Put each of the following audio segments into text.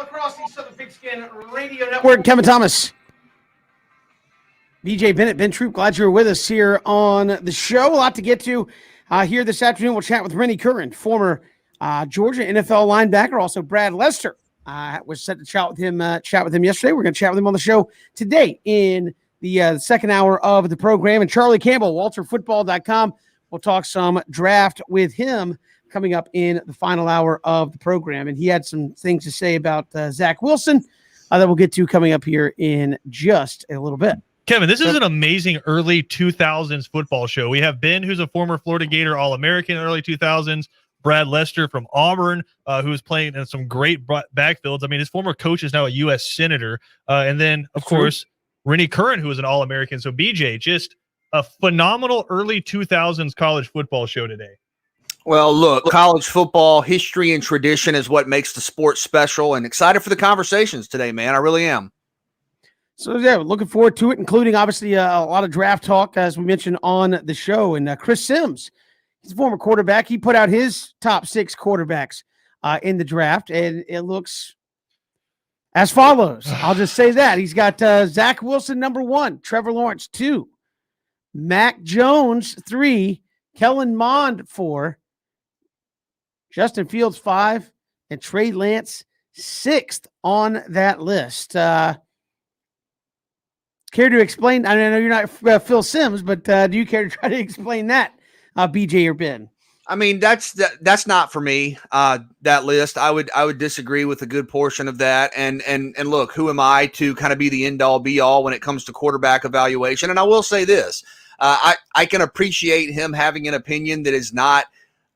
across the Southern Pigskin Radio Network. Kevin Thomas, BJ Bennett, Ben Troop, glad you're with us here on the show. A lot to get to here this afternoon. We'll chat with Rennie Curran, former Georgia NFL linebacker. Also, Brad Lester was set to chat with him yesterday. We're going to chat with him on the show today in the second hour of the program. And Charlie Campbell, WalterFootball.com. We'll talk some draft with him coming up in the final hour of the program. And he had some things to say about Zach Wilson that we'll get to coming up here in just a little bit. Kevin, this is an amazing early 2000s football show. We have Ben, who's a former Florida Gator All-American in the early 2000s, Brad Lester from Auburn, who was playing in some great backfields. I mean, his former coach is now a U.S. Senator. And then, of course, Rennie Curran, who was an All-American. So, BJ, just a phenomenal early 2000s college football show today. Well, look, college football history and tradition is what makes the sport special, and excited for the conversations today, man. I really am. So, yeah, looking forward to it, including, obviously, a lot of draft talk, as we mentioned on the show. And Chris Sims, he's a former quarterback. He put out his top 6 quarterbacks in the draft, and it looks as follows. I'll just say that. He's got Zach Wilson, number 1, Trevor Lawrence, 2, Mac Jones, 3, Kellen Mond, 4, Justin Fields, 5, and Trey Lance, 6th on that list. Care to explain? I know you're not Phil Sims, but do you care to try to explain that, BJ or Ben? I mean, that's not for me. That list, I would disagree with a good portion of that. And look, who am I to kind of be the end all be all when it comes to quarterback evaluation? And I will say this: I can appreciate him having an opinion that is not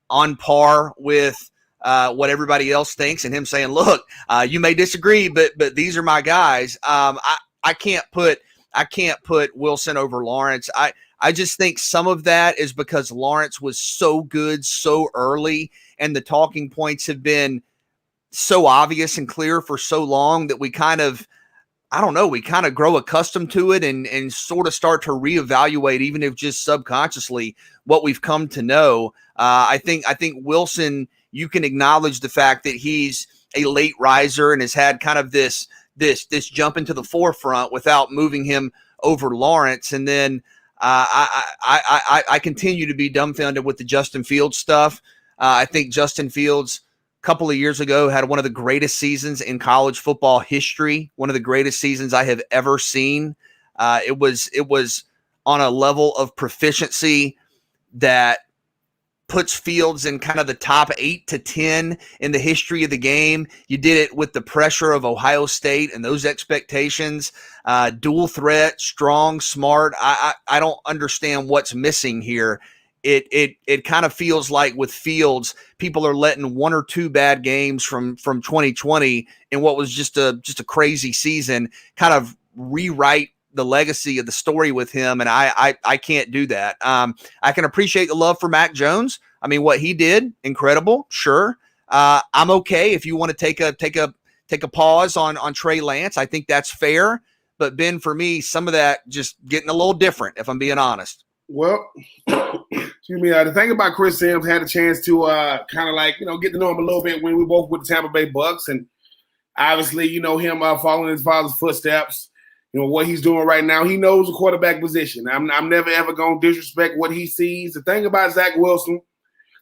on par with what everybody else thinks, and him saying, "Look, you may disagree, but these are my guys." I can't put Wilson over Lawrence. I just think some of that is because Lawrence was so good so early, and the talking points have been so obvious and clear for so long that we kind of grow accustomed to it and sort of start to reevaluate, even if just subconsciously, what we've come to know. I think Wilson, you can acknowledge the fact that he's a late riser and has had kind of this jump into the forefront without moving him over Lawrence. And then I continue to be dumbfounded with the Justin Fields stuff. I think Justin Fields a couple of years ago had one of the greatest seasons in college football history, one of the greatest seasons I have ever seen. It was on a level of proficiency that puts Fields in kind of the top 8 to 10 in the history of the game. You did it with the pressure of Ohio State and those expectations. Dual threat, strong, smart. I don't understand what's missing here. It kind of feels like with Fields, people are letting 1 or 2 bad games from 2020 and what was just a crazy season kind of rewrite the legacy of the story with him, and I can't do that. I can appreciate the love for Mac Jones. I mean, what he did, incredible, sure. I'm okay if you want to take a pause on Trey Lance. I think that's fair. But Ben, for me, some of that just getting a little different, if I'm being honest. Well, excuse me. The thing about Chris Sims, had a chance to kind of like, get to know him a little bit when we both with the Tampa Bay Bucks, and obviously, him following his father's footsteps. What he's doing right now, he knows the quarterback position. I'm never, ever going to disrespect what he sees. The thing about Zach Wilson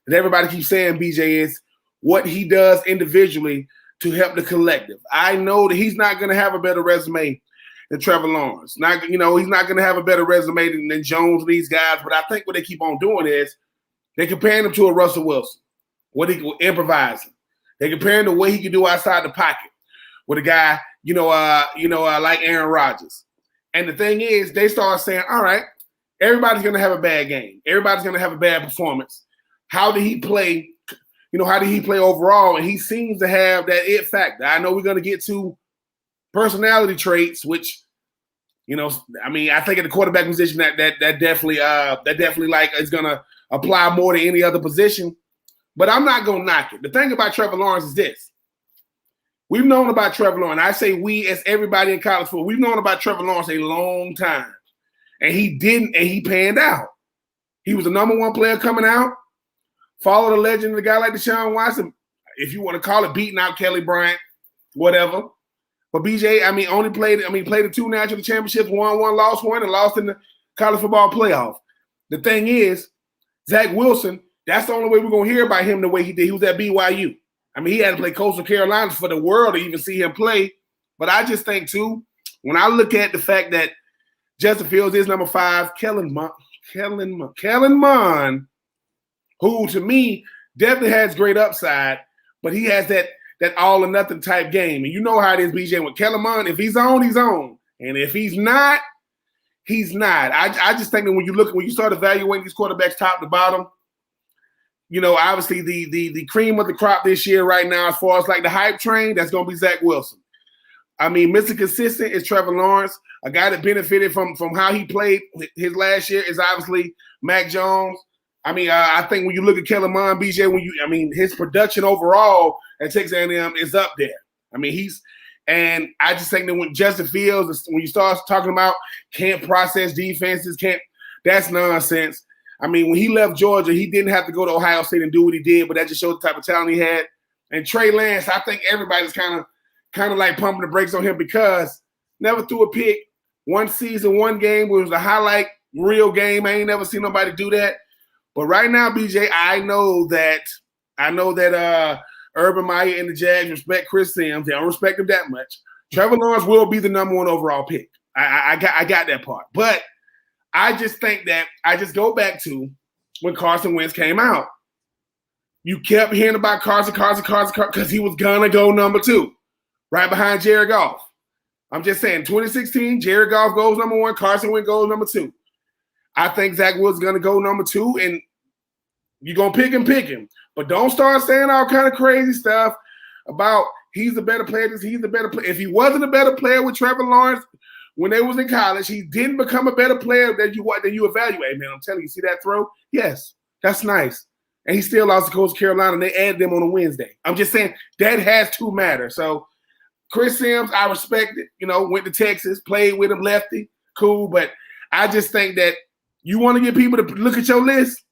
that everybody keeps saying, BJ, is what he does individually to help the collective. I know that he's not going to have a better resume than Trevor Lawrence. He's not going to have a better resume than Jones and these guys. But I think what they keep on doing is they're comparing him to a Russell Wilson, what he can improvise. They're comparing the way he can do outside the pocket with a guy – like Aaron Rodgers. And the thing is, they start saying, all right, everybody's going to have a bad game. Everybody's going to have a bad performance. How did he play? How did he play overall? And he seems to have that it factor. I know we're going to get to personality traits, which, I think at the quarterback position that definitely like is going to apply more to any other position. But I'm not going to knock it. The thing about Trevor Lawrence is this. We've known about Trevor Lawrence. I say we as everybody in college football. We've known about Trevor Lawrence a long time. And he panned out. He was the number 1 player coming out. Followed a legend, a guy like Deshaun Watson. If you want to call it, beating out Kelly Bryant. whatever. But BJ, played the 2 national championships, won one, lost one, and lost in the college football playoff. The thing is, Zach Wilson, that's the only way we're going to hear about him the way he did. He was at BYU. He had to play Coastal Carolina for the world to even see him play. But I just think, too, when I look at the fact that Justin Fields is number 5, Kellen Mond, who to me definitely has great upside, but he has that all or nothing type game. And you know how it is, BJ, with Kellen Mond, if he's on, he's on. And if he's not, he's not. I just think that when you start evaluating these quarterbacks top to bottom, obviously the cream of the crop this year right now, as far as like the hype train, that's going to be Zach Wilson. Mr. Consistent is Trevor Lawrence. A guy that benefited from how he played his last year is obviously Mac Jones. I think when you look at Kellen Mond, BJ, his production overall at Texas A&M is up there. And I just think that when Justin Fields, when you start talking about can't process defenses, that's nonsense. When he left Georgia, he didn't have to go to Ohio State and do what he did, but that just showed the type of talent he had. And Trey Lance, I think everybody's kind of like pumping the brakes on him because never threw a pick. One season, one game was a highlight real game. I ain't never seen nobody do that. But right now, BJ, I know that Urban Meyer and the Jags respect Chris Sims. They don't respect him that much. Trevor Lawrence will be the number 1 overall pick. I got that part. But I just think that I just go back to when Carson Wentz came out. You kept hearing about Carson because he was going to go number 2, right behind Jared Goff. I'm just saying, 2016, Jared Goff goes number 1, Carson Wentz goes number 2. I think Zach Wilson's going to go number 2, and you're going to pick him. But don't start saying all kind of crazy stuff about he's a better player. He's a better player. If he wasn't a better player with Trevor Lawrence when they was in college, he didn't become a better player than you evaluate. Man, I'm telling you, see that throw? Yes, that's nice. And he still lost to Coastal Carolina, and they added them on a Wednesday. I'm just saying that has to matter. So Chris Sims, I respect it. Went to Texas, played with him, lefty, cool. But I just think that you want to get people to look at your list,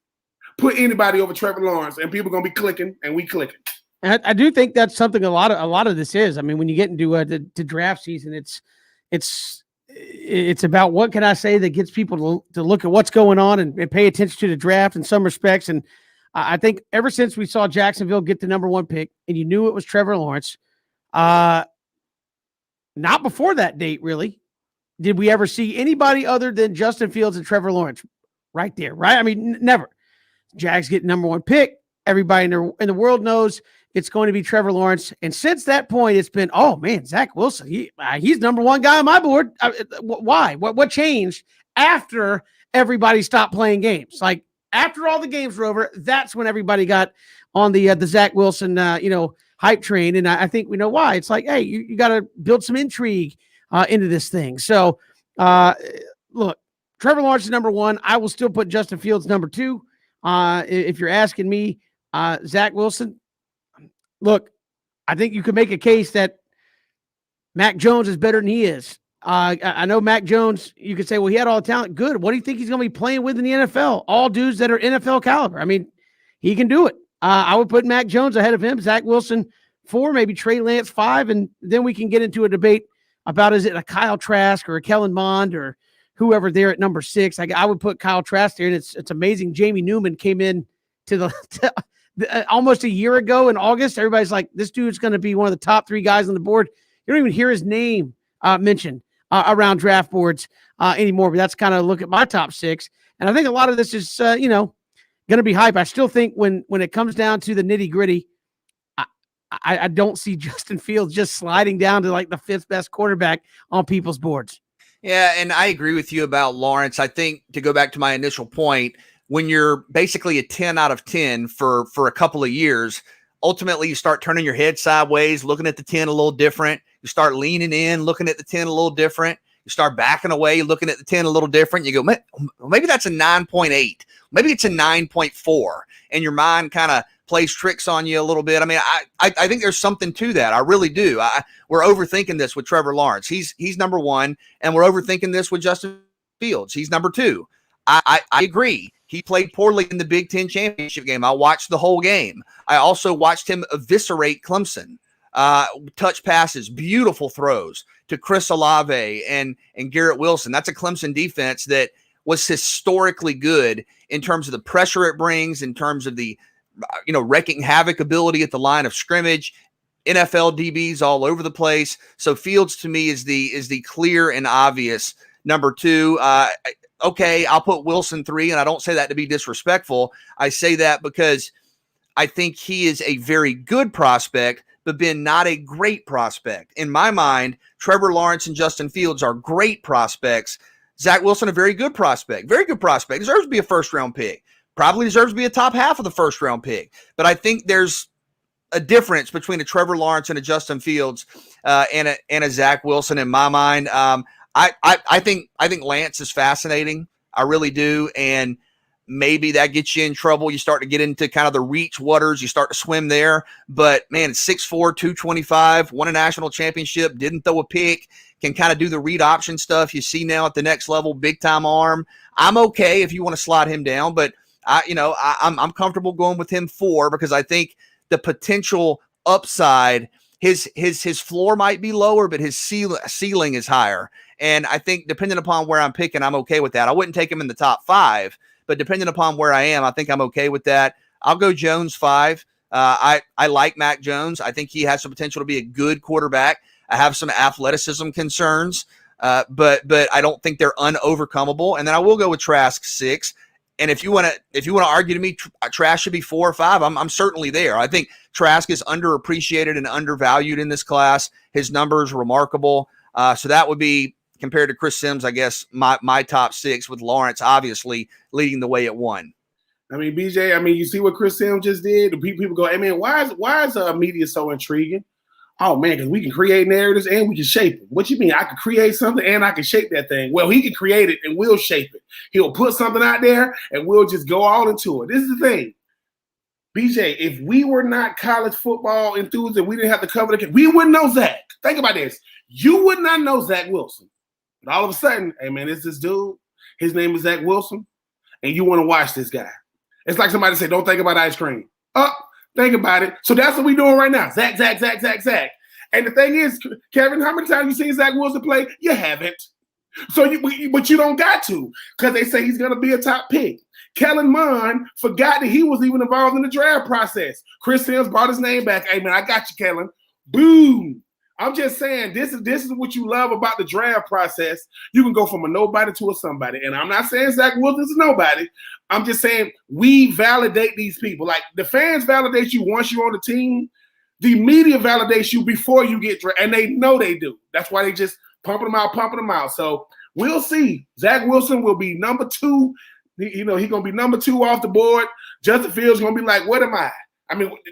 put anybody over Trevor Lawrence, and people are going to be clicking, and we clicking. I do think that's something a lot of this is. When you get into the draft season, it's about what can I say that gets people to look at what's going on and pay attention to the draft in some respects. And I think ever since we saw Jacksonville get the number 1 pick, and you knew it was Trevor Lawrence, not before that date really, did we ever see anybody other than Justin Fields and Trevor Lawrence right there, right? Never. Jags get number 1 pick. Everybody in the world knows it's going to be Trevor Lawrence. And since that point, it's been, oh, man, Zach Wilson, he's number 1 guy on my board. Why? What changed after everybody stopped playing games? Like, after all the games were over, that's when everybody got on the Zach Wilson, hype train. And I think we know why. It's like, hey, you got to build some intrigue into this thing. So, look, Trevor Lawrence is number 1. I will still put Justin Fields number 2. If you're asking me, Zach Wilson, look, I think you could make a case that Mac Jones is better than he is. I know Mac Jones, you could say, well, he had all the talent. Good. What do you think he's going to be playing with in the NFL? All dudes that are NFL caliber. He can do it. I would put Mac Jones ahead of him, Zach Wilson 4, maybe Trey Lance 5, and then we can get into a debate about is it a Kyle Trask or a Kellen Mond or whoever there at number 6. I would put Kyle Trask there, and it's amazing. Jamie Newman came in to almost a year ago in August. Everybody's like, this dude's going to be one of the top 3 guys on the board. You don't even hear his name mentioned around draft boards anymore, but that's kind of look at my top 6. And I think a lot of this is, going to be hype. I still think when it comes down to the nitty gritty, I don't see Justin Fields just sliding down to like the 5th best quarterback on people's boards. Yeah, and I agree with you about Lawrence. I think, to go back to my initial point, when you're basically a 10 out of 10 for a couple of years, ultimately you start turning your head sideways, looking at the 10 a little different. You start leaning in, looking at the 10 a little different. You start backing away, looking at the 10 a little different. You go, maybe that's a 9.8. Maybe it's a 9.4. And your mind kind of plays tricks on you a little bit. I think there's something to that. I really do. We're overthinking this with Trevor Lawrence. He's number 1, and we're overthinking this with Justin Fields. He's number 2. I agree. He played poorly in the Big Ten championship game. I watched the whole game. I also watched him eviscerate Clemson. touch passes, beautiful throws to Chris Olave and Garrett Wilson. That's a Clemson defense that was historically good in terms of the pressure it brings, in terms of the wrecking havoc ability at the line of scrimmage. NFL DBs all over the place. So Fields to me is the clear and obvious number 2. Okay, I'll put Wilson 3, and I don't say that to be disrespectful. I say that because I think he is a very good prospect, but been not a great prospect. In my mind, Trevor Lawrence and Justin Fields are great prospects. Zach Wilson, a very good prospect, deserves to be a first-round pick, probably deserves to be a top half of the first-round pick. But I think there's a difference between a Trevor Lawrence and a Justin Fields and a Zach Wilson in my mind. I think Lance is fascinating. I really do. And maybe that gets you in trouble. You start to get into kind of the reach waters. You start to swim there. But, man, 6'4", 225, won a national championship, didn't throw a pick, can kind of do the read option stuff you see now at the next level, big-time arm. I'm okay if you want to slide him down, but I'm comfortable going with him 4 because I think the potential upside, his floor might be lower, but his ceiling is higher. And I think depending upon where I'm picking, I'm okay with that. I wouldn't take him in the top 5, but depending upon where I am, I think I'm okay with that. I'll go Jones 5. I like Mac Jones. I think he has the potential to be a good quarterback. I have some athleticism concerns, but I don't think they're unovercomable. And then I will go with Trask 6. And if you want to argue to me, Trask should be 4 or 5, I'm certainly there. I think Trask is underappreciated and undervalued in this class. His numbers remarkable. So that would be, compared to Chris Sims, I guess my top 6, with Lawrence obviously leading the way at 1. I mean, BJ, you see what Chris Sims just did? The people go, hey, man, why is media so intriguing? Oh, man, because we can create narratives and we can shape it. What you mean? I can create something and I can shape that thing. Well, he can create it and we'll shape it. He'll put something out there and we'll just go all into it. This is the thing. BJ, if we were not college football enthusiasts and we didn't have to cover the game, we wouldn't know Zach. Think about this. You would not know Zach Wilson. But all of a sudden, hey, man, it's this dude. His name is Zach Wilson. And you want to watch this guy. It's like somebody said, don't think about ice cream. Think about it. So that's what we're doing right now. Zach. And the thing is, Kevin, how many times you seen Zach Wilson play? You haven't. But you don't got to, because they say he's going to be a top pick. Kellen Mond forgot that he was even involved in the draft process. Chris Sims brought his name back. Hey, man, I got you, Kellen. Boom. I'm just saying, this is what you love about the draft process. You can go from a nobody to a somebody. And I'm not saying Zach Wilson's a nobody. I'm just saying we validate these people. Like, the fans validate you once you're on the team. The media validates you before you get drafted. And they know they do. That's why they just pumping them out. So we'll see. Zach Wilson will be number 2. He's going to be number 2 off the board. Justin Fields going to be like, what am I?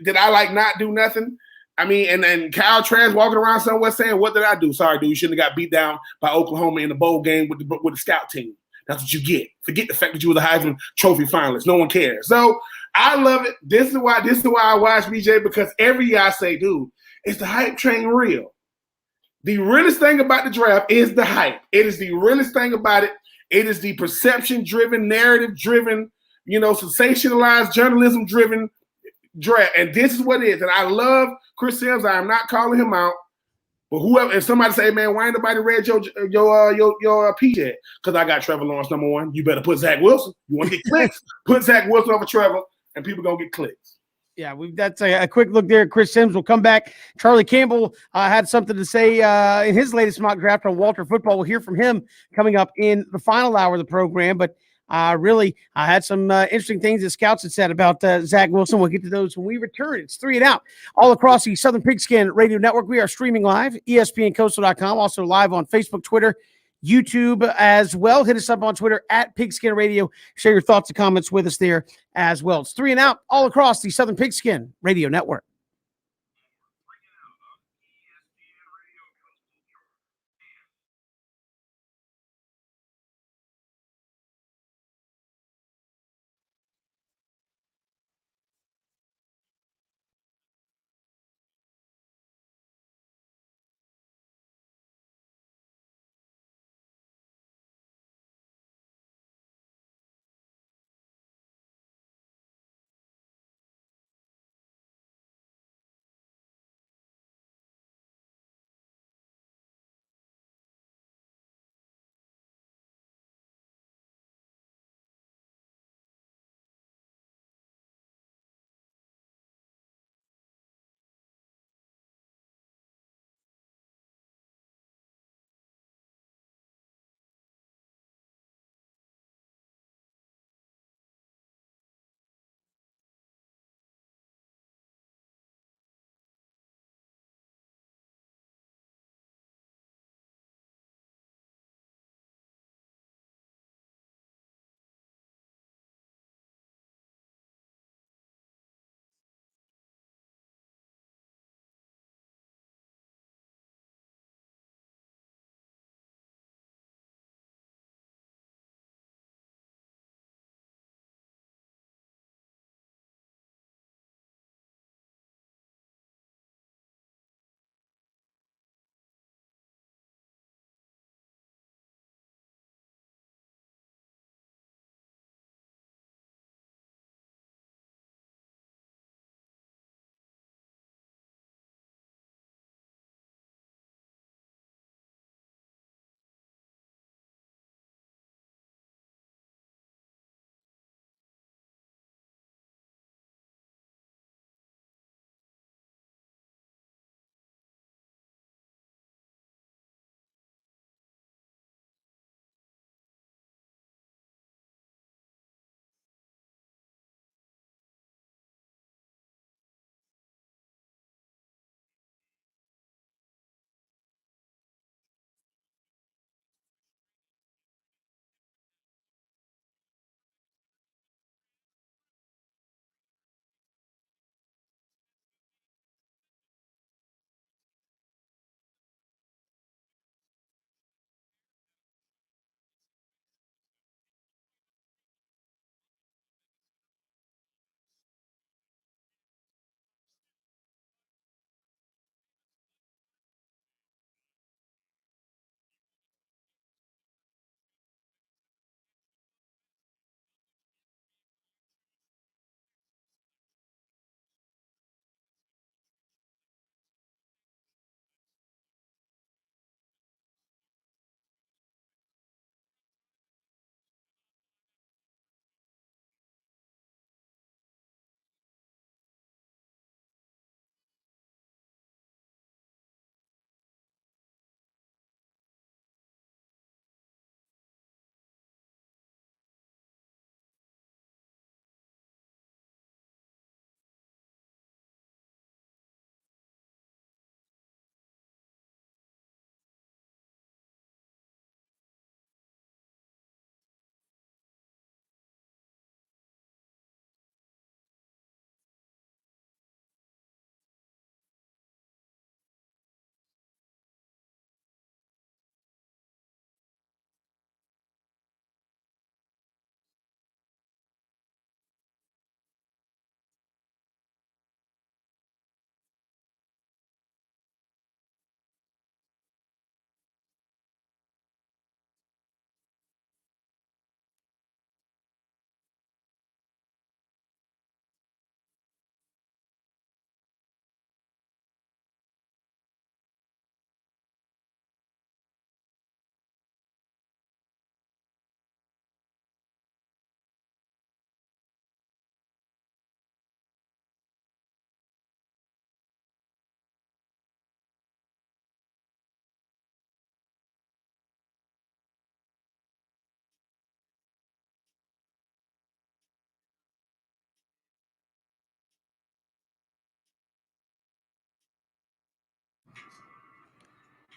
Did I not do nothing? And then Kyle Trask walking around somewhere saying, what did I do? Sorry, dude, you shouldn't have got beat down by Oklahoma in the bowl game with the scout team. That's what you get. Forget the fact that you were the Heisman Trophy finalist. No one cares. So I love it. This is why I watch BJ, because every year I say, dude, is the hype train real? The realest thing about the draft is the hype. It is the realest thing about it. It is the perception-driven, narrative-driven, sensationalized, journalism-driven draft. And this is what it is. And I love Chris Sims. I am not calling him out. But whoever, if somebody say, man, why ain't nobody read your PJ? Because I got Trevor Lawrence number 1. You better put Zach Wilson. You want to get clicks? Put Zach Wilson over Trevor, and people going to get clicks. Yeah, that's a quick look there. Chris Sims will come back. Charlie Campbell had something to say in his latest mock draft on Walter Football. We'll hear from him coming up in the final hour of the program. But I had some interesting things that scouts had said about Zach Wilson. We'll get to those when we return. It's 3 and Out all across the Southern Pigskin Radio Network. We are streaming live, ESPNCoastal.com, also live on Facebook, Twitter, YouTube as well. Hit us up on Twitter at Pigskin Radio. Share your thoughts and comments with us there as well. It's 3 and Out all across the Southern Pigskin Radio Network.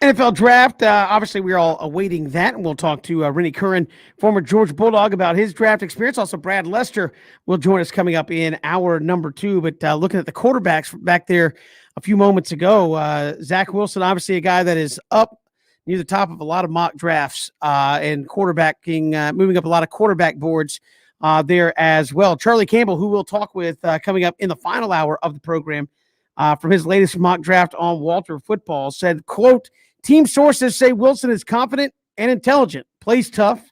NFL draft. Obviously, we're all awaiting that, and we'll talk to Rennie Curran, former Georgia Bulldog, about his draft experience. Also, Brad Lester will join us coming up in hour number 2. But looking at the quarterbacks back there a few moments ago, Zach Wilson, obviously a guy that is up near the top of a lot of mock drafts and quarterbacking, moving up a lot of quarterback boards there as well. Charlie Campbell, who we'll talk with coming up in the final hour of the program, from his latest mock draft on Walter Football, said, quote, "Team sources say Wilson is confident and intelligent, plays tough,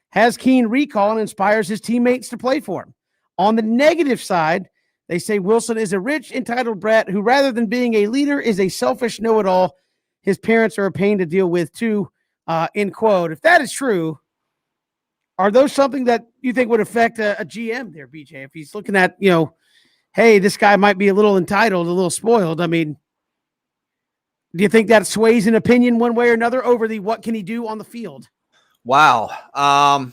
has keen recall, and inspires his teammates to play for him. On the negative side, they say Wilson is a rich, entitled brat who, rather than being a leader, is a selfish know-it-all. His parents are a pain to deal with, too," end quote. If that is true, are those something that you think would affect a GM there, BJ? If he's looking at, hey, this guy might be a little entitled, a little spoiled. I mean, do you think that sways an opinion one way or another over the what can he do on the field? Wow. I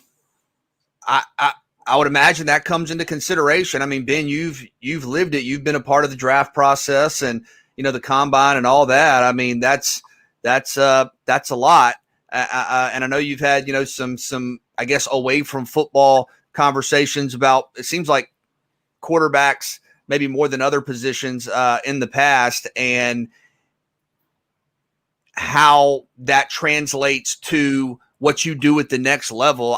would imagine that comes into consideration. I mean, Ben, you've lived it. You've been a part of the draft process and, the combine and all that. I mean, that's a lot. And I know you've had, some, I guess, away from football conversations about, it seems like quarterbacks maybe more than other positions in the past, and how that translates to what you do at the next level.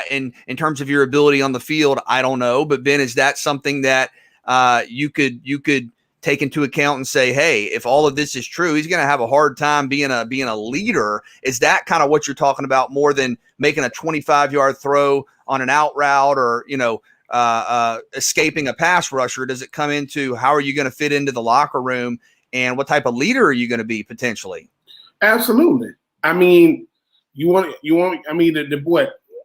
In terms of your ability on the field, I don't know. But Ben, is that something that you could take into account and say, hey, if all of this is true, he's going to have a hard time being a leader? Is that kind of what you're talking about more than making a 25-yard throw on an out route or, escaping a pass rusher? Does it come into how are you going to fit into the locker room and what type of leader are you going to be potentially? Absolutely. I mean, I mean,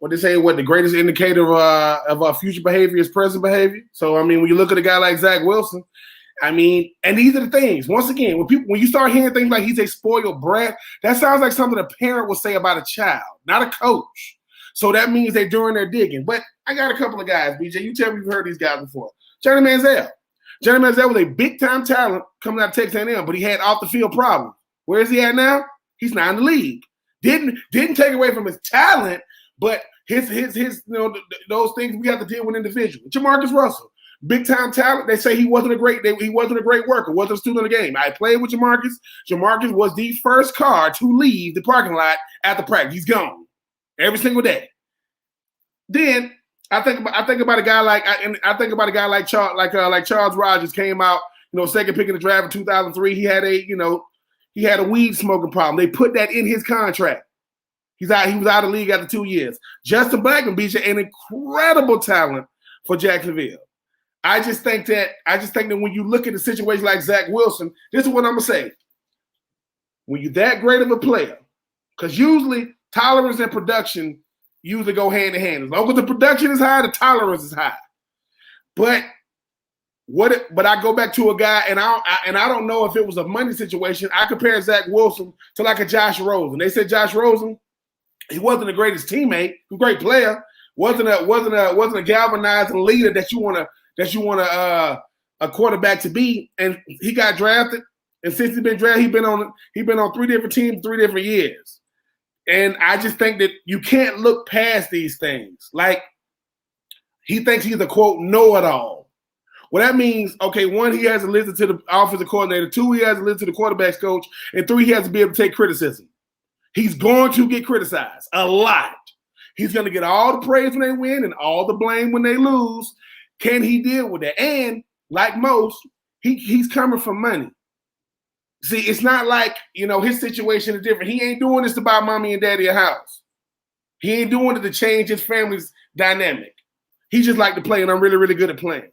what they say, the greatest indicator of future behavior is present behavior. So, I mean, when you look at a guy like Zach Wilson, I mean, and these are the things, once again, when you start hearing things like he's a spoiled brat, that sounds like something a parent would say about a child, not a coach. So that means they're doing their digging. But I got a couple of guys, BJ. You tell me you've heard these guys before. Johnny Manziel. Johnny Manziel was a big-time talent coming out of Texas A&M, but he had off-the-field problems. Where is he at now? He's not in the league. Didn't take away from his talent, but his those things we have to deal with individually. Jamarcus Russell, big-time talent. They say he wasn't a great worker, wasn't a student of the game. I played with Jamarcus. Jamarcus was the first car to leave the parking lot after practice. He's gone every single day. Then I think about a guy like Charles Rogers came out, second pick in the draft in 2003. He had a weed smoking problem. They put that in his contract. He was out of the league after 2 years. Justin Blackman, BJ, an incredible talent for Jacksonville. I just think that when you look at a situation like Zach Wilson, this is what I'm gonna say. When you're that great of a player, because usually tolerance and production usually go hand in hand. As long as the production is high, the tolerance is high. But I go back to a guy, and I don't know if it was a money situation. I compare Zach Wilson to like a Josh Rosen. They said Josh Rosen, he wasn't the greatest teammate, he was a great player, wasn't a galvanizing leader that you want a quarterback to be. And he got drafted, and since he's been drafted, he's been on 3 different teams, 3 different years. And I just think that you can't look past these things. Like, he thinks he's a quote know-it-all. Well, that means, okay, 1, he has to listen to the offensive coordinator. 2, he has to listen to the quarterback's coach. And 3, he has to be able to take criticism. He's going to get criticized a lot. He's going to get all the praise when they win and all the blame when they lose. Can he deal with that? And like most, he's coming from money. See, it's not like, his situation is different. He ain't doing this to buy mommy and daddy a house. He ain't doing it to change his family's dynamic. He just like to play, and I'm really, really good at playing.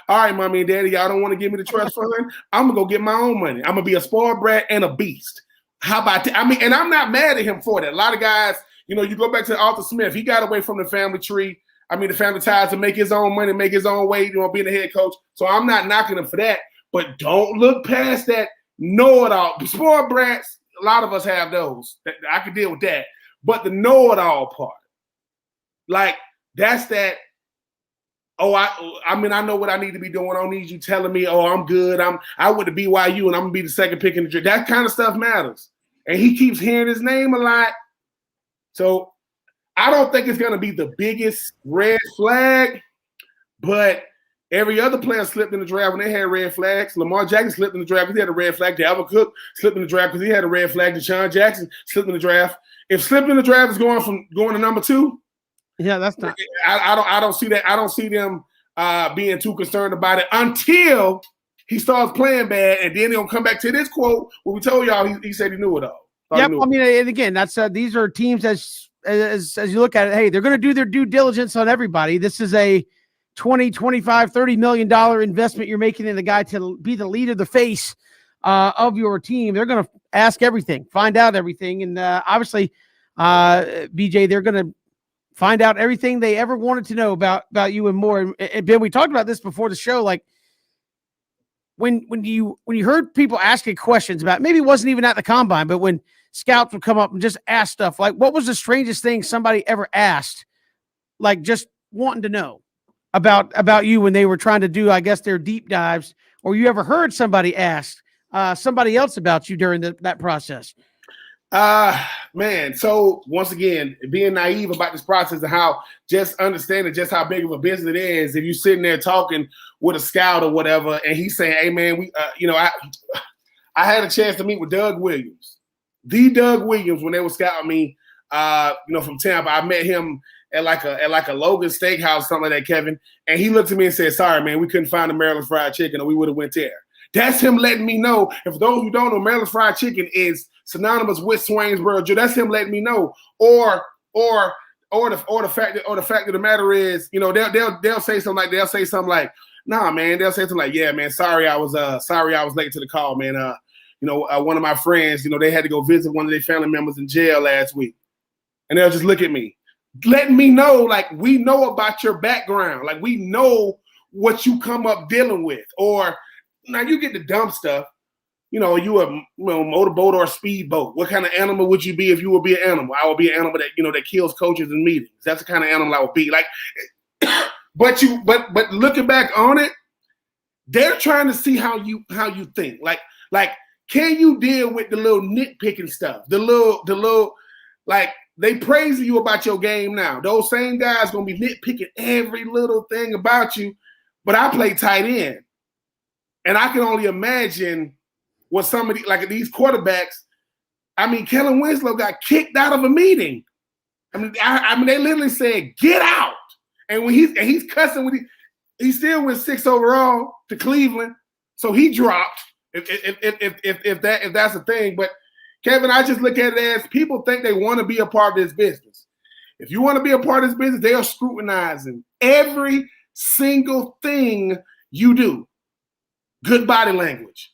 All right, mommy and daddy, y'all don't want to give me the trust fund? I'm going to go get my own money. I'm going to be a spoiled brat and a beast. How about that? I mean, and I'm not mad at him for that. A lot of guys, you go back to Arthur Smith. He got away from the family tree. I mean, the family ties to make his own money, make his own way, being a head coach. So I'm not knocking him for that. But don't look past that know-it-all. Spoiled brats, a lot of us have those. I can deal with that. But the know-it-all part, like, that's that, I know what I need to be doing. I don't need you telling me, I'm good. I went to BYU and I'm going to be the second pick in the draft. That kind of stuff matters. and he keeps hearing his name a lot. So I don't think it's going to be the biggest red flag, but every other player slipped in the draft when they had red flags. Lamar Jackson slipped in the draft because he had a red flag. Dalvin Cook slipped in the draft because he had a red flag. Deshaun Jackson slipped in the draft. If slipping in the draft is going to number 2, yeah, that's not. I don't see that. I don't see them being too concerned about it until he starts playing bad, and then he'll come back to this quote where we told y'all he said he knew it all. Yep. I mean, and again, that's these are teams as you look at it. Hey, they're going to do their due diligence on everybody. This is a 20, 25, $30 million investment you're making in the guy to be the leader, the face of your team. They're going to ask everything, find out everything. And obviously, BJ, they're going to find out everything they ever wanted to know about you and more. And Ben, we talked about this before the show. Like when you heard people asking questions about, maybe it wasn't even at the combine, but when scouts would come up and just ask stuff like, what was the strangest thing somebody ever asked? Like just wanting to know about you when they were trying to do, I guess, their deep dives, or you ever heard somebody ask somebody else about you during that process? Man, so once again, being naive about this process and how just understanding just how big of a business it is. If you're sitting there talking with a scout or whatever, and he's saying, "Hey, man, I had a chance to meet with Doug Williams, when they were scouting me, from Tampa. I met him at like a Logan Steakhouse, something like that, Kevin. And he looked at me and said, "Sorry, man, we couldn't find the Maryland fried chicken, or we would have went there." That's him letting me know. And for those who don't know, Maryland fried chicken is synonymous with Swainsboro. That's him letting me know. Or the fact of the matter is, they'll say something like, "Nah, man." They'll say something like, "Yeah, man, sorry I was late to the call, man. One of my friends, they had to go visit one of their family members in jail last week." And they'll just look at me, letting me know, like, we know about your background. Like, we know what you come up dealing with. Or now you get the dumb stuff. You a motorboat or a speedboat. What kind of animal would you be if you would be an animal? I would be an animal that kills coaches in meetings. That's the kind of animal I would be. Like, but looking back on it, they're trying to see how you think. Like, can you deal with the little nitpicking stuff? The little like, they praising you about your game now. Those same guys gonna be nitpicking every little thing about you. But I play tight end, and I can only imagine what some of these quarterbacks. I mean, Kellen Winslow got kicked out of a meeting. I mean, they literally said, "Get out!" And when he's cussing, he still went 6 overall to Cleveland, so he dropped. If that's a thing, but Kevin, I just look at it as people think they want to be a part of this business. If you want to be a part of this business, they are scrutinizing every single thing you do. Good body language.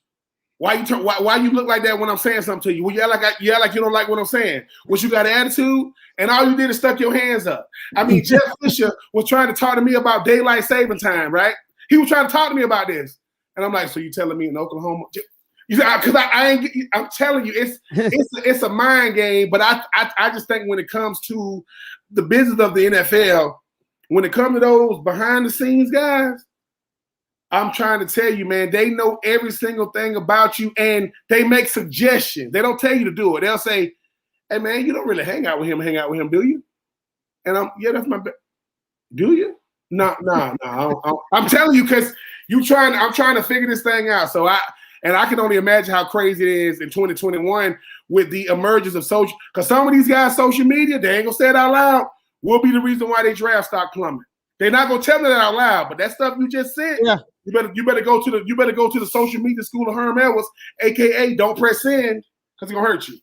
Why you look like that when I'm saying something to you? Well, you like you don't like what I'm saying. What, you got an attitude? And all you did is stuck your hands up. I mean, Jeff Fisher was trying to talk to me about daylight saving time, right? He was trying to talk to me about this. And I'm like, "So you telling me in Oklahoma?" Because I'm telling you, it's a mind game. But I just think when it comes to the business of the NFL, when it comes to those behind the scenes guys, I'm trying to tell you, man, they know every single thing about you, and they make suggestions. They don't tell you to do it. They'll say, "Hey, man, you don't really hang out with him, do you?" And that's my bet. Do you? No. I'm telling you, because I'm trying to figure this thing out. So I can only imagine how crazy it is in 2021 with the emergence of social. Because some of these guys' social media, they ain't gonna say it out loud, will be the reason why they draft stock plummet. They're not gonna tell me that out loud, but that stuff you just said, yeah. You better go to the social media school of Herm Edwards, aka don't press send, because it's gonna hurt you.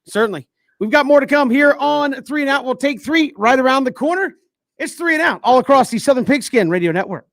Certainly. We've got more to come here on 3 and Out. We'll take 3 right around the corner. It's 3 and Out all across the Southern Pigskin Radio Network.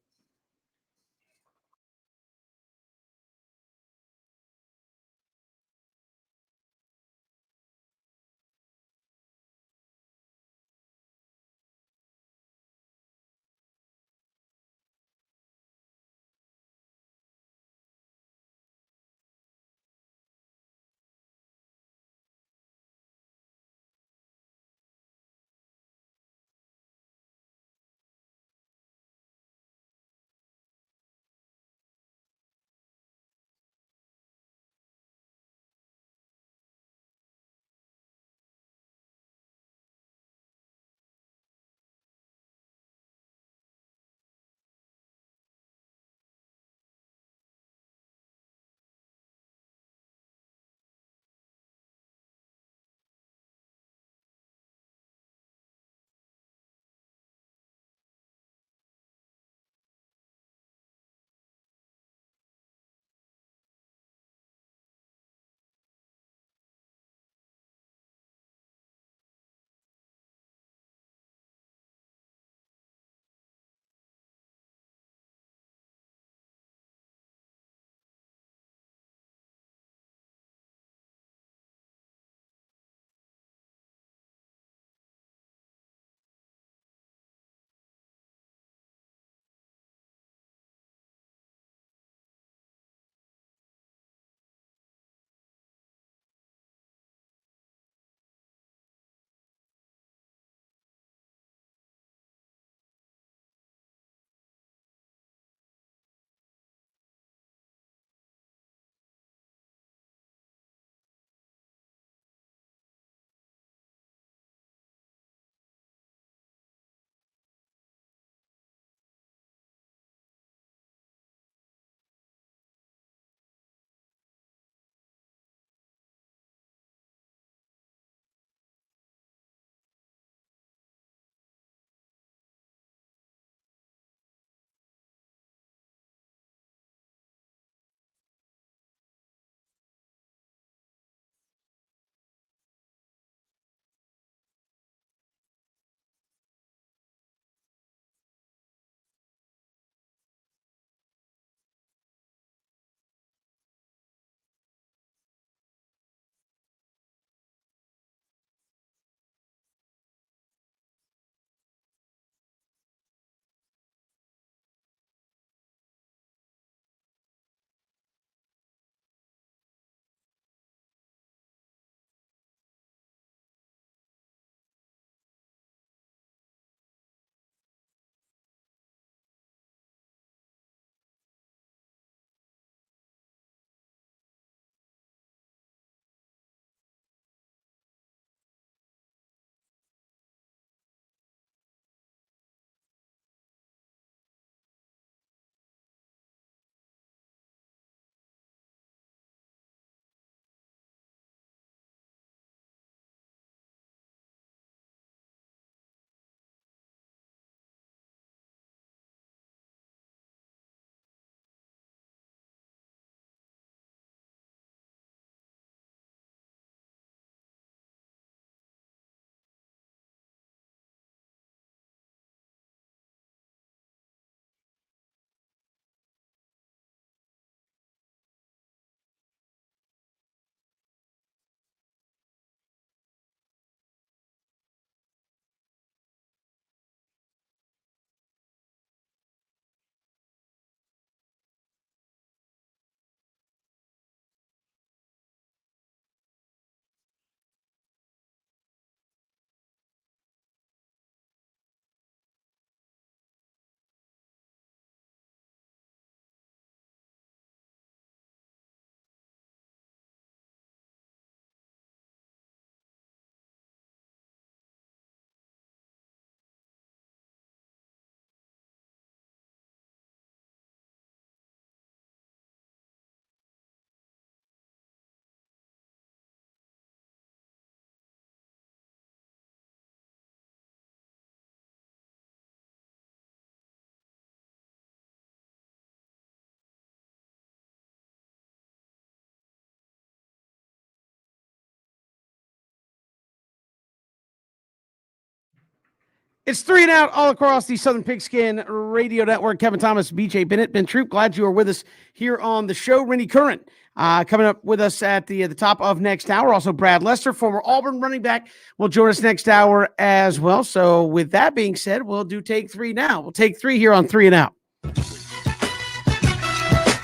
It's 3 and Out all across the Southern Pigskin Radio Network. Kevin Thomas, BJ Bennett, Ben Troop. Glad you are with us here on the show. Rennie Curran coming up with us at the top of next hour. Also, Brad Lester, former Auburn running back, will join us next hour as well. So with that being said, we'll do Take 3 now. We'll take 3 here on 3 and Out. All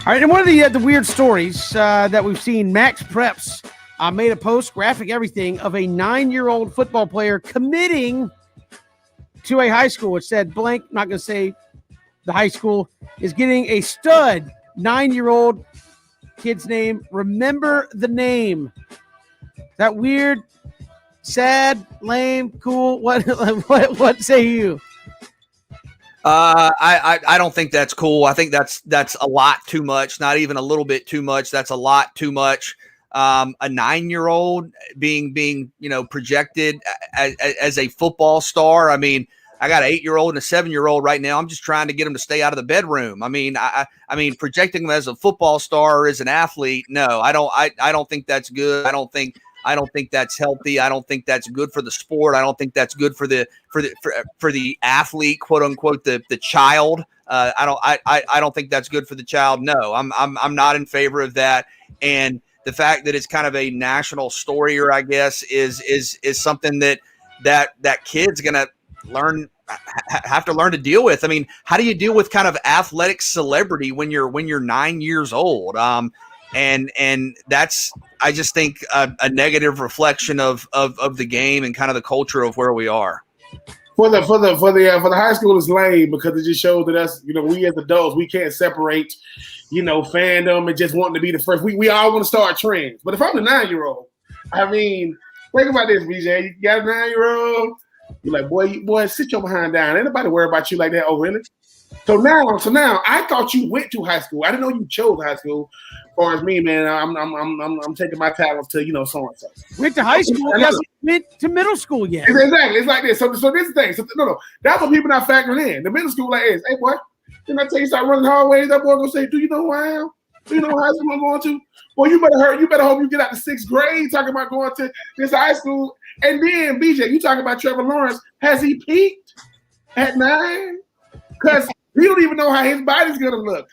right, and one of the weird stories that we've seen, Max Preps made a post, graphic, everything, of a 9-year-old football player committing to a high school. It said blank, not going to say the high school, is getting a stud 9-year-old kid's name. Remember the name. Is that weird, sad, lame, cool? What say you? I don't think that's cool. I think that's a lot too much. Not even a little bit too much. That's a lot too much. A 9-year-old being projected as a football star. I mean, I got an 8-year-old and a 7-year-old right now. I'm just trying to get them to stay out of the bedroom. I mean, I mean, projecting them as a football star or as an athlete. No, I don't think that's good. I don't think that's healthy. I don't think that's good for the sport. I don't think that's good for the athlete, quote unquote, the child. I don't think that's good for the child. No, I'm not in favor of that. And the fact that it's kind of a national story, or I guess, is something that kid's gonna have to learn to deal with. I mean, how do you deal with kind of athletic celebrity when you're 9 years old? And that's, I just think, a negative reflection of the game and kind of the culture of where we are. For the high school is lame because it just shows that us, we as adults, we can't separate, fandom and just wanting to be the first. We all want to start trends. But if I'm the 9-year-old, I mean, think about this, BJ. You got a 9-year-old. You're like, boy, sit your behind down. Ain't nobody worry about you like that. Oh, really? So now, I thought you went to high school. I didn't know you chose high school. As far as me, man, I'm taking my talents to so and so. Went to high school, hasn't went to middle school yet. Exactly, it's like this. So this is the thing. So no, that's what people not factoring in. The middle school like is, hey boy, didn't I tell you start running hallways? That boy gonna say, do you know who I am? Do you know what high school I'm going to? Boy, you better hope you get out to 6th grade talking about going to this high school. And then BJ, you talking about Trevor Lawrence? Has he peaked at 9? Because we don't even know how his body's gonna look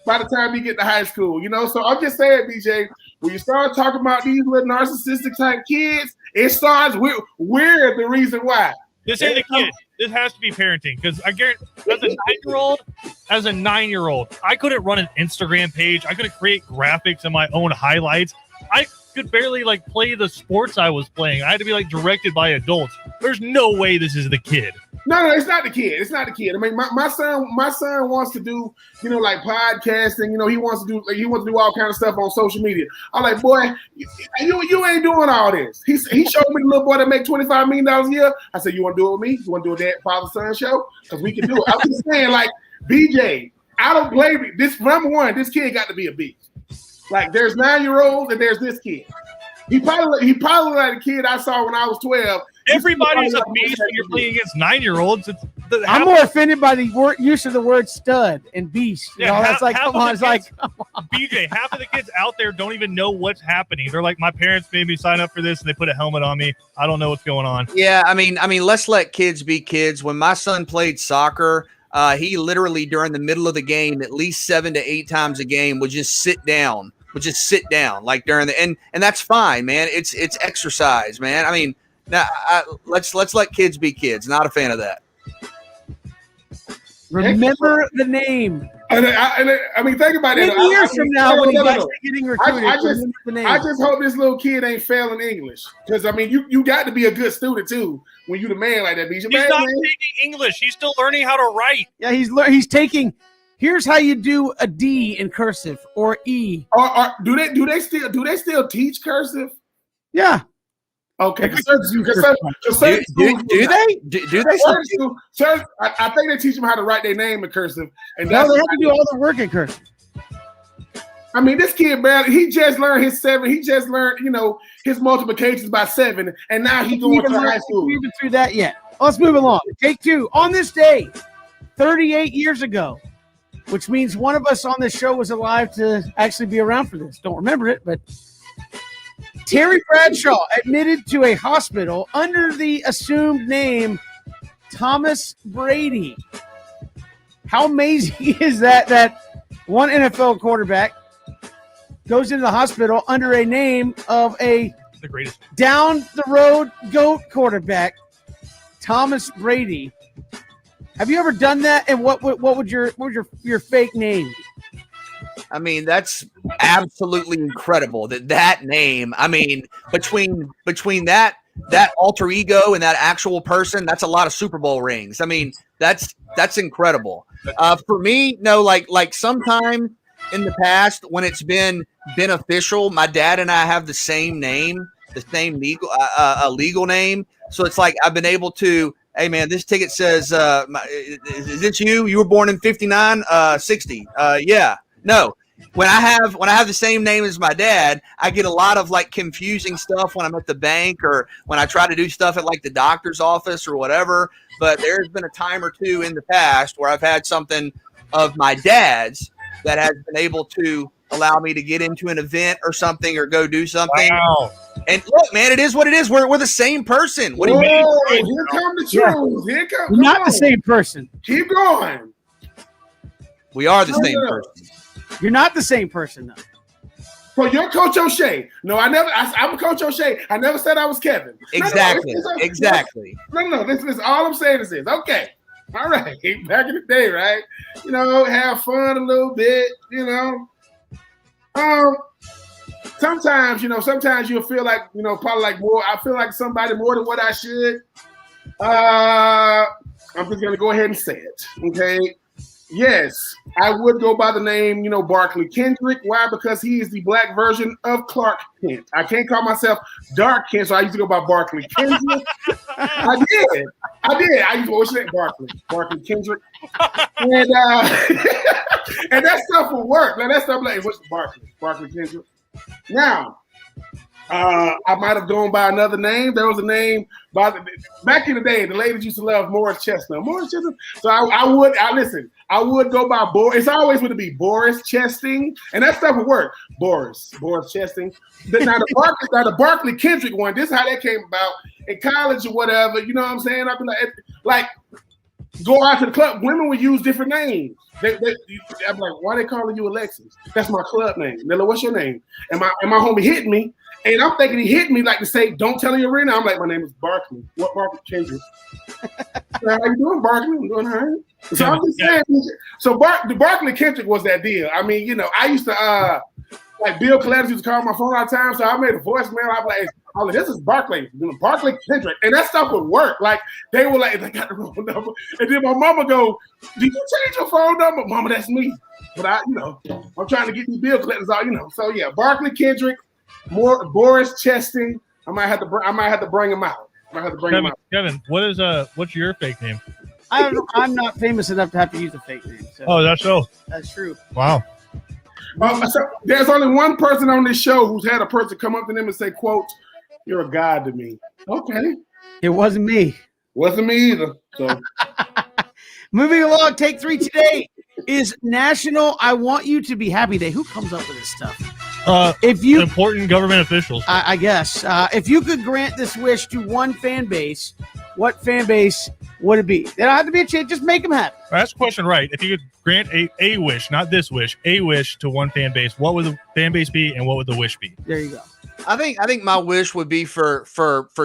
by the time he get to high school, So I'm just saying, BJ, when you start talking about these little narcissistic type kids, it starts we're the reason why. This ain't a kid. This has to be parenting, because I guarantee, as a 9-year-old, I couldn't run an Instagram page. I couldn't create graphics and my own highlights. I could barely play the sports I was playing. I had to be directed by adults. There's no way this is the kid. No, it's not the kid. It's not the kid. I mean, my son wants to do, podcasting. He wants to do all kind of stuff on social media. I'm like, boy, you ain't doing all this. He showed me the little boy that make $25 million a year. I said, you want to do it with me? You want to do a dad father son show? Because we can do it. I'm just saying, BJ, I don't blame you. This number one, this kid got to be a beast. There's 9-year-olds and there's this kid. He probably like a kid I saw when I was 12. Everybody's a beast when you're playing against 9-year-olds. I'm more offended by the use of the word stud and beast. That's come on. It's come on. BJ, half of the kids out there don't even know what's happening. They're like, my parents made me sign up for this and they put a helmet on me. I don't know what's going on. Yeah, I mean, let's let kids be kids. When my son played soccer, he literally during the middle of the game, at least 7 to 8 times a game, would just sit down. During the and that's fine, man. It's exercise, man. I mean, now let's let kids be kids. Not a fan of that. Remember the name. I mean, think about it. 10 years from now, when he's actually getting recruited, I just hope this little kid ain't failing English, because I mean, you got to be a good student too when you the man like that. He's not taking English. He's still learning how to write. Yeah, he's taking. Here's how you do a D in cursive or E. Or do they still teach cursive? Yeah. Okay. Do they? Sir, I think they teach them how to write their name in cursive. And they have to do all the work in cursive. I mean, this kid he just learned his 7. He just learned, his multiplications by 7, and now he's going to high school. We haven't through that yet. Let's move along. Take 2. On this day, 38 years ago, which means one of us on this show was alive to actually be around for this. Don't remember it, but Terry Bradshaw admitted to a hospital under the assumed name Thomas Brady. How amazing is that? That one NFL quarterback goes into the hospital under a name of the greatest down the road GOAT quarterback, Thomas Brady. Have you ever done that? And what would your fake name be? I mean, that's absolutely incredible that name. I mean, between that alter ego and that actual person, that's a lot of Super Bowl rings. I mean, that's incredible. For me, no, like sometime in the past when it's been beneficial, my dad and I have the same name, the same legal name. So it's like I've been able to, hey man, this ticket says, is it you? You were born in 59, 60. Yeah, no. When I have the same name as my dad, I get a lot of like confusing stuff when I'm at the bank or when I try to do stuff at like the doctor's office or whatever. But there's been a time or two in the past where I've had something of my dad's that has been able to allow me to get into an event or something or go do something. Wow. And look, man, it is what it is. We're the same person. What do you mean? Here comes the truth. Here comes. Not the same person. Keep going. We are the same person. You're not the same person, though. So you're Coach O'Shea. No, I'm Coach O'Shea. I never said I was Kevin. Exactly. Exactly. No. Listen, all I'm saying is this. Okay. All right. Back in the day, right? You know, have fun a little bit, you know. Sometimes you'll feel like, probably like more. I feel like somebody more than what I should. I'm just gonna go ahead and say it. Okay. Yes, I would go by the name, Barkley Kendrick. Why? Because he is the black version of Clark Kent. I can't call myself Dark Kent, so I used to go by Barkley Kendrick. I did. I used to always say Barkley Kendrick. And and that stuff will work. Man, that stuff like, what's Barkley Kendrick? Now, I might have gone by another name. There was a name back in the day. The ladies used to love Morris Chestnut. So I would go by Boris. It's always going to be Boris Chesting, and that stuff would work. Boris Chesting. Now the Barkley Kendrick one. This is how that came about in college or whatever. You know what I'm saying? I'd be like go out to the club. Women would use different names. I'm like, why they calling you Alexis? That's my club name. Miller, what's your name? And my homie hit me. And I'm thinking he hit me like to say, don't tell your real name. I'm like, my name is Barkley. What Barkley Kendrick? How you doing, Barkley? I'm doing all right. So I'm just saying. So the Barkley Kendrick was that deal. I mean, I used to like Bill Cletters used to call my phone all the time. So I made a voicemail. I was like, this is Barkley Kendrick. And that stuff would work. Like they were like, they got the wrong number. And then my mama go, did you change your phone number? Mama, that's me. But I'm trying to get these Bill Cletters out, So yeah, Barkley Kendrick. More Boris Chesting. I might have to bring him out. Kevin, what's your fake name? I'm not famous enough to have to use a fake name. So. Oh, that's so. That's true. Wow. So there's only one person on this show who's had a person come up to them and say, quote, "You're a god to me." Okay. It wasn't me. Wasn't me either. So moving along, take 3 today is National I Want You to Be Happy Day. Who comes up with this stuff? Important government officials. I guess. If you could grant this wish to one fan base, what fan base would it be? They don't have to be a change. Just make them happy. That's the question, right? If you could grant a wish, not this wish, a wish to one fan base, what would the fan base be and what would the wish be? There you go. I think my wish would be for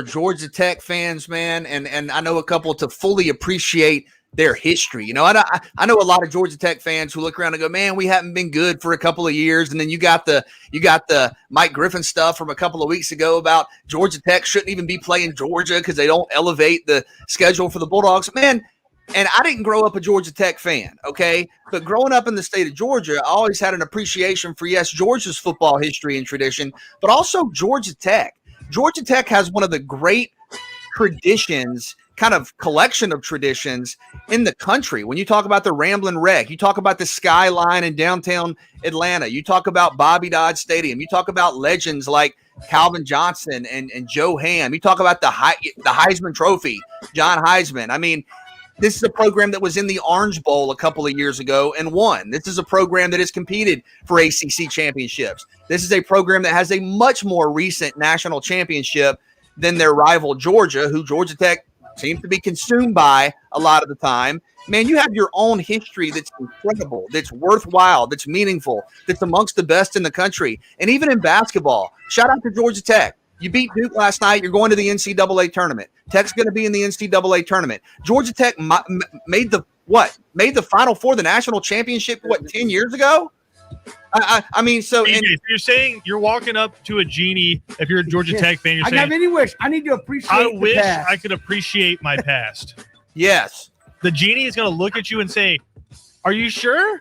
Georgia Tech fans, man, and I know a couple to fully appreciate their history. I know a lot of Georgia Tech fans who look around and go, man, we haven't been good for a couple of years. And then you got the Mike Griffin stuff from a couple of weeks ago about Georgia Tech shouldn't even be playing Georgia because they don't elevate the schedule for the Bulldogs. Man, and I didn't grow up a Georgia Tech fan, okay? But growing up in the state of Georgia, I always had an appreciation for, yes, Georgia's football history and tradition, but also Georgia Tech. Georgia Tech has one of the great traditions, kind of collection of traditions in the country. When you talk about the Ramblin' Wreck, you talk about the skyline in downtown Atlanta, you talk about Bobby Dodd Stadium, you talk about legends like Calvin Johnson and Joe Ham, you talk about the Heisman Trophy, John Heisman. I mean, this is a program that was in the Orange Bowl a couple of years ago and won. This is a program that has competed for ACC championships. This is a program that has a much more recent national championship than their rival Georgia, who Georgia Tech seems to be consumed by a lot of the time. Man, you have your own history that's incredible, that's worthwhile, that's meaningful, that's amongst the best in the country. And even in basketball, shout out to Georgia Tech. You beat Duke last night. You're going to the NCAA tournament. Tech's going to be in the NCAA tournament. Georgia Tech made the Final Four, the national championship, 10 years ago? I mean, so DJ, so you're saying you're walking up to a genie if you're a Georgia Tech fan. You're I saying, have any wish. I need to appreciate. I the wish past. I could appreciate my past. yes. The genie is going to look at you and say, "Are you sure?"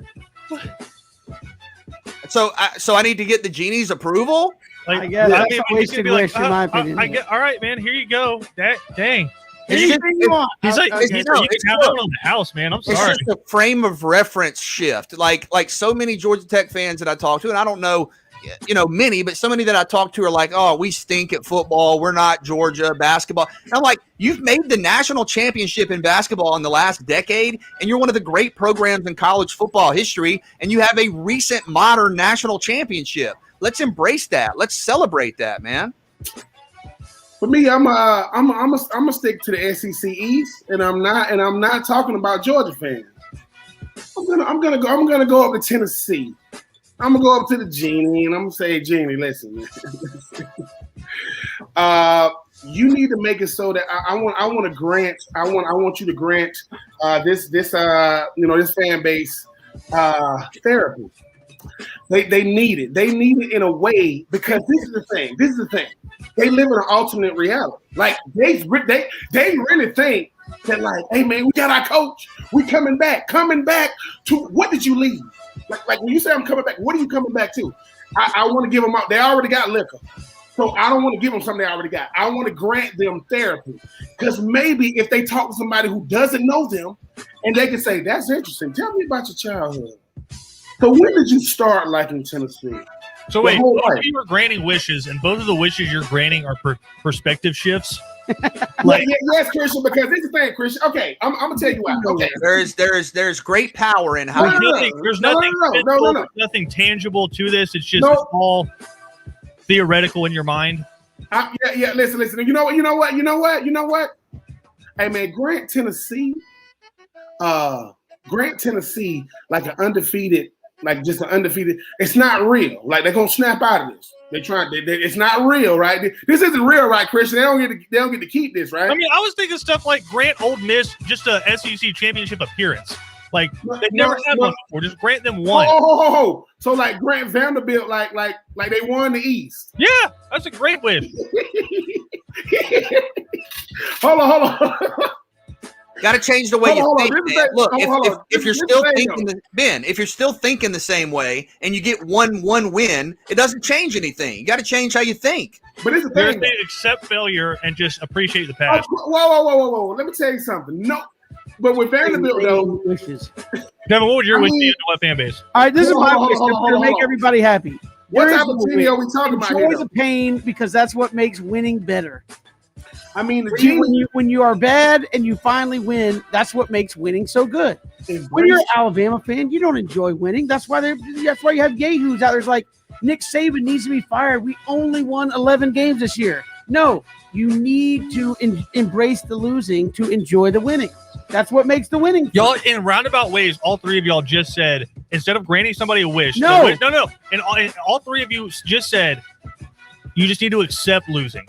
So I need to get the genie's approval. Like, I guess that's a he's gonna wasted be like, wish, in my opinion. I get. All right, man. Here you go. Dang. Anything you want. He's like, Okay. you can have that one on the house, man. I'm It's sorry. just a frame of reference shift. Like so many Georgia Tech fans that I talk to, and I don't know, many, but so many that I talk to are like, oh, we stink at football. We're not Georgia basketball. And I'm like, you've made the national championship in basketball in the last decade, and you're one of the great programs in college football history, and you have a recent modern national championship. Let's embrace that. Let's celebrate that, man. For me, I'm a stick to the SEC East, and I'm not talking about Georgia fans. I'm gonna go up to Tennessee. I'm gonna go up to the genie, and I'm gonna say, Genie, listen, man. You need to make it so that I want you to grant this fan base therapy. They need it. They need it in a way because this is the thing. They live in an alternate reality. Like they really think that, like, hey man, we got our coach. We coming back to what did you leave? Like when you say I'm coming back, what are you coming back to? I want to give them out. They already got liquor. So I don't want to give them something they already got. I want to grant them therapy. Because maybe if they talk to somebody who doesn't know them and they can say, that's interesting. Tell me about your childhood. So when did you start liking Tennessee? So wait, both of you are granting wishes, and both of the wishes you're granting are perspective shifts. Yes, Christian, because this is the thing, Christian. Okay, I'm gonna tell you why. Okay. There's great power in how there's nothing tangible to this. It's just all theoretical in your mind. Listen. You know what? Hey man, grant Tennessee like an undefeated. Like just an undefeated, it's not real. Like they're gonna snap out of this. It's not real, right? This isn't real, right, Christian? They don't get to keep this, right? I mean, I was thinking stuff like grant Ole Miss just a SEC championship appearance. Like they never had one before. Just grant them one. So like grant Vanderbilt, like they won the East. Yeah, that's a great wish. Hold on. Got to change the way you think. Look, if you're still thinking the same way, and you get one win, it doesn't change anything. You got to change how you think. But it's the thing. Accept failure and just appreciate the past. Whoa! Let me tell you something. No, but with Vanderbilt though, Devin, what would your wish be to what fan base? All right, this is my wish to make everybody happy. What type of TV are we talking about here? Enjoy the pain because that's what makes winning better. I mean, when you are bad and you finally win, that's what makes winning so good. When you're an Alabama fan, you don't enjoy winning. That's why you have yahoos out there. It's like Nick Saban needs to be fired. We only won 11 games this year. No, you need to embrace the losing to enjoy the winning. That's what makes the winning. Y'all, in roundabout ways, all three of y'all just said instead of granting somebody a wish. No. And all three of you just said you just need to accept losing.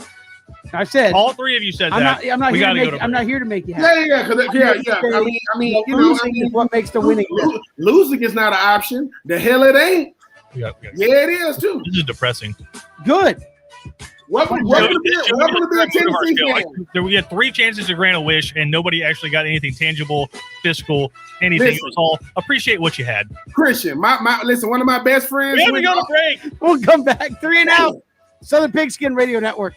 I said all three of you said that. I'm not here to make you happy. Yeah. I mean, losing is what makes the winning. Losing is not an option. The hell it ain't. Yeah, it is too. This is depressing. Good. Welcome to the Tennessee fan. We had 3 chances to grant a wish, and nobody actually got anything tangible, fiscal, anything. It was all appreciate what you had. Christian, listen, one of my best friends. We haven't got a break. We'll come back 3 and out. Southern Pigskin Radio Network.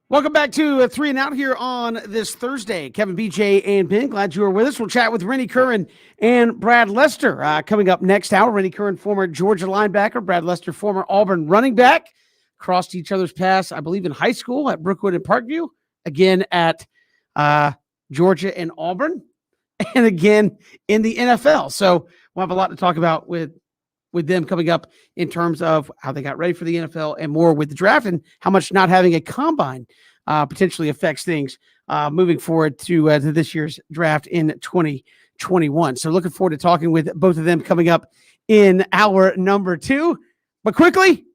Welcome back to Three and Out here on this Thursday. Kevin, BJ, and Ben, glad you are with us. We'll chat with Rennie Curran and Brad Lester coming up next hour. Rennie Curran, former Georgia linebacker. Brad Lester, former Auburn running back. Crossed each other's paths, I believe, in high school at Brookwood and Parkview. Again at Georgia and Auburn. And again in the NFL. So we'll have a lot to talk about with them coming up in terms of how they got ready for the NFL and more with the draft and how much not having a combine potentially affects things moving forward to this year's draft in 2021. So looking forward to talking with both of them coming up in hour number 2. But quickly,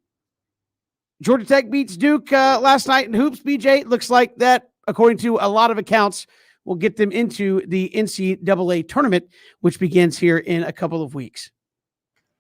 Georgia Tech beats Duke last night in hoops. BJ, looks like that, according to a lot of accounts, will get them into the NCAA tournament, which begins here in a couple of weeks.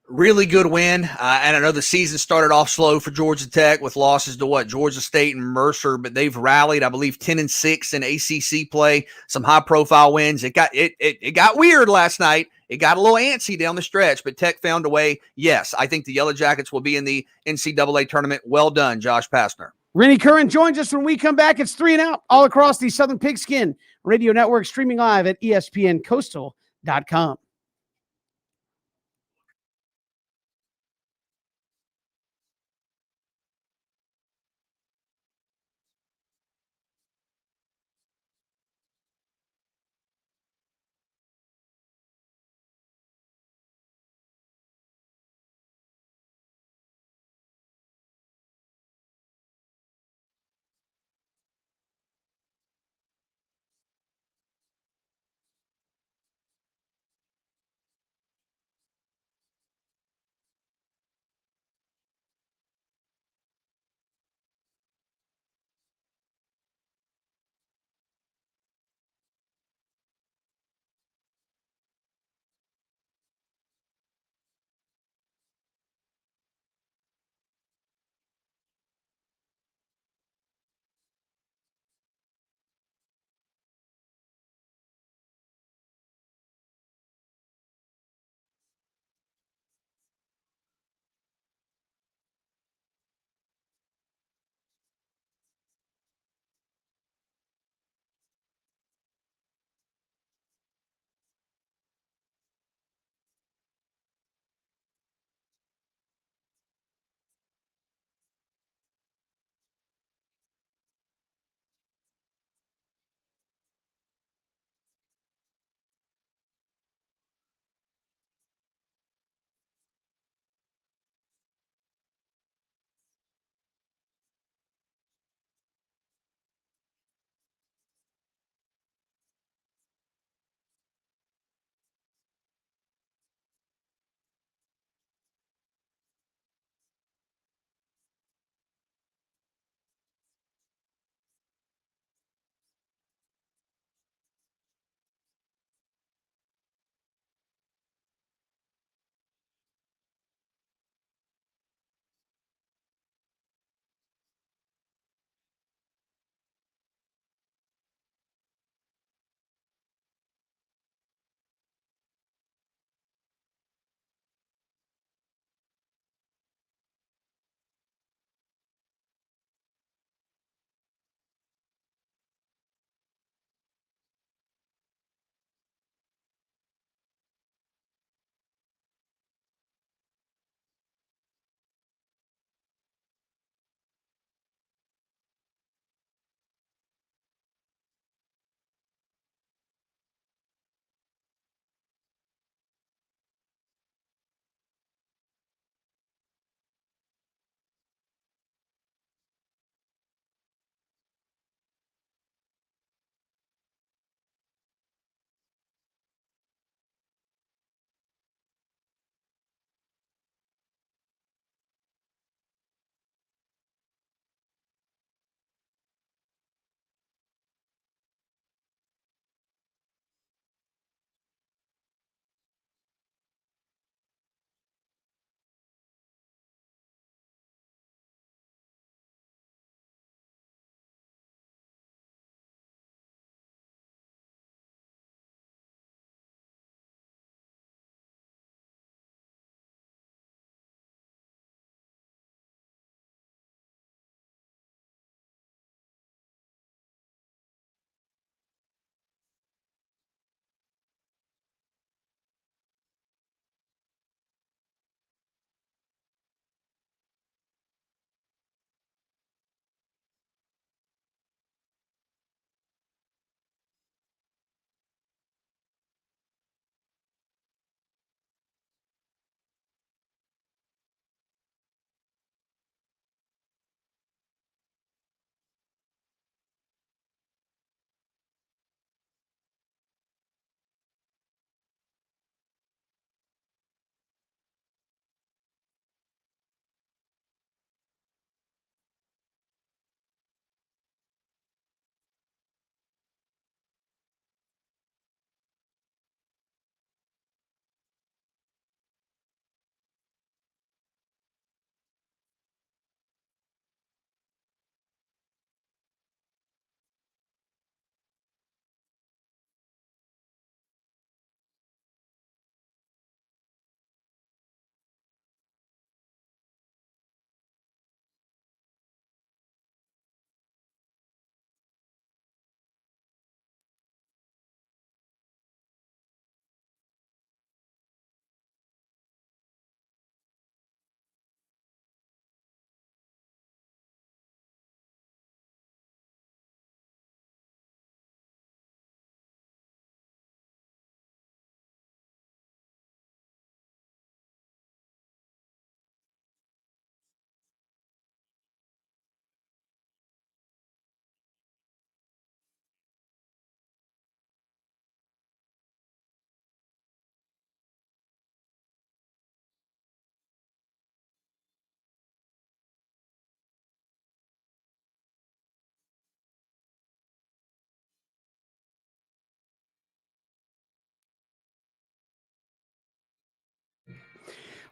Really good win. And I know the season started off slow for Georgia Tech with losses to Georgia State and Mercer, but they've rallied, I believe, 10-6 in ACC play, some high profile wins. It got weird last night. It got a little antsy down the stretch, but Tech found a way. Yes, I think the Yellow Jackets will be in the NCAA tournament. Well done, Josh Pastner. Rennie Curran joins us when we come back. It's Three and Out all across the Southern Pigskin Radio Network, streaming live at ESPNCoastal.com.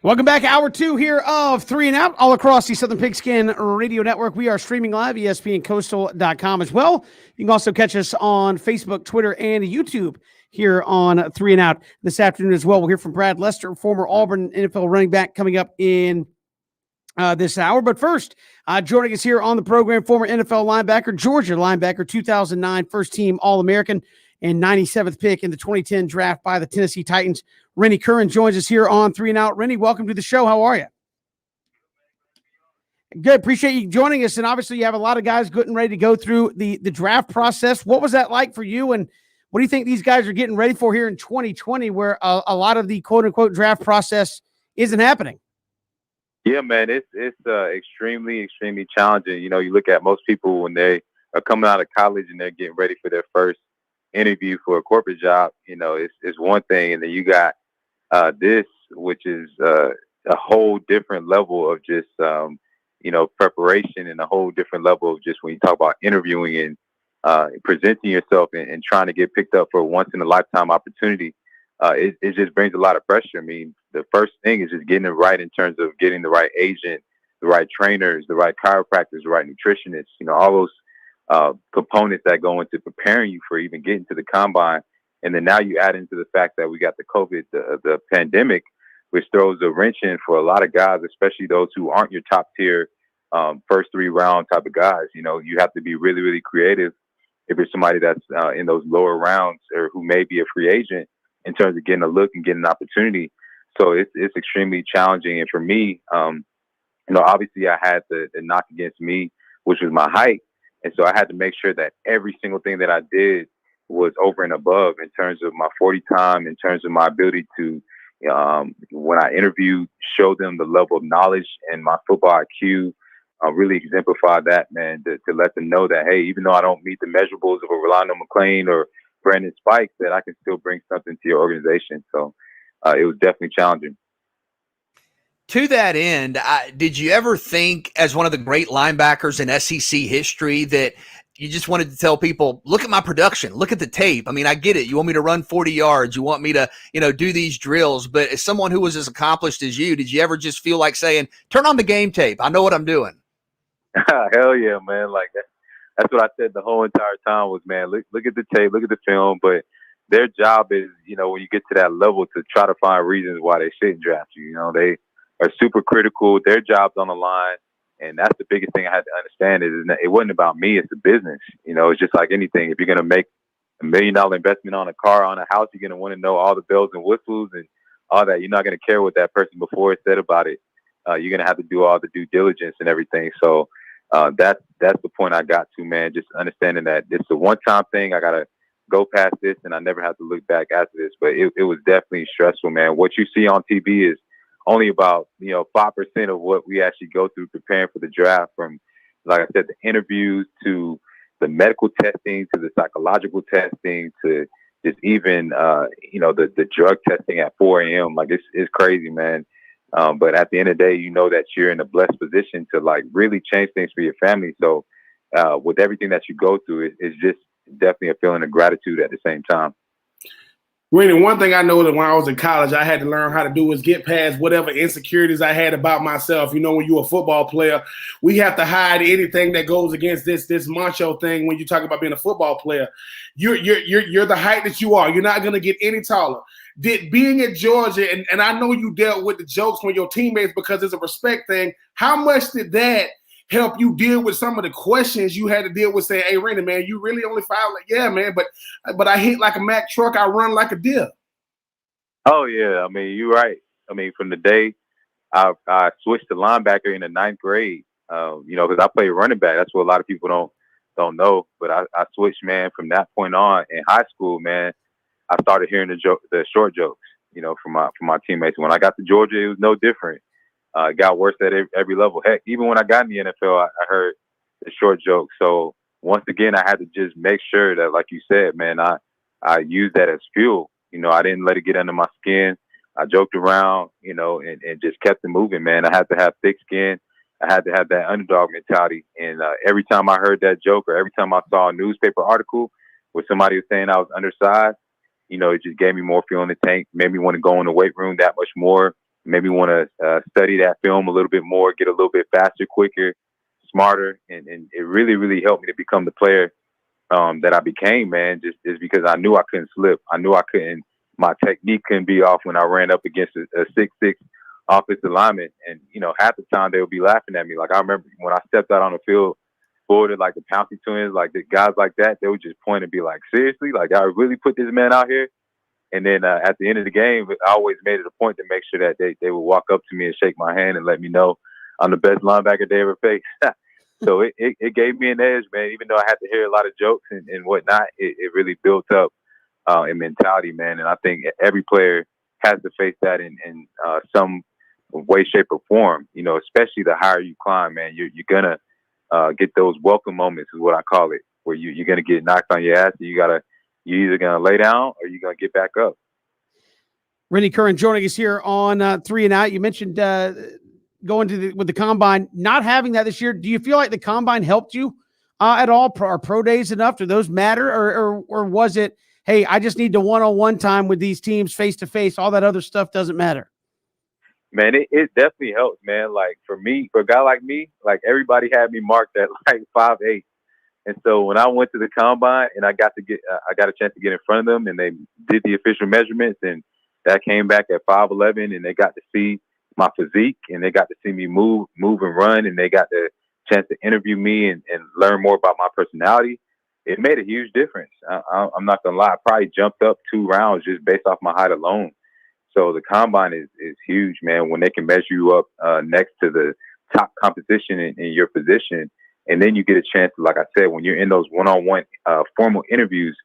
Welcome back. Hour 2 here of 3 and Out all across the Southern Pigskin Radio Network. We are streaming live, ESPNCoastal.com as well. You can also catch us on Facebook, Twitter, and YouTube here on 3 and Out this afternoon as well. We'll hear from Brad Lester, former Auburn NFL running back, coming up in this hour. But first, joining us here on the program, former NFL linebacker, Georgia linebacker, 2009 first-team All-American, and 97th pick in the 2010 draft by the Tennessee Titans. Rennie Curran joins us here on 3 and Out. Rennie, welcome to the show. How are you? Good. Appreciate you joining us. And obviously you have a lot of guys getting ready to go through the draft process. What was that like for you? And what do you think these guys are getting ready for here in 2020, where a lot of the quote unquote draft process isn't happening? Yeah, man, it's extremely challenging. You know, you look at most people when they are coming out of college and they're getting ready for their first interview for a corporate job. You know, it's one thing, and then you got this, which is a whole different level of just preparation, and a whole different level of just when you talk about interviewing and presenting yourself and trying to get picked up for a once in a lifetime opportunity. It just brings a lot of pressure. I mean, the first thing is just getting it right in terms of getting the right agent, the right trainers, the right chiropractors, the right nutritionists, you know, all those components that go into preparing you for even getting to the combine. And then now you add into the fact that we got the COVID, the pandemic, which throws a wrench in for a lot of guys, especially those who aren't your top tier first 3 round type of guys. You know, you have to be really, really creative if you're somebody that's in those lower rounds or who may be a free agent in terms of getting a look and getting an opportunity. So it's extremely challenging. And for me, obviously I had the knock against me, which was my height. And so I had to make sure that every single thing that I did was over and above in terms of my 40 time, in terms of my ability to, when I interviewed, show them the level of knowledge and my football IQ, really exemplify that, man, to let them know that, hey, even though I don't meet the measurables of a Rolando McClain or Brandon Spikes, that I can still bring something to your organization. So it was definitely challenging. To that end, did you ever think, as one of the great linebackers in SEC history, that you just wanted to tell people, look at my production, look at the tape? I mean, I get it. You want me to run 40 yards. You want me to, do these drills. But as someone who was as accomplished as you, did you ever just feel like saying, turn on the game tape? I know what I'm doing. Hell yeah, man. Like that's what I said the whole entire time was, man, look at the tape, look at the film. But their job is, when you get to that level, to try to find reasons why they shouldn't draft you. They are super critical. Their job's on the line. And that's the biggest thing I had to understand is it wasn't about me. It's a business. It's just like anything. If you're going to make $1 million investment on a car, on a house, you're going to want to know all the bells and whistles and all that. You're not going to care what that person before said about it. You're going to have to do all the due diligence and everything. So that's the point I got to, man, just understanding that it's a one-time thing. I got to go past this, and I never have to look back after this. But it was definitely stressful, man. What you see on TV is only about 5% of what we actually go through preparing for the draft, from, like I said, the interviews to the medical testing to the psychological testing to just even the drug testing at 4 a.m. Like it's crazy, man. But at the end of the day, that you're in a blessed position to like really change things for your family. So with everything that you go through, it's just definitely a feeling of gratitude at the same time. Really, one thing I know that when I was in college, I had to learn how to do is get past whatever insecurities I had about myself. When you're a football player, we have to hide anything that goes against this macho thing. When you talk about being a football player, you're the height that you are. You're not going to get any taller. Being at Georgia, and I know you dealt with the jokes from your teammates because it's a respect thing. How much did that help you deal with some of the questions you had to deal with, saying, hey, Randy, man, you really only filed? Like, yeah, man, but I hit like a Mack truck. I run like a deer. Oh, yeah. I mean, you're right. I mean, from the day I switched to linebacker in the 9th grade, because I played running back. That's what a lot of people don't know. But I switched, man, from that point on. In high school, man, I started hearing the short jokes, from my teammates. When I got to Georgia, it was no different. It got worse at every level. Heck, even when I got in the NFL, I heard the short jokes. So once again, I had to just make sure that, like you said, man, I used that as fuel. I didn't let it get under my skin. I joked around, and just kept it moving, man. I had to have thick skin. I had to have that underdog mentality. And every time I heard that joke, or every time I saw a newspaper article where somebody was saying I was undersized, it just gave me more fuel in the tank, made me want to go in the weight room that much more. made me want to study that film a little bit more, get a little bit faster, quicker, smarter, and it really, really helped me to become the player that I became, man, just because I knew I couldn't slip. I knew my technique couldn't be off when I ran up against a 6'6" offensive lineman. And, half the time they would be laughing at me. Like, I remember when I stepped out on the field, forwarded like the Pouncey twins, like the guys like that, they would just point and be like, seriously? Like, I really put this man out here? And then at the end of the game, I always made it a point to make sure that they would walk up to me and shake my hand and let me know I'm the best linebacker they ever faced. So it gave me an edge, man. Even though I had to hear a lot of jokes and whatnot, it really built up in mentality, man. And I think every player has to face that in some way, shape, or form. Especially the higher you climb, man. You're gonna get those welcome moments, is what I call it, where you're gonna get knocked on your ass. And you're either gonna lay down or you're gonna get back up. Rennie Curran joining us here on 3 and Out. You mentioned going with the combine, not having that this year. Do you feel like the combine helped you at all? Are pro days enough? Do those matter, or was it, hey, I just need the one-on-one time with these teams face to face? All that other stuff doesn't matter. Man, it definitely helps, man. Like for a guy like me, like everybody had me marked at like 5'8", and so when I went to the combine and I got a chance to get in front of them, and they did the official measurements, and that came back at 5'11", and they got to see my physique, and they got to see me move and run, and they got the chance to interview me and learn more about my personality. It made a huge difference. I'm not gonna lie, I probably jumped up 2 rounds just based off my height alone. So the combine is huge, man, when they can measure you up next to the top competition in your position. And then you get a chance to, like I said, when you're in those one-on-one formal interviews,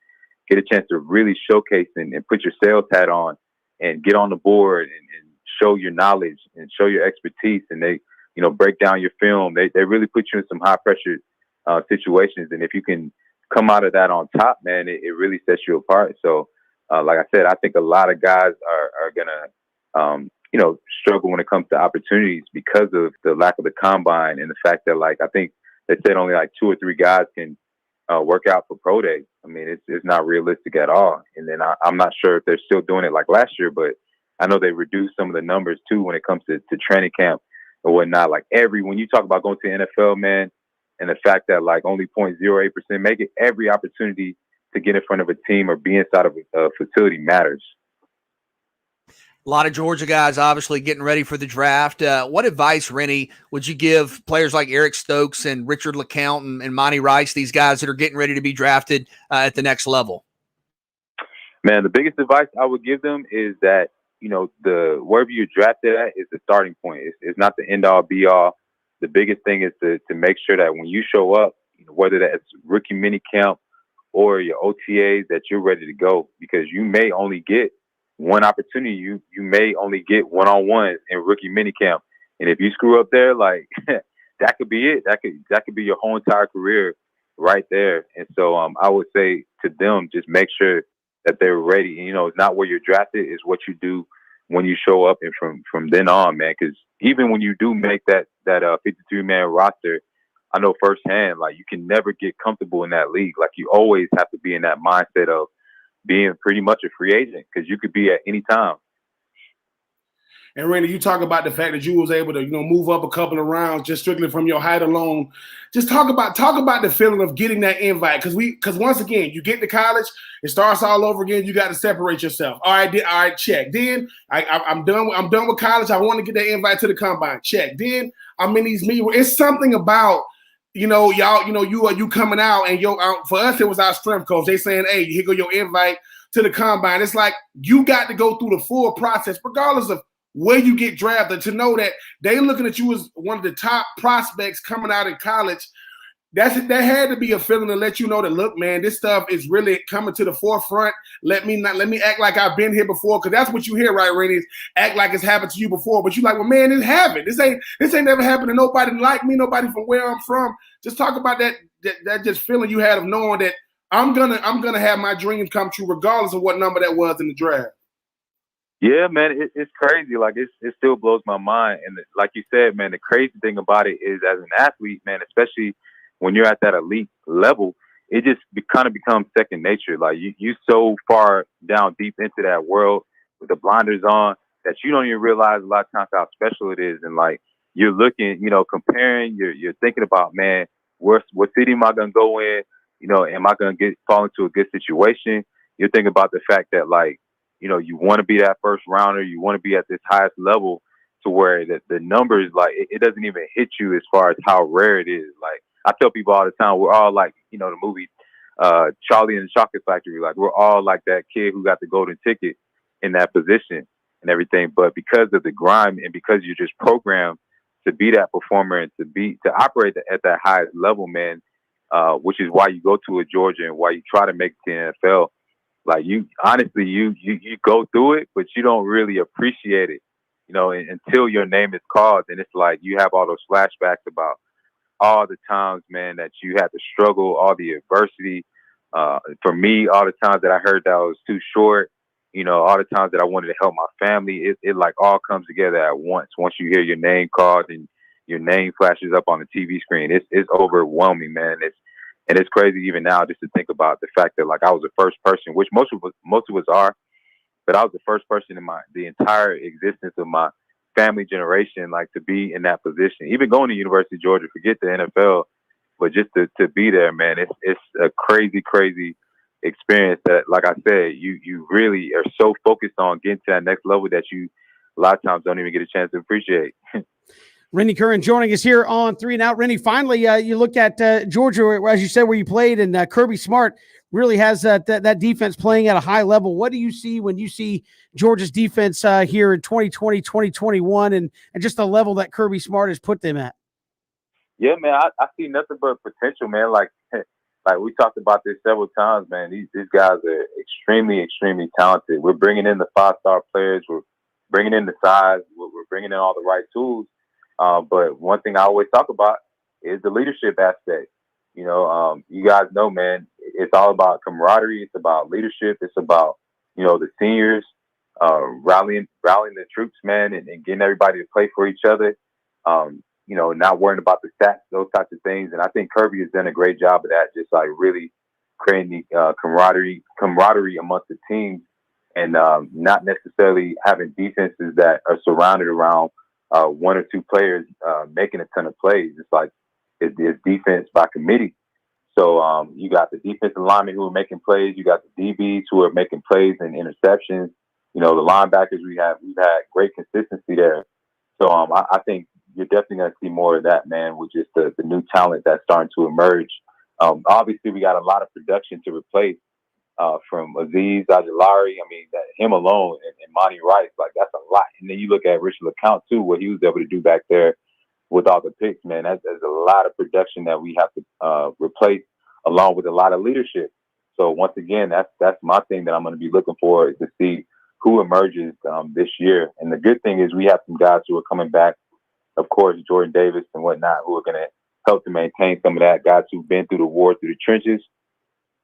get a chance to really showcase and put your sales hat on and get on the board and show your knowledge and show your expertise. And they, break down your film. They really put you in some high-pressure situations. And if you can come out of that on top, man, it really sets you apart. So, like I said, I think a lot of guys are gonna, struggle when it comes to opportunities because of the lack of the combine and the fact that, like, I think they said only like 2 or 3 guys can work out for pro day. I mean, it's not realistic at all. And then I'm not sure if they're still doing it like last year, but I know they reduced some of the numbers too when it comes to training camp or whatnot. Like when you talk about going to the NFL, man, and the fact that like only 0.08% make it, every opportunity to get in front of a team or be inside of a facility matters. A lot of Georgia guys obviously getting ready for the draft. What advice, Rennie, would you give players like Eric Stokes and Richard LeCount and Monty Rice, these guys that are getting ready to be drafted at the next level? Man, the biggest advice I would give them is that, wherever you're drafted at is the starting point. It's not the end all be all. The biggest thing is to make sure that when you show up, whether that's rookie mini camp or your OTAs, that you're ready to go, because you may only get one opportunity. You may only get one-on-ones in rookie minicamp. And if you screw up there, like that could be it. That could be your whole entire career right there. And so I would say to them, just make sure that they're ready. And, it's not where you're drafted, it's what you do when you show up and from then on, man. Because even when you do make that 53-man roster, I know firsthand, like, you can never get comfortable in that league. Like, you always have to be in that mindset of being pretty much a free agent, because you could be at any time. And Randy, you talk about the fact that you was able to, move up a couple of rounds just strictly from your height alone. Just talk about the feeling of getting that invite, because once again, you get to college, it starts all over again. You got to separate yourself. All right, check. Then I'm done with college. I want to get that invite to the combine. Check. Then I'm in these meetings. It's something about, y'all, you coming out, and for us it was our strength coach. They saying, hey, here go your invite to the combine. It's like you got to go through the full process, regardless of where you get drafted, to know that they looking at you as one of the top prospects coming out of college. That had to be a feeling to let you know that, look, man, this stuff is really coming to the forefront. Let me act like I've been here before, because that's what you hear, right, Randy? Is act like it's happened to you before. But you're like, well, man, it happened. This ain't never happened to nobody like me, nobody from where I'm from. Just talk about that just feeling you had of knowing that I'm gonna have my dreams come true regardless of what number that was in the draft. Yeah, man, it's crazy. Like, it still blows my mind. And like you said, man, the crazy thing about it is, as an athlete, man, especially when you're at that elite level, it just kind of becomes second nature. Like, you so far down deep into that world with the blinders on that you don't even realize a lot of times how special it is. And like you're looking, comparing, you're thinking about, man, what city am I gonna go in? Am I gonna fall into a good situation? You're thinking about the fact that like, you want to be that first rounder, you want to be at this highest level to where the numbers, like it doesn't even hit you as far as how rare it is. Like I tell people all the time, we're all like, the movie Charlie and the Chocolate Factory, like we're all like that kid who got the golden ticket in that position and everything. But because of the grime and because you're just programmed to be that performer and to operate at that highest level, man, which is why you go to a Georgia and why you try to make the NFL. Like you go through it, but you don't really appreciate it, until your name is called. And it's like you have all those flashbacks about all the times, man, that you had to struggle, all the adversity. For me, all the times that I heard that I was too short, all the times that I wanted to help my family, it like all comes together at once. Once you hear your name called and your name flashes up on the TV screen, it's overwhelming, man. It's crazy even now just to think about the fact that like I was the first person, which most of us are, but I was the first person in the entire existence of my family generation, like to be in that position. Even going to University of Georgia, forget the NFL, but just to be there, man, it's a crazy, crazy experience that, like I said, you really are so focused on getting to that next level that you a lot of times don't even get a chance to appreciate. Rennie Curran joining us here on 3 and Out. Rennie, finally, you look at Georgia, as you said, where you played, and Kirby Smart really has that defense playing at a high level. What do you see when you see Georgia's defense here in 2020, 2021, and just the level that Kirby Smart has put them at? Yeah, man, I see nothing but potential, man. Like we talked about this several times, man. These guys are extremely, extremely talented. We're bringing in the 5-star players. We're bringing in the size. We're bringing in all the right tools. But one thing I always talk about is the leadership aspect. You guys know, man, it's all about camaraderie. It's about leadership. It's about, the seniors rallying the troops, man, and getting everybody to play for each other. Not worrying about the stats, those types of things. And I think Kirby has done a great job of that, just like really creating the camaraderie amongst the teams and not necessarily having defenses that are surrounded around one or two players making a ton of plays. It's like it's defense by committee. So you got the defensive linemen who are making plays. You got the DBs who are making plays and interceptions. The linebackers we've had great consistency there. So I think you're definitely going to see more of that, man, with just the new talent that's starting to emerge. Obviously, we got a lot of production to replace from Azeez Ojulari. I mean, him alone and Monty Rice, like that's a lot. And then you look at Richard LeCounte too, what he was able to do back there with all the picks, man. There's a lot of production that we have to replace, along with a lot of leadership. So once again, that's my thing that I'm going to be looking for, is to see who emerges this year. And the good thing is we have some guys who are coming back, of course, Jordan Davis and whatnot, who are going to help to maintain some of that, guys who've been through the war, through the trenches.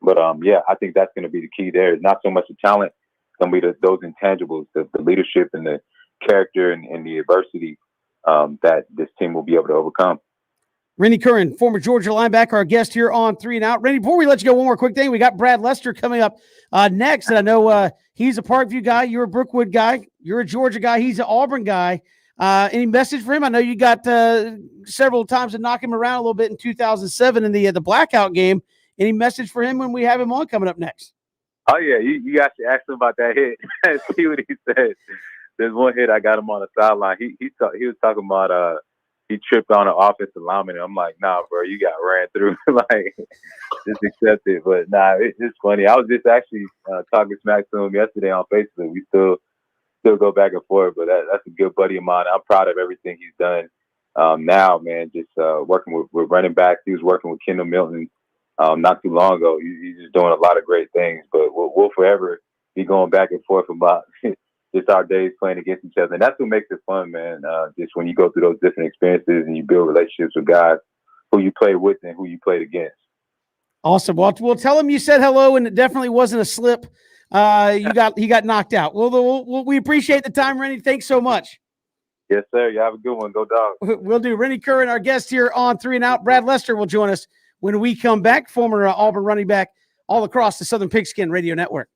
But I think that's going to be the key there. It's not so much the talent, it's going to be those intangibles, the leadership and the character and the adversity that this team will be able to overcome. Rennie Curran, former Georgia linebacker, our guest here on 3 and Out. Rennie, before we let you go, one more quick thing. We got Brad Lester coming up next, and I know he's a Parkview guy. You're a Brookwood guy. You're a Georgia guy. He's an Auburn guy. Any message for him? I know you got several times to knock him around a little bit in 2007 in the blackout game. Any message for him when we have him on coming up next? Oh, yeah. You got to ask him about that hit. See what he said. There's one hit I got him on the sideline. He was talking about he tripped on an offensive lineman. And I'm like, nah, bro, you got ran through. Like, just accept it. But, nah, it's funny. I was just actually talking smack to him yesterday on Facebook. We still go back and forth, but that's a good buddy of mine. I'm proud of everything he's done now, man, just working with running backs. He was working with Kendall Milton not too long ago. He's just doing a lot of great things, but we'll forever be going back and forth about just our days playing against each other. And that's what makes it fun, man, just when you go through those different experiences and you build relationships with guys who you played with and who you played against. Awesome. Well, we'll tell him you said hello, and it definitely wasn't a slip. He got knocked out. Well, we appreciate the time, Rennie. Thanks so much. Yes, sir. You have a good one. Go Dogs. We'll do. Rennie Curran, our guest here on 3 and Out. Brad Lester will join us when we come back. Former Auburn running back, all across the Southern Pigskin Radio Network.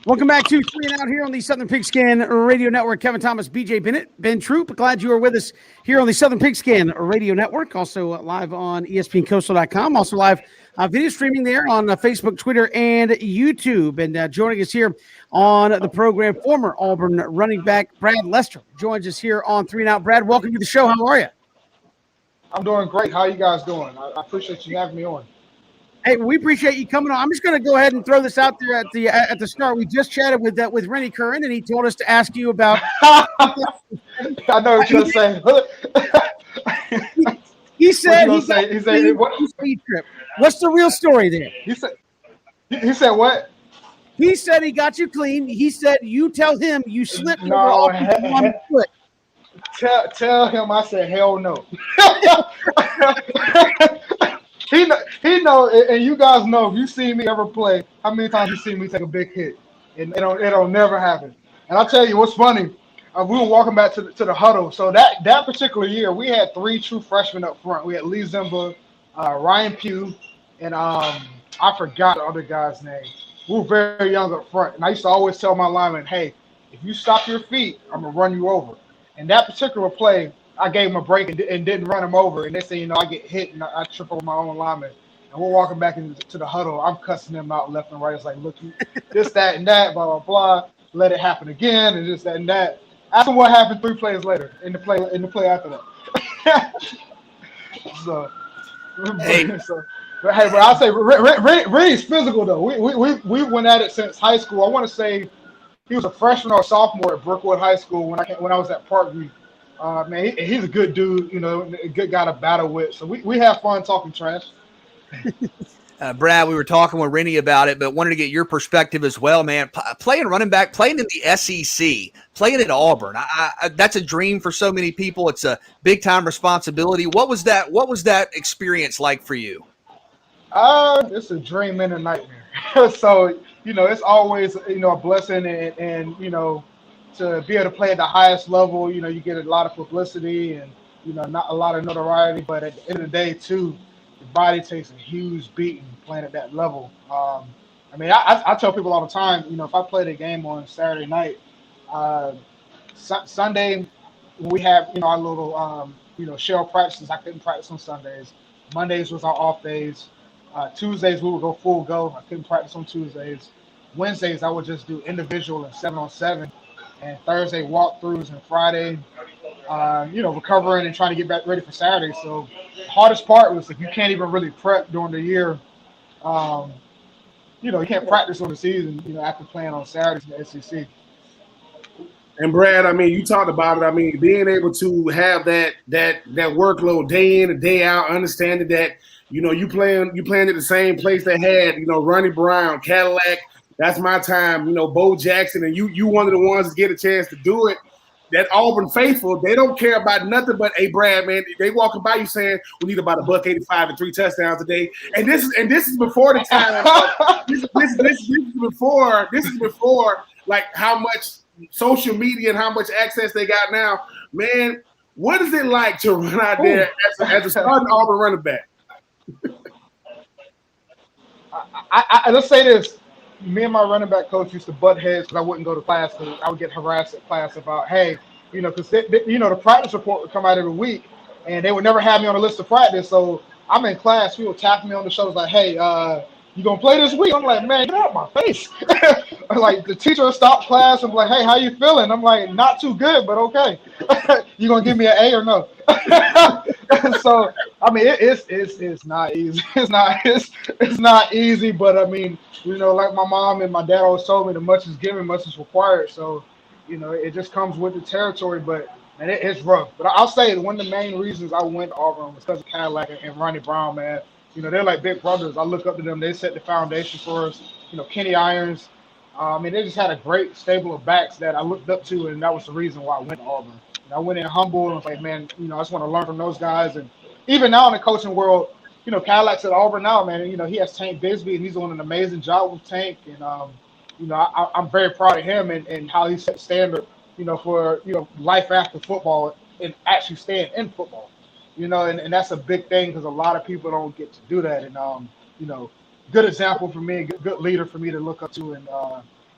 Welcome back to Three and Out here on the Southern Pigskin Radio Network. Kevin Thomas, BJ Bennett, Ben Troop. Glad you are with us here on the Southern Pigskin Radio Network. Also live on ESPNCoastal.com. Also live video streaming there on Facebook, Twitter, and YouTube. And joining us here on the program, former Auburn running back Brad Lester joins us here on Three and Out. Brad, welcome to the show. How are you? I'm doing great. How are you guys doing? I appreciate you having me on. Hey, we appreciate you coming on. I'm just going to go ahead and throw this out there at the start. We just chatted with Rennie Curran, and he told us to ask you about. I know what you're saying. He said he said what? Speed trip. What's the real story there? He said what? He said he got you clean. He said you tell him you slipped No, over off the foot. Tell him I said hell no. He know, and you guys know, if you see me ever play, how many times you see me take a big hit, and it'll never happen. And I'll tell you what's funny. We were walking back to the huddle. So that particular year, we had 3 true freshmen up front. We had Lee Zimba, Ryan Pugh, and I forgot the other guy's name. We were very young up front, and I used to always tell my linemen, "Hey, if you stop your feet, I'm gonna run you over." And that particular play, I gave him a break and didn't run him over. And they say, I get hit and I trip over my own lineman. And we're walking back into the huddle. I'm cussing them out left and right. It's like, look, you this, that, and that, blah, blah, blah. Let it happen again, and this, that, and that. Ask him what happened 3 plays later in the play after that. So, Hey. but I'll say Reed's physical though. We went at it since high school. I want to say he was a freshman or a sophomore at Brookwood High School when I was at Parkview. Man, he's a good dude, a good guy to battle with. So we have fun talking trash. Brad, we were talking with Rennie about it, but wanted to get your perspective as well, man. Playing running back, playing in the SEC, playing at Auburn. That's a dream for so many people. It's a big time responsibility. What was that experience like for you? It's a dream and a nightmare. So, it's always, a blessing and to be able to play at the highest level, you get a lot of publicity and, not a lot of notoriety. But at the end of the day, too, your body takes a huge beating playing at that level. I tell people all the time, if I played a game on Saturday night, Sunday, when we have, our little, shell practices, I couldn't practice on Sundays. Mondays was our off days. Tuesdays, we would go full go. I couldn't practice on Tuesdays. Wednesdays, I would just do individual and 7-on-7. And Thursday walkthroughs, and Friday, recovering and trying to get back ready for Saturday. So the hardest part was you can't even really prep during the year. You can't practice on the season, after playing on Saturdays in the SEC. And Brad, you talked about it. Being able to have that workload day in and day out, understanding that, you playing at the same place that had, Ronnie Brown, Cadillac. That's my time, Bo Jackson, and you one of the ones that get a chance to do it. That Auburn faithful, they don't care about nothing but, hey, Brad, man, they walking by you saying we need about $185 and 3 touchdowns a day. And this is before the time. This is before like how much social media and how much access they got now. Man, what is it like to run out there as a starting Auburn running back? Let's say this. Me and my running back coach used to butt heads because I wouldn't go to class because I would get harassed at class about, hey, because the practice report would come out every week and they would never have me on the list of practice. So I'm in class, people tap me on the shoulders like, hey, you gonna play this week? I'm like, man, get out of my face. Like the teacher would stop class and be like, hey, how you feeling? I'm like, not too good, but okay. You gonna give me an A or no? So it's not easy. It's not easy, but like my mom and my dad always told me, the much is given, much is required. So, it just comes with the territory, but and it's rough. But I'll say one of the main reasons I went to Auburn was because of Cadillac and Ronnie Brown, man. They're like big brothers. I look up to them. They set the foundation for us. Kenny Irons. They just had a great stable of backs that I looked up to, and that was the reason why I went to Auburn. And I went in humble and was like, man, I just want to learn from those guys. And even now in the coaching world, Cadillac's at Auburn now, man. And, he has Tank Bisbee, and he's doing an amazing job with Tank. And, I'm very proud of him and how he set the standard, for, life after football and actually staying in football. And that's a big thing because a lot of people don't get to do that. And, good example for me, good leader for me to look up to. And,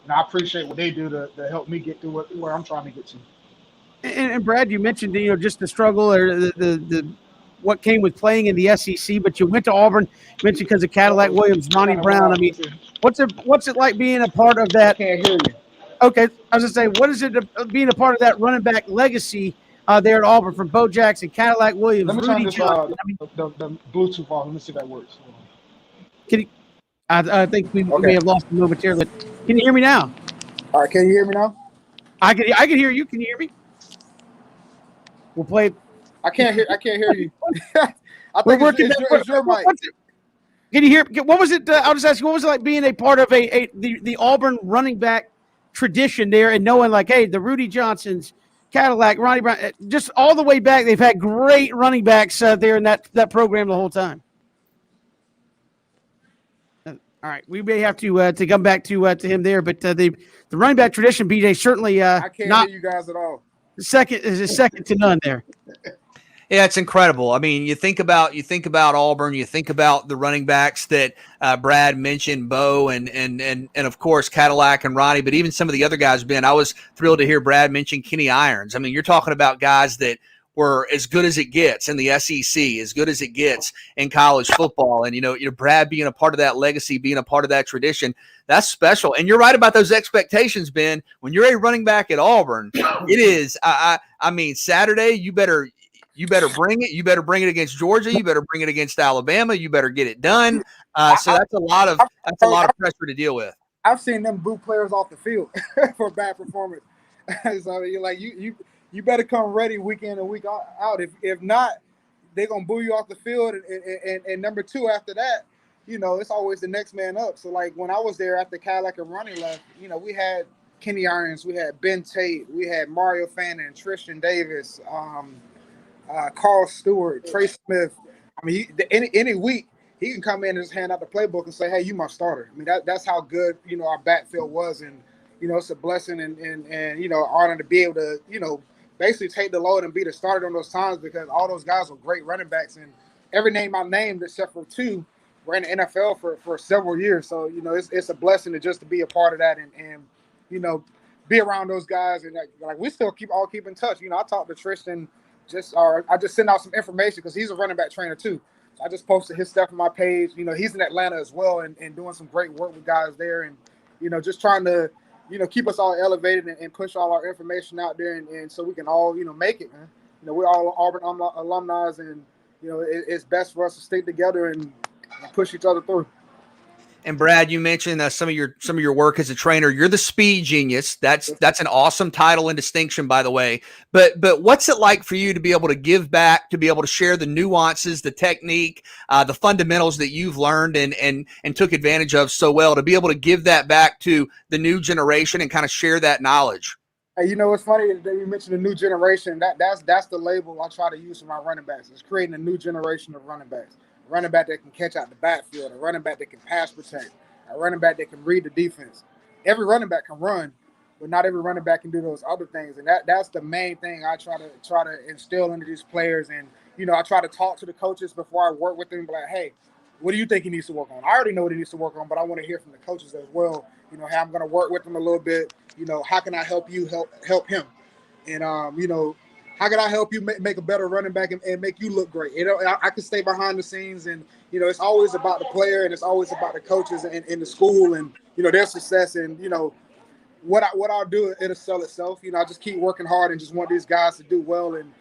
And I appreciate what they do to help me get to where I'm trying to get to. And Brad, you mentioned just the struggle or the what came with playing in the SEC, but you went to Auburn. You mentioned because of Cadillac Williams, Ronnie Brown. I mean, what's it like being a part of I that? can't hear you. Okay, I was gonna say, what is it being a part of that running back legacy there at Auburn from Bo Jackson, Cadillac Williams, Let me turn Rudy this Johnson? I mean, the Bluetooth off. Let me see if that works. can you, I think we Okay. may have lost him momentarily. Can you hear me now? All right, can you hear me now? I can hear you. Can you hear me? We'll play. I can't hear you. I We're think working. it's your mic. Can you hear? What was it? I'll just ask you. What was it like being a part of the Auburn running back tradition there, and knowing like, hey, the Rudy Johnsons, Cadillac, Ronnie Brown, just all the way back, they've had great running backs there in that program the whole time. All right, we may have to come back to him there, but the running back tradition, BJ, certainly I can't not hear you guys at all. second to none there. Yeah, it's incredible. I mean, you think about Auburn, you think about the running backs that Brad mentioned, Bo and of course Cadillac and Ronnie, but even some of the other guys. Ben, I was thrilled to hear Brad mention Kenny Irons. I mean, you're talking about guys that were as good as it gets in the SEC, as good as it gets in college football, and Brad being a part of that legacy, being a part of that tradition. That's special. And you're right about those expectations, Ben. When you're a running back at Auburn, it is. I mean, Saturday you better bring it. You better bring it against Georgia. You better bring it against Alabama. You better get it done. So that's a lot of pressure to deal with. I've seen them boo players off the field for bad performance. So you're like, you better come ready week in and week out. If not, they're gonna boo you off the field. And number two, after that, it's always the next man up. So like when I was there after Cadillac and Ronnie left, we had Kenny Irons, we had Ben Tate, we had Mario Fannin, Tristan Davis, Carl Stewart, Trey Smith. I mean, any week he can come in and just hand out the playbook and say, "Hey, you my starter." I mean, that's how good our backfield was, and it's a blessing and honor to be able to basically take the load and be the starter on those times, because all those guys were great running backs, and every name I named except for two were in the NFL for several years. So it's a blessing to be a part of that and be around those guys, and like we still keep in touch. I talked to Tristan. I just sent out some information because he's a running back trainer too. So I just posted his stuff on my page. He's in Atlanta as well and doing some great work with guys there, and just trying to keep us all elevated and push all our information out there, and so we can all make it, man. We're all Auburn alumni, and it's best for us to stick together and push each other through. And Brad, you mentioned some of your work as a trainer. You're the speed genius. That's an awesome title and distinction, by the way. But what's it like for you to be able to give back, to be able to share the nuances, the technique, the fundamentals that you've learned and took advantage of so well, to be able to give that back to the new generation and kind of share that knowledge? Hey, it's funny that you mentioned the new generation. That's the label I try to use for my running backs. It's creating a new generation of running backs. Running back that can catch out the backfield, a running back that can pass protect, a running back that can read the defense. Every running back can run, but not every running back can do those other things. And that's the main thing I try to instill into these players. And I try to talk to the coaches before I work with them, like, hey, what do you think he needs to work on? I already know what he needs to work on, but I want to hear from the coaches as well. Hey, I'm going to work with them a little bit. How can I help you help him? And how can I help you make a better running back and make you look great? I can stay behind the scenes, and it's always about the player, and it's always about the coaches and the school and their success. And what I'll do, it'll sell itself. I just keep working hard and just want these guys to do well and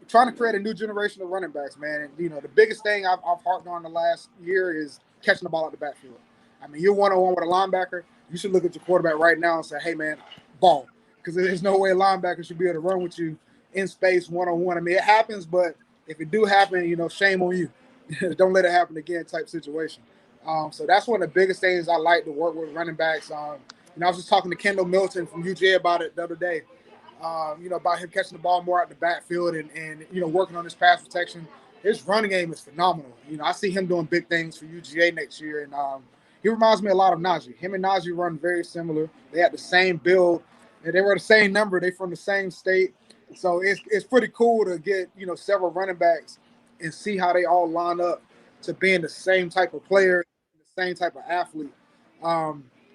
trying to create a new generation of running backs, man. And the biggest thing I've harped on the last year is catching the ball out the backfield. I mean, you're one-on-one with a linebacker. You should look at your quarterback right now and say, "Hey, man, ball," because there's no way a linebacker should be able to run with you in space one-on-one. I mean, it happens, but if it do happen, shame on you. Don't let it happen again type situation. So that's one of the biggest things I like to work with running backs. I was just talking to Kendall Milton from UGA about it the other day, about him catching the ball more out the backfield and working on his pass protection. His running game is phenomenal. I see him doing big things for UGA next year, and he reminds me a lot of Najee. Him and Najee run very similar. They had the same build, and they were the same number. They from the same state. So it's pretty cool to get, several running backs and see how they all line up to being the same type of player, the same type of athlete.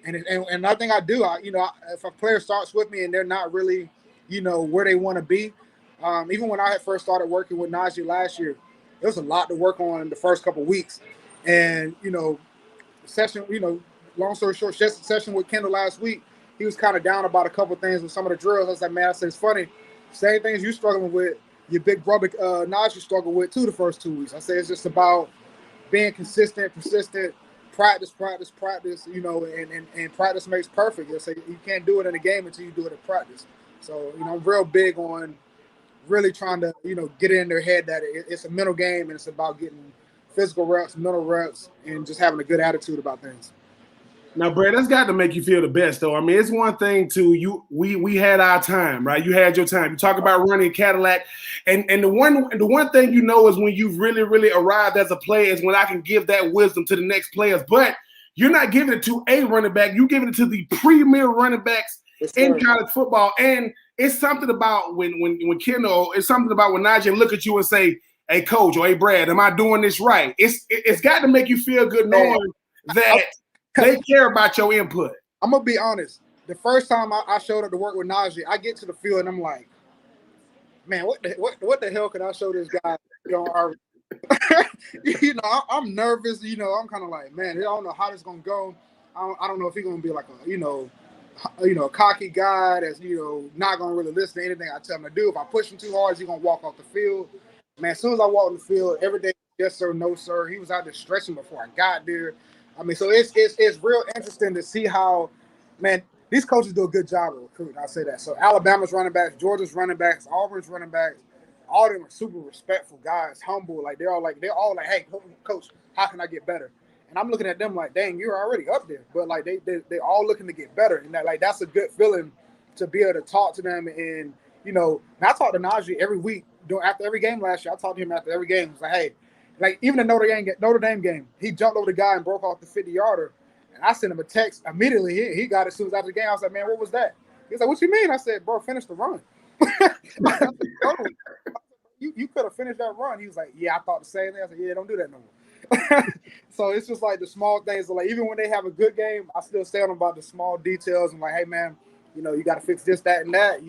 And another thing I do, if a player starts with me and they're not really, where they want to be, even when I had first started working with Najee last year, there was a lot to work on in the first couple of weeks. And, session, long story short, session with Kendall last week, he was kind of down about a couple of things with some of the drills. I was like, man, I said, it's funny. Same things you struggling with, your big brother Najee struggled with too the first 2 weeks. I say it's just about being consistent, persistent, practice, and practice makes perfect. I say you can't do it in a game until you do it in practice. So, I'm real big on really trying to, get it in their head that it's a mental game and it's about getting physical reps, mental reps, and just having a good attitude about things. Now, Brad, that's got to make you feel the best, though. I mean, it's one thing we had our time, right? You had your time. You talk about running Cadillac, and the one thing is when you've really, really arrived as a player is when I can give that wisdom to the next players. But you're not giving it to a running back. You're giving it to the premier running backs in college football. And it's something about when Kendall, it's something about when Najee look at you and say, hey, coach, or hey, Brad, am I doing this right? It's got to make you feel good knowing that they care about your input. I'm going to be honest. The first time I showed up to work with Najee, I get to the field and I'm like, man, what the hell can I show this guy? I'm nervous. I'm kind of like, man, I don't know how this is going to go. I don't know if he's going to be like a cocky guy that's, not going to really listen to anything I tell him to do. If I push him too hard, he's going to walk off the field. Man, as soon as I walk on the field, every day, yes, sir, no, sir. He was out there stretching before I got there. I mean, so it's real interesting to see how, man, these coaches do a good job of recruiting. I'll say that. So Alabama's running backs, Georgia's running backs, Auburn's running backs, all of them are super respectful guys, humble. Like they're all like, hey, coach, how can I get better? And I'm looking at them like, dang, you're already up there. But like they all looking to get better. And that's a good feeling to be able to talk to them. And, I talk to Najee every week after every game last year. I talked to him after every game. It's like, hey, like even the Notre Dame game, he jumped over the guy and broke off the 50-yarder. And I sent him a text immediately. He got it as soon as after the game. I was like, man, what was that? He was like, what you mean? I said, bro, finish the run. You could have finished that run. He was like, yeah, I thought the same thing. I said, yeah, don't do that no more. So it's just like the small things. Like even when they have a good game, I still stay on them about the small details. I'm like, hey, man, you got to fix this, that, and that.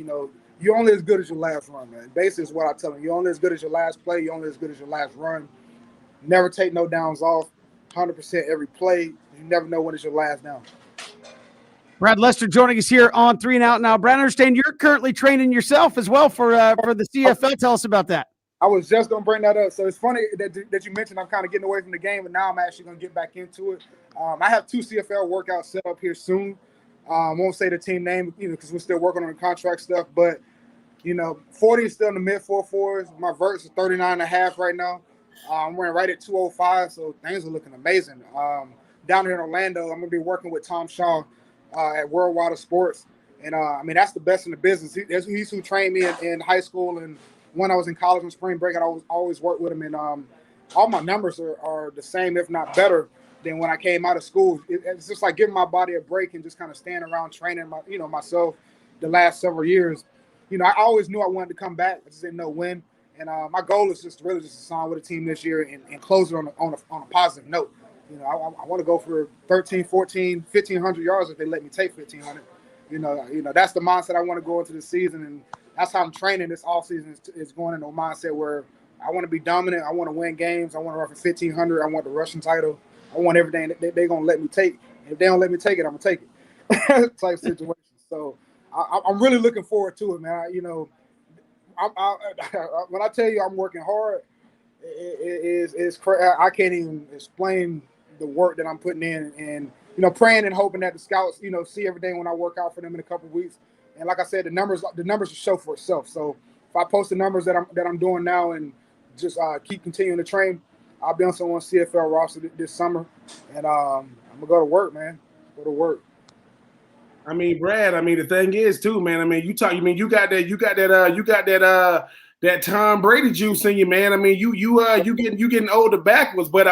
You're only as good as your last run, man. Basically is what I tell them. You're only as good as your last play. You're only as good as your last run. Never take no downs off. 100% every play. You never know when it's your last down. Brad Lester joining us here on 3 and Out now. Brad, I understand you're currently training yourself as well for the CFL. Tell us about that. I was just going to bring that up. So it's funny that you mentioned I'm kind of getting away from the game, and now I'm actually going to get back into it. I have 2 CFL workouts set up here soon. Won't say the team name, because we're still working on the contract stuff. But, 40 is still in the mid-4.4s. My verts is 39.5 right now. I'm wearing right at 205, so things are looking amazing. Down here in Orlando, I'm going to be working with Tom Shaw at Worldwide Sports. And, that's the best in the business. He's who trained me in high school, and when I was in college on spring break, I always worked with him. And all my numbers are the same, if not better, than when I came out of school. It's just like giving my body a break and just kind of staying around training myself the last several years. I always knew I wanted to come back. I just didn't know when. And my goal is just to sign with a team this year and close it on a positive note. I want to go for 13, 14, 1,500 yards if they let me take 1,500. That's the mindset I want to go into the season, and that's how I'm training this offseason is going into a mindset where I want to be dominant. I want to win games. I want to run for 1,500. I want the rushing title. I want everything that they're going to let me take. And if they don't let me take it, I'm going to take it type situation. So I'm really looking forward to it, man. When I tell you I'm working hard, it's I can't even explain the work that I'm putting in, and praying and hoping that the scouts see everything when I work out for them in a couple of weeks. And like I said, the numbers will show for itself. So if I post the numbers that I'm doing now and just keep continuing to train, I'll be on someone's CFL roster this summer, and I'm gonna go to work, man. Go to work. I mean, Brad, the thing is too, man, you got that Tom Brady juice in you, man. You getting older backwards, but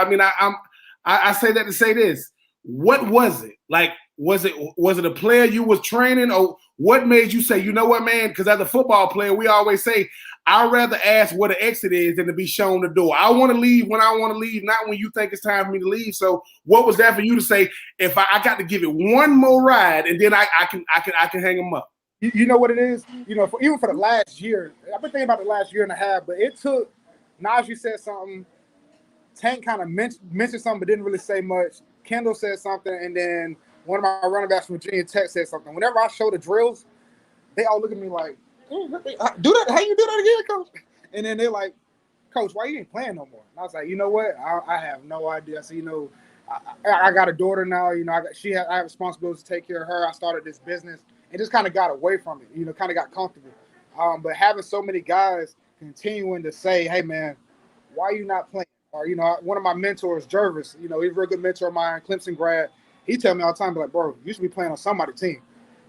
I say that to say this. What was it? Like, was it a player you was training, or what made you say, you know what, man? Because as a football player, we always say, I'd rather ask where the exit is than to be shown the door. I want to leave when I want to leave, not when you think it's time for me to leave. So what was that for you to say, if I got to give it one more ride and then I can hang them up? You know what it is? Even for the last year, I've been thinking about the last year and a half, but it took Najee said something, Tank kind of mentioned something but didn't really say much. Kendall said something, and then one of my running backs from Virginia Tech said something. Whenever I show the drills, they all look at me like, do that? How you do that again, Coach? And then they're like, Coach, why you ain't playing no more? And I was like, you know what? I have no idea. I said, I got a daughter now. I have responsibilities to take care of her. I started this business and just kind of got away from it. Kind of got comfortable. But having so many guys continuing to say, hey man, why are you not playing? Or one of my mentors, Jervis, he's a real good mentor of mine, Clemson grad. He tell me all the time, like, bro, you should be playing on somebody's team.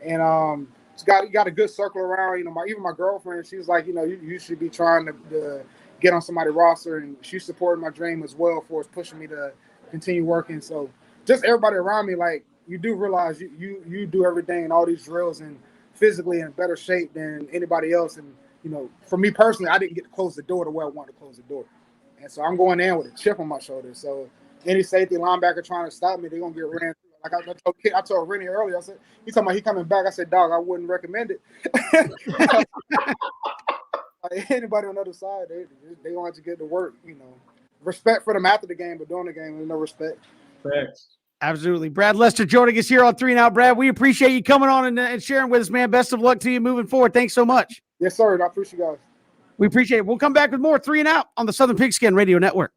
And you got a good circle around. Even my girlfriend, she was like, you should be trying to get on somebody's roster, and she supported my dream as well for us, pushing me to continue working. So just everybody around me, like, you do realize you do everything and all these drills and physically in better shape than anybody else. And for me personally, I didn't get to close the door the way I wanted to close the door. And so I'm going in with a chip on my shoulder. So any safety linebacker trying to stop me, they're going to get ran through. Like I told Rennie earlier, he talking about he coming back. I said, dog, I wouldn't recommend it. Like, anybody on the other side, they going to have to get to work. Respect for them after the game, but during the game, there's no respect. Thanks. Absolutely. Brad Lester joining us here on 3 and Out. Brad, we appreciate you coming on and sharing with us, man. Best of luck to you moving forward. Thanks so much. Yes, sir. I appreciate you guys. We appreciate it. We'll come back with more 3 and Out on the Southern Pigskin Radio Network.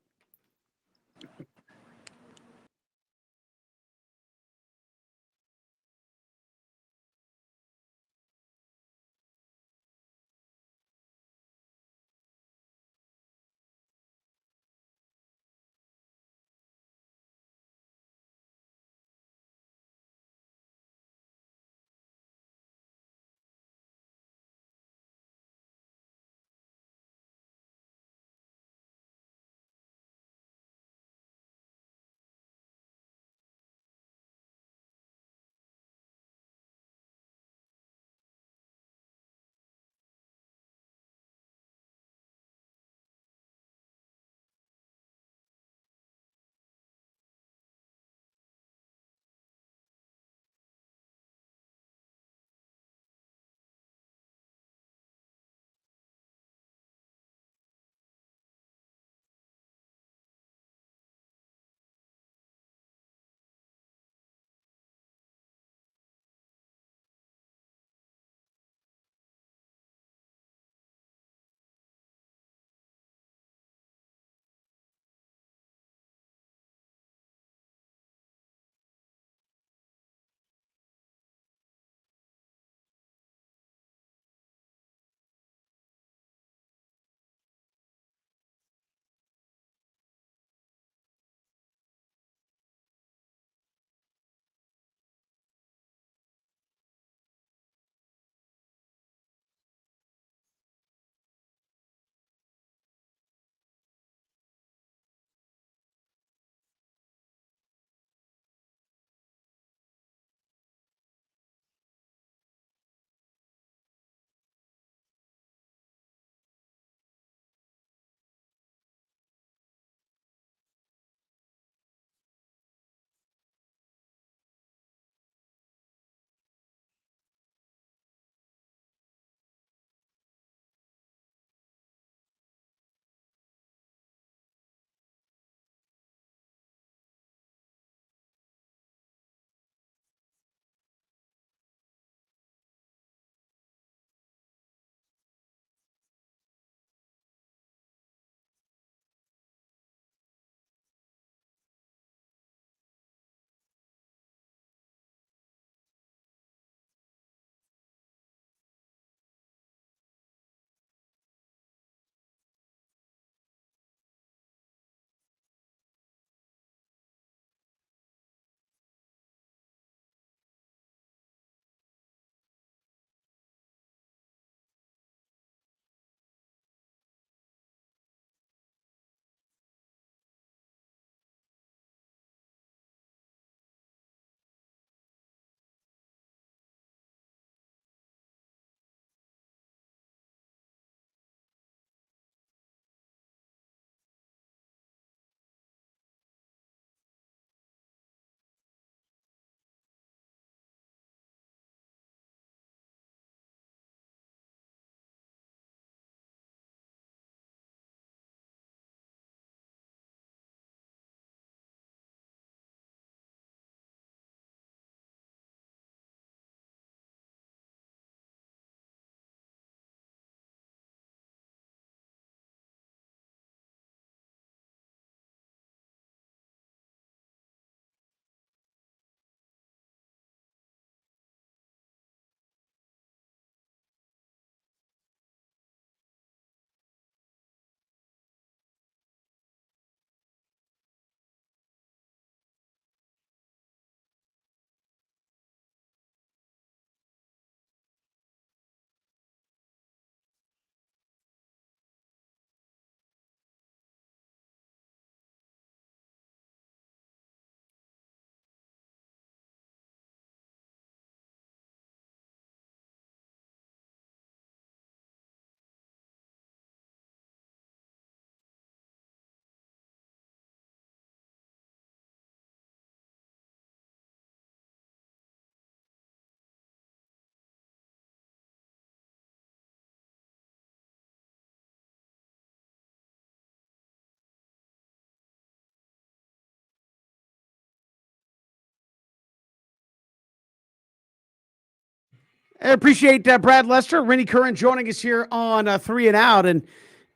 I appreciate Brad Lester, Rennie Curran joining us here on Three and Out, and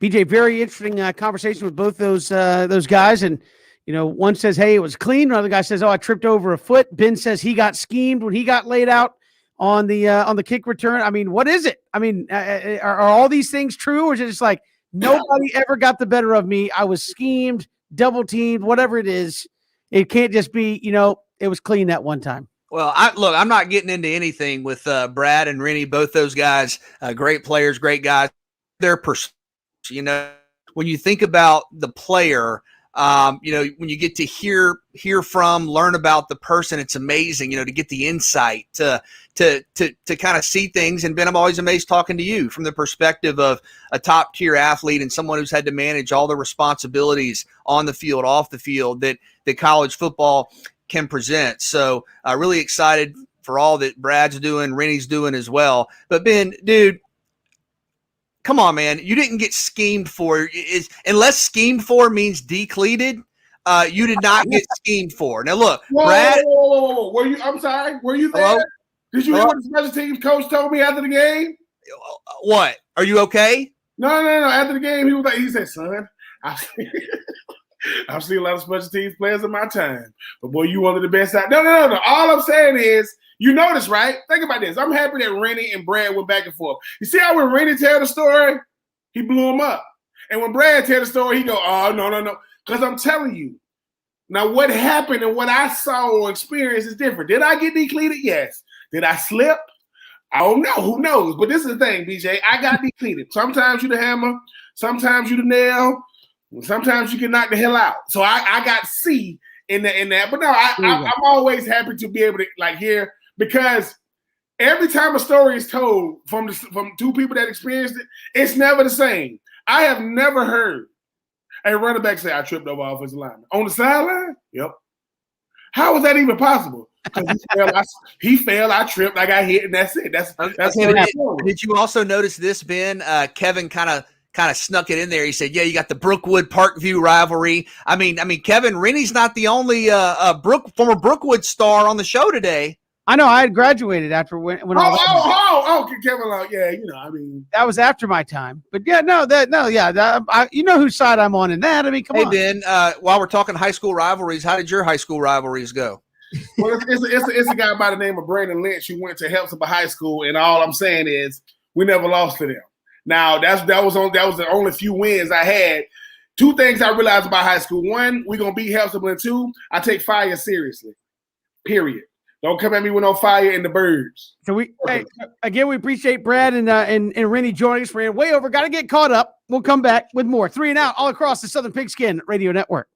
BJ. Very interesting conversation with both those guys. And one says, "Hey, it was clean." Another guy says, "Oh, I tripped over a foot." Ben says he got schemed when he got laid out on the kick return. I mean, what is it? I mean, are all these things true, or is it just like nobody ever got the better of me? I was schemed, double teamed, whatever it is. It can't just be it was clean that one time. Well, I'm not getting into anything with Brad and Rennie, both those guys, great players, great guys. Their when you think about the player, when you get to hear from, learn about the person, it's amazing, to get the insight to kind of see things. And Ben, I'm always amazed talking to you from the perspective of a top tier athlete and someone who's had to manage all the responsibilities on the field, off the field that college football can present. So really excited for all that Brad's doing, Rennie's doing as well. But Ben, dude, come on, man. You didn't get schemed for. Unless schemed for means decleated, you did not get schemed for. Now look, Brad. Whoa. Were you? I'm sorry. Were you there? Hello? Did you hear what the special teams coach told me after the game? What? Are you okay? No. After the game, he said, "Son, I've seen a lot of special teams players in my time, but boy, you one of the best out." No. All I'm saying is, you notice, right? Think about this. I'm happy that Rennie and Brad went back and forth. You see how when Rennie tell the story, he blew him up, and when Brad tell the story, he go, "Oh no," because I'm telling you. Now, what happened and what I saw or experienced is different. Did I get decleated? Yes. Did I slip? I don't know. Who knows? But this is the thing, BJ. I got decleated. Sometimes you the hammer. Sometimes you the nail. Sometimes you can knock the hell out. So I got C in that. But no, I'm always happy to be able to hear, because every time a story is told from two people that experienced it, it's never the same. I have never heard a running back say, "I tripped over offensive lineman." On the sideline? Yep. How is that even possible? Because he fell, I tripped, I got hit, and that's it. That's Did you also notice this, Ben? Kevin kind of snuck it in there. He said, "Yeah, you got the Brookwood Parkview rivalry." I mean, Kevin, Rennie's not the only former Brookwood star on the show today. I know. I had graduated after when Kevin, that was after my time. But yeah, you know whose side I'm on in that. I mean, come on. Hey, Ben, while we're talking high school rivalries, how did your high school rivalries go? Well, it's a guy by the name of Brandon Lynch who went to Helpsburg High School, and all I'm saying is we never lost to them. Now that was the only few wins I had. Two things I realized about high school: one, we're gonna beat Helpsburg, and two, I take fire seriously. Period. Don't come at me with no fire in the birds. So we appreciate Brad and Rennie joining us. We're way over. Got to get caught up. We'll come back with more Three and Out all across the Southern Pigskin Radio Network.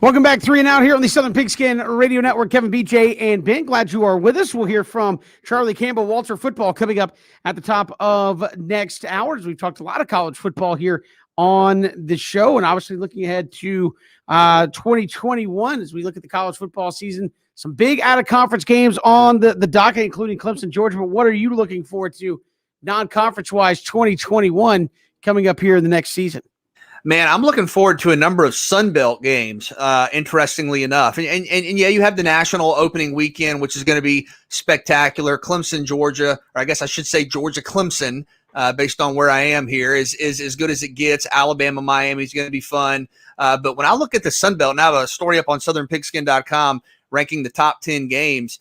Welcome back, 3 and Out here on the Southern Pigskin Radio Network. Kevin, BJ, and Ben, glad you are with us. We'll hear from Charlie Campbell, Walter Football, coming up at the top of next hour. We've talked a lot of college football here on the show, and obviously looking ahead to 2021 as we look at the college football season. Some big out-of-conference games on the docket, including Clemson, Georgia. But what are you looking forward to non-conference-wise 2021 coming up here in the next season? Man, I'm looking forward to a number of Sun Belt games, interestingly enough. And yeah, you have the national opening weekend, which is going to be spectacular. Clemson, Georgia, or I guess I should say Georgia, Clemson, based on where I am here, is as good as it gets. Alabama, Miami is going to be fun. But when I look at the Sun Belt, and I have a story up on southernpigskin.com ranking the top 10 games,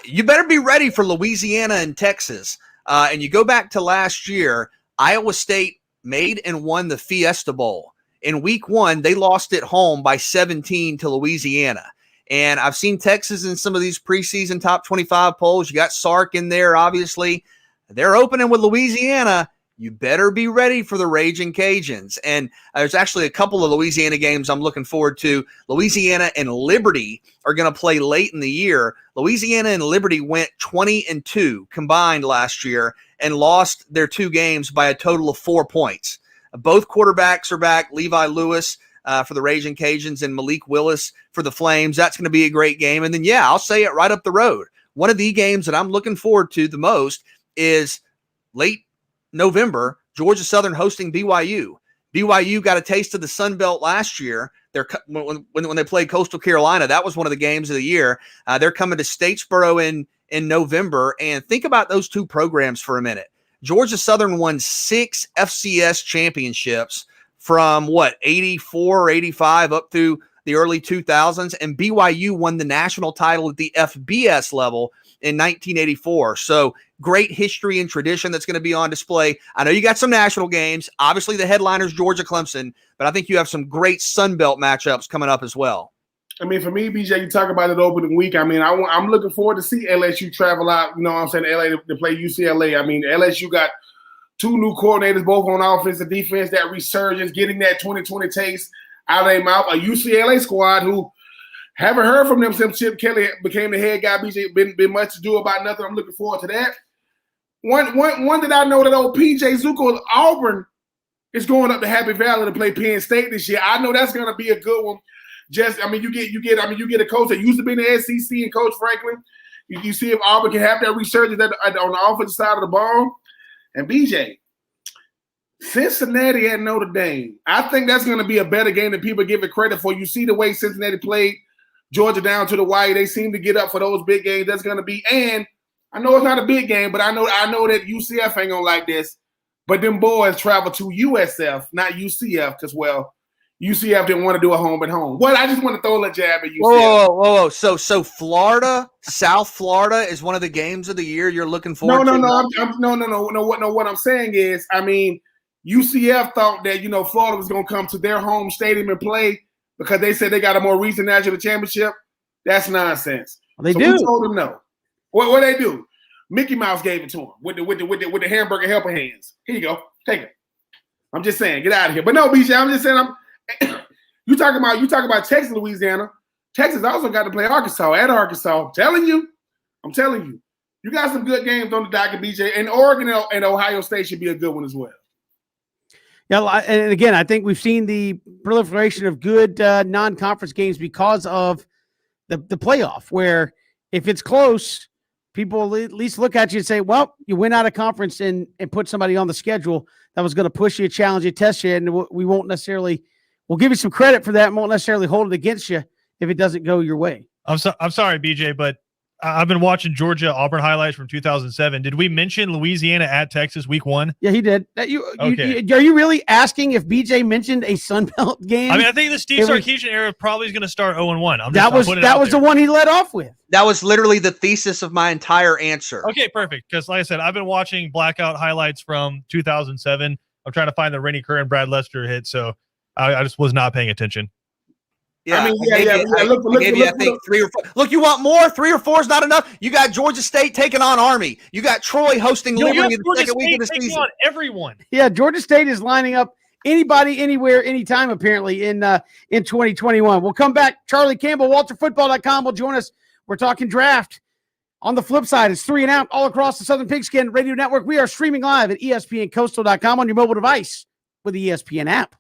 you better be ready for Louisiana and Texas. And you go back to last year, Iowa State made and won the Fiesta Bowl. In week 1, they lost at home by 17 to Louisiana. And I've seen Texas in some of these preseason top 25 polls. You got Sark in there, obviously. They're opening with Louisiana. You better be ready for the Raging Cajuns. And there's actually a couple of Louisiana games I'm looking forward to. Louisiana and Liberty are going to play late in the year. Louisiana and Liberty went 20-2 combined last year and lost their 2 games by a total of 4 points. Both quarterbacks are back. Levi Lewis for the Raging Cajuns and Malik Willis for the Flames. That's going to be a great game. And then, yeah, I'll say it right up the road. One of the games that I'm looking forward to the most is late November, Georgia Southern hosting BYU. BYU got a taste of the Sun Belt last year. When they played Coastal Carolina, that was one of the games of the year. They're coming to Statesboro in November. And think about those two programs for a minute. Georgia Southern won 6 FCS championships from 84 or 85 up through the early 2000s. And BYU won the national title at the FBS level in 1984. So great history and tradition that's going to be on display. I know you got some national games. Obviously, the headliner's Georgia Clemson, but I think you have some great Sun Belt matchups coming up as well. I mean, for me, BJ, you talk about it opening week. I mean, I'm looking forward to see LSU travel out, you know what I'm saying, LA to play UCLA. I mean, LSU got 2 new coordinators, both on offense and defense, that resurgence, getting that 2020 taste out of their mouth. A UCLA squad who haven't heard from them since Chip Kelly became the head guy. BJ, been much to do about nothing. I'm looking forward to that. One that I know that old PJ Zuko Auburn is going up to Happy Valley to play Penn State this year. I know that's going to be a good one. You get a coach that used to be in the SEC and Coach Franklin. You see if Auburn can have that resurgence on the offensive side of the ball. And BJ, Cincinnati at Notre Dame. I think that's going to be a better game than people give it credit for. You see the way Cincinnati played Georgia down to the wire. They seem to get up for those big games. That's going to be, and I know it's not a big game, but I know that UCF ain't gonna like this. But them boys travel to USF, not UCF, because UCF didn't want to do a home and home. Well, I just want to throw a jab at UCF. Whoa. So Florida, South Florida is one of the games of the year you're looking forward to? No. What I'm saying is, I mean, UCF thought that, Florida was going to come to their home stadium and play because they said they got a more recent national championship. That's nonsense. Well, they do. We told them no. What they do? Mickey Mouse gave it to him with the hamburger helper hands. Here you go. Take it. I'm just saying, get out of here. But no, BJ, I'm just saying, you talk about Texas, Louisiana. Texas also got to play Arkansas at Arkansas. I'm telling you. You got some good games on the docket, BJ. And Oregon and Ohio State should be a good one as well. Yeah, and again, I think we've seen the proliferation of good non-conference games because of the playoff, where if it's close, people at least look at you and say, well, you went out of conference and put somebody on the schedule that was going to push you, challenge you, test you, and we won't necessarily – we'll give you some credit for that and won't necessarily hold it against you if it doesn't go your way. I'm sorry, BJ, but I've been watching Georgia Auburn highlights from 2007. Did we mention Louisiana at Texas week 1? Yeah, he did. Are you really asking if BJ mentioned a Sun Belt game? I mean, I think the Steve Sarkisian era probably is going to start 0-1. That was the one he led off with. That was literally the thesis of my entire answer. Okay, perfect. Because like I said, I've been watching blackout highlights from 2007. I'm trying to find the Rennie Kerr and Brad Lester hit. So I just was not paying attention. Yeah, I mean, I gave you, I think 3 or 4. Look, you want more? 3 or 4 is not enough. You got Georgia State taking on Army. You got Troy hosting You have Liberty in the Georgia second week of the State taking season. on everyone. Yeah, Georgia State is lining up anybody, anywhere, anytime, apparently, in 2021. We'll come back. Charlie Campbell, WalterFootball.com will join us. We're talking draft. On the flip side, it's 3 and Out all across the Southern Pigskin Radio Network. We are streaming live at ESPNCoastal.com on your mobile device with the ESPN app.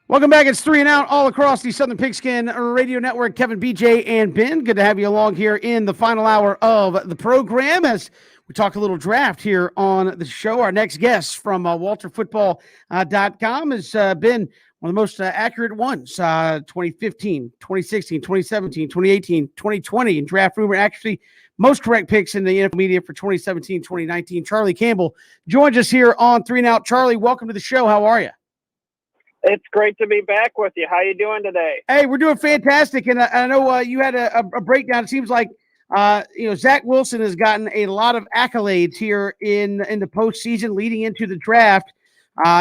Welcome back. It's 3 and Out all across the Southern Pigskin Radio Network. Kevin, BJ, and Ben. Good to have you along here in the final hour of the program as we talk a little draft here on the show. Our next guest from WalterFootball.com has been one of the most accurate ones. 2015, 2016, 2017, 2018, 2020 in Draft Rumor. Actually, most correct picks in the NFL media for 2017, 2019. Charlie Campbell joins us here on 3 and Out. Charlie, welcome to the show. How are you? It's great to be back with you. How you doing today? Hey, we're doing fantastic, and I know you had a breakdown. It seems like Zach Wilson has gotten a lot of accolades here in the postseason leading into the draft.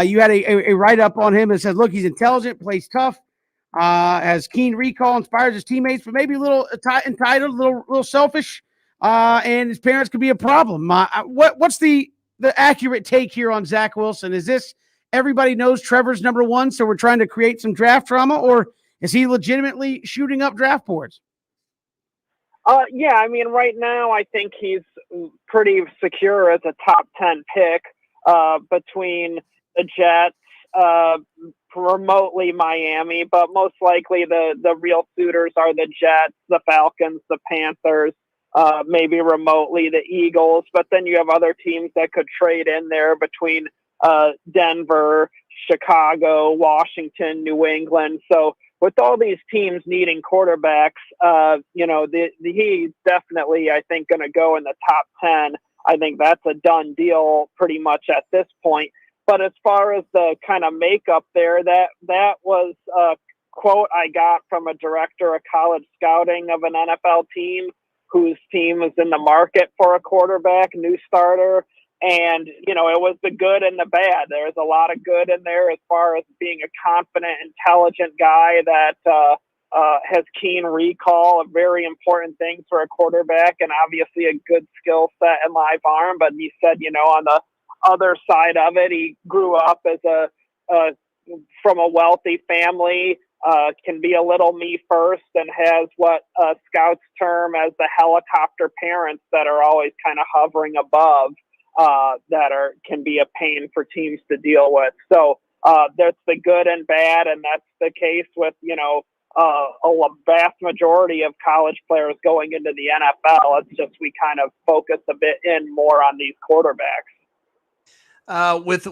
You had a write-up on him that said, look, he's intelligent, plays tough, has keen recall, inspires his teammates, but maybe a little entitled, a little selfish, and his parents could be a problem. What's the accurate take here on Zach Wilson? Is this everybody knows Trevor's number one, so we're trying to create some draft drama, or is he legitimately shooting up draft boards? Yeah, I mean, right now I think he's pretty secure as a top 10 pick between the Jets, remotely Miami, but most likely the real suitors are the Jets, the Falcons, the Panthers, maybe remotely the Eagles, but then you have other teams that could trade in there between Denver, Chicago, Washington, New England. So with all these teams needing quarterbacks, he's definitely, I think, going to go in the top 10. I think that's a done deal pretty much at this point. But as far as the kind of makeup there, that was a quote I got from a director of college scouting of an NFL team whose team is in the market for a quarterback, new starter. And, it was the good and the bad. There's a lot of good in there as far as being a confident, intelligent guy that has keen recall, a very important thing for a quarterback, and obviously a good skill set and live arm. But he said, on the other side of it, he grew up as from a wealthy family, can be a little me first, and has what scouts term as the helicopter parents that are always kind of hovering above. That can be a pain for teams to deal with. So that's the good and bad, and that's the case with a vast majority of college players going into the NFL. It's just we kind of focus a bit more on these quarterbacks. With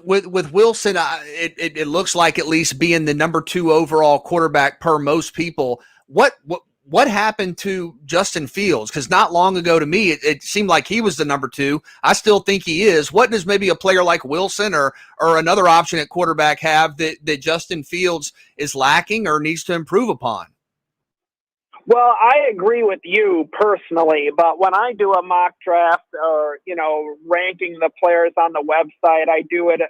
Wilson, it looks like at least being the number 2 overall quarterback per most people. What happened to Justin Fields? Because not long ago to me, it seemed like he was the number 2. I still think he is. What does maybe a player like Wilson or another option at quarterback have that Justin Fields is lacking or needs to improve upon? Well, I agree with you personally, but when I do a mock draft or, ranking the players on the website, I do it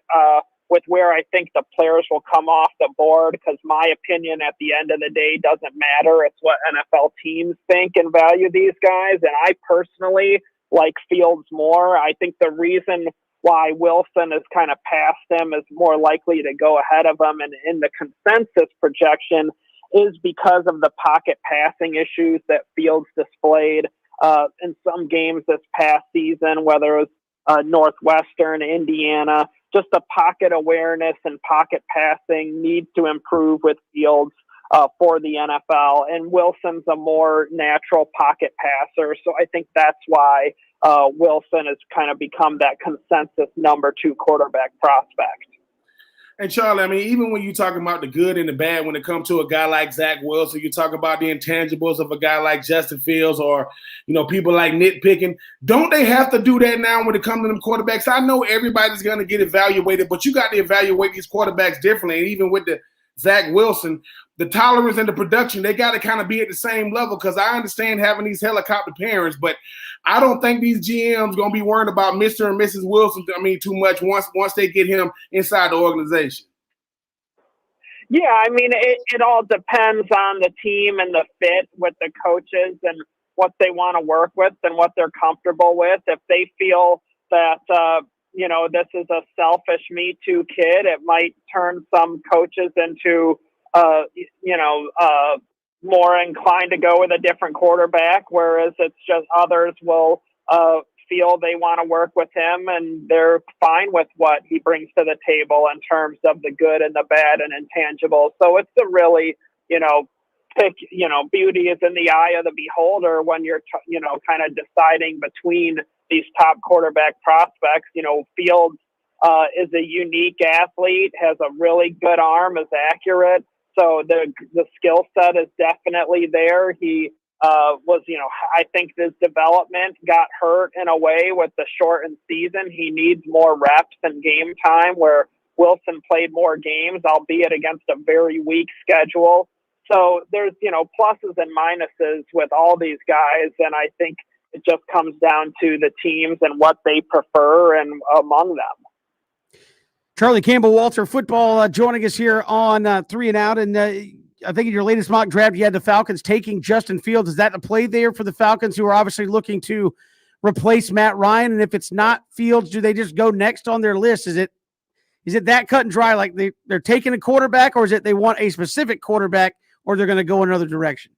with where I think the players will come off the board, because my opinion at the end of the day doesn't matter. It's what NFL teams think and value these guys. And I personally like Fields more. I think the reason why Wilson is kind of past him, is more likely to go ahead of him and in the consensus projection, is because of the pocket passing issues that Fields displayed in some games this past season, whether it was Northwestern, Indiana. Just the pocket awareness and pocket passing needs to improve with Fields for the NFL. And Wilson's a more natural pocket passer. So I think that's why Wilson has kind of become that consensus number 2 quarterback prospect. And Charlie, I mean, even when you talk about the good and the bad, when it comes to a guy like Zach Wilson, you talk about the intangibles of a guy like Justin Fields, or, people like nitpicking. Don't they have to do that now when it comes to them quarterbacks? I know everybody's going to get evaluated, but you got to evaluate these quarterbacks differently. And even with the Zach Wilson, the tolerance and the production, they got to kind of be at the same level, because I understand having these helicopter parents, but I don't think these GMs going to be worried about Mr. and Mrs. Wilson, too much once they get him inside the organization. Yeah, I mean, it all depends on the team and the fit with the coaches and what they want to work with and what they're comfortable with. If they feel that, this is a selfish Me Too kid, it might turn some coaches into, more inclined to go with a different quarterback, whereas it's just others will feel they want to work with him, and they're fine with what he brings to the table in terms of the good and the bad and intangibles. So it's a really, beauty is in the eye of the beholder when you're, kind of deciding between these top quarterback prospects. Fields is a unique athlete, has a really good arm, is accurate. So the skill set is definitely there. He I think his development got hurt in a way with the shortened season. He needs more reps and game time, where Wilson played more games, albeit against a very weak schedule. So there's, pluses and minuses with all these guys. And I think it just comes down to the teams and what they prefer and among them. Charlie Campbell, Walter Football, joining us here on 3 and Out. And I think in your latest mock draft, you had the Falcons taking Justin Fields. Is that a play there for the Falcons, who are obviously looking to replace Matt Ryan? And if it's not Fields, do they just go next on their list? Is it that cut and dry, like they're taking a quarterback, or is it they want a specific quarterback, or they're going to go another direction?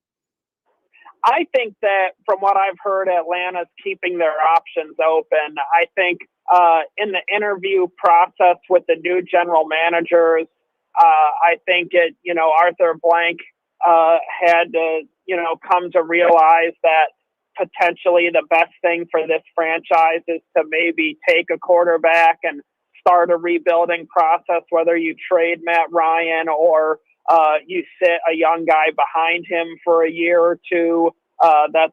I think that from what I've heard, Atlanta's keeping their options open. I think in the interview process with the new general managers, I think Arthur Blank had to, come to realize that potentially the best thing for this franchise is to maybe take a quarterback and start a rebuilding process, whether you trade Matt Ryan or you sit a young guy behind him for a year or two. That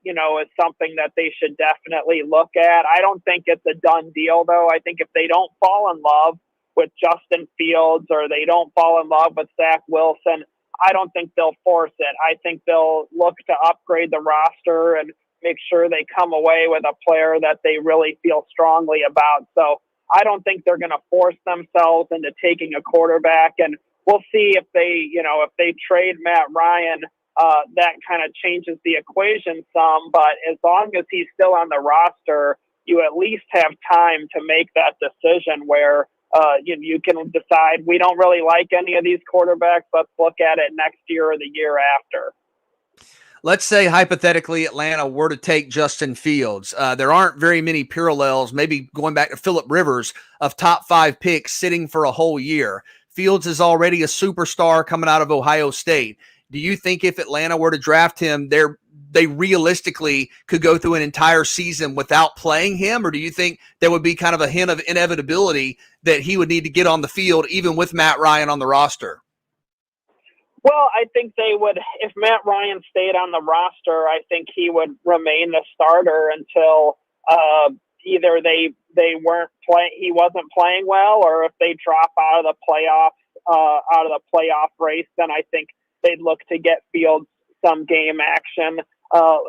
is something that they should definitely look at. I don't think it's a done deal, though. I think if they don't fall in love with Justin Fields, or they don't fall in love with Zach Wilson, I don't think they'll force it. I think they'll look to upgrade the roster and make sure they come away with a player that they really feel strongly about. So I don't think they're going to force themselves into taking a quarterback. And we'll see if they trade Matt Ryan, that kind of changes the equation some. But as long as he's still on the roster, you at least have time to make that decision where you can decide, we don't really like any of these quarterbacks. Let's look at it next year or the year after. Let's say hypothetically Atlanta were to take Justin Fields. There aren't very many parallels, maybe going back to Phillip Rivers, of top 5 picks sitting for a whole year. Fields is already a superstar coming out of Ohio State. Do you think if Atlanta were to draft him, they realistically could go through an entire season without playing him? Or do you think there would be kind of a hint of inevitability that he would need to get on the field even with Matt Ryan on the roster? Well, I think they would, if Matt Ryan stayed on the roster, I think he would remain the starter until either he wasn't playing well, or if they drop out of the playoff race, then I think they'd look to get Fields some game action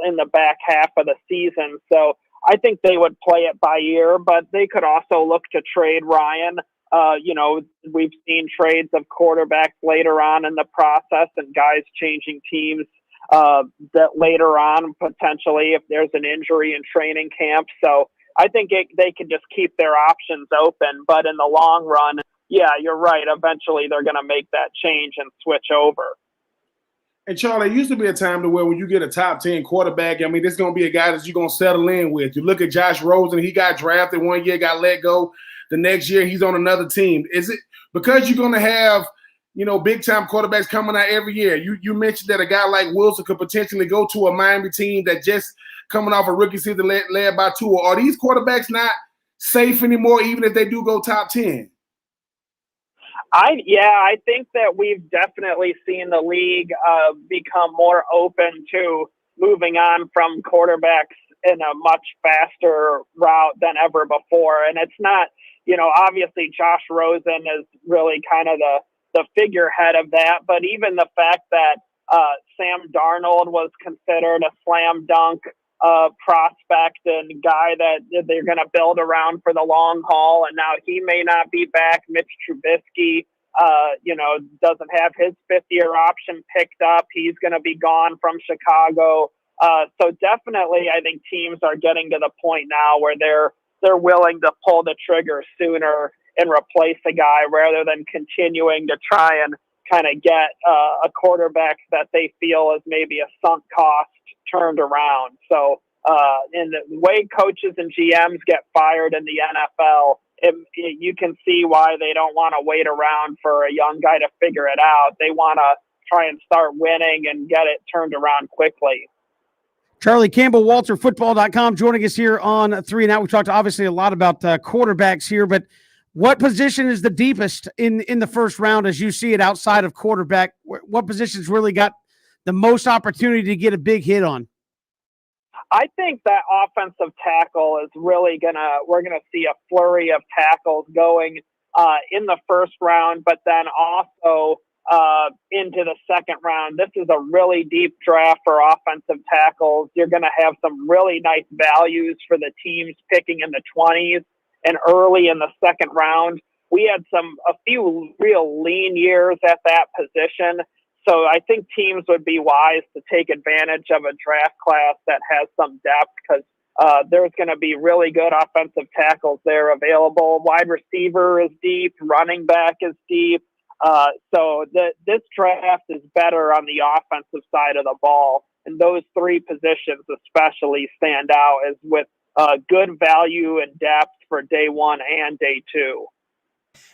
in the back half of the season. So I think they would play it by ear, but they could also look to trade Ryan. We've seen trades of quarterbacks later on in the process, and guys changing teams that later on, potentially, if there's an injury in training camp. So I think they could just keep their options open. But in the long run, yeah, you're right. Eventually they're going to make that change and switch over. And Charlie, it used to be a time to where when you get a top 10 quarterback, I mean, this is going to be a guy that you're going to settle in with. You look at Josh Rosen, he got drafted one year, got let go. The next year, he's on another team. Is it because you're going to have, big-time quarterbacks coming out every year? You mentioned that a guy like Wilson could potentially go to a Miami team that just coming off a rookie season led by Tua. Are these quarterbacks not safe anymore, even if they do go top 10? I think that we've definitely seen the league become more open to moving on from quarterbacks in a much faster route than ever before. And it's not, obviously Josh Rosen is really kind of the figurehead of that. But even the fact that Sam Darnold was considered a slam dunk prospect and guy that they're going to build around for the long haul, and now he may not be back. Mitch Trubisky, doesn't have his 5th-year option picked up. He's going to be gone from Chicago. So definitely, I think teams are getting to the point now where they're willing to pull the trigger sooner and replace a guy rather than continuing to try and kind of get a quarterback that they feel is maybe a sunk cost turned around. So And the way coaches and GMs get fired in the NFL, you can see why they don't want to wait around for a young guy to figure it out. They want to try and start winning and get it turned around quickly. Charlie Campbell, WalterFootball.com, joining us here on 3 and Out. We talked obviously a lot about quarterbacks here, but what position is the deepest in the first round as you see it outside of quarterback? What position's really got the most opportunity to get a big hit on? I think that offensive tackle is really we're gonna see a flurry of tackles going in the first round, but then also into the second round. This is a really deep draft for offensive tackles. You're gonna have some really nice values for the teams picking in the 20s and early in the second round. We had a few real lean years at that position. So I think teams would be wise to take advantage of a draft class that has some depth, because there's going to be really good offensive tackles there available. Wide receiver is deep. Running back is deep. So this draft is better on the offensive side of the ball. And those three positions especially stand out as with good value and depth for day one and day two.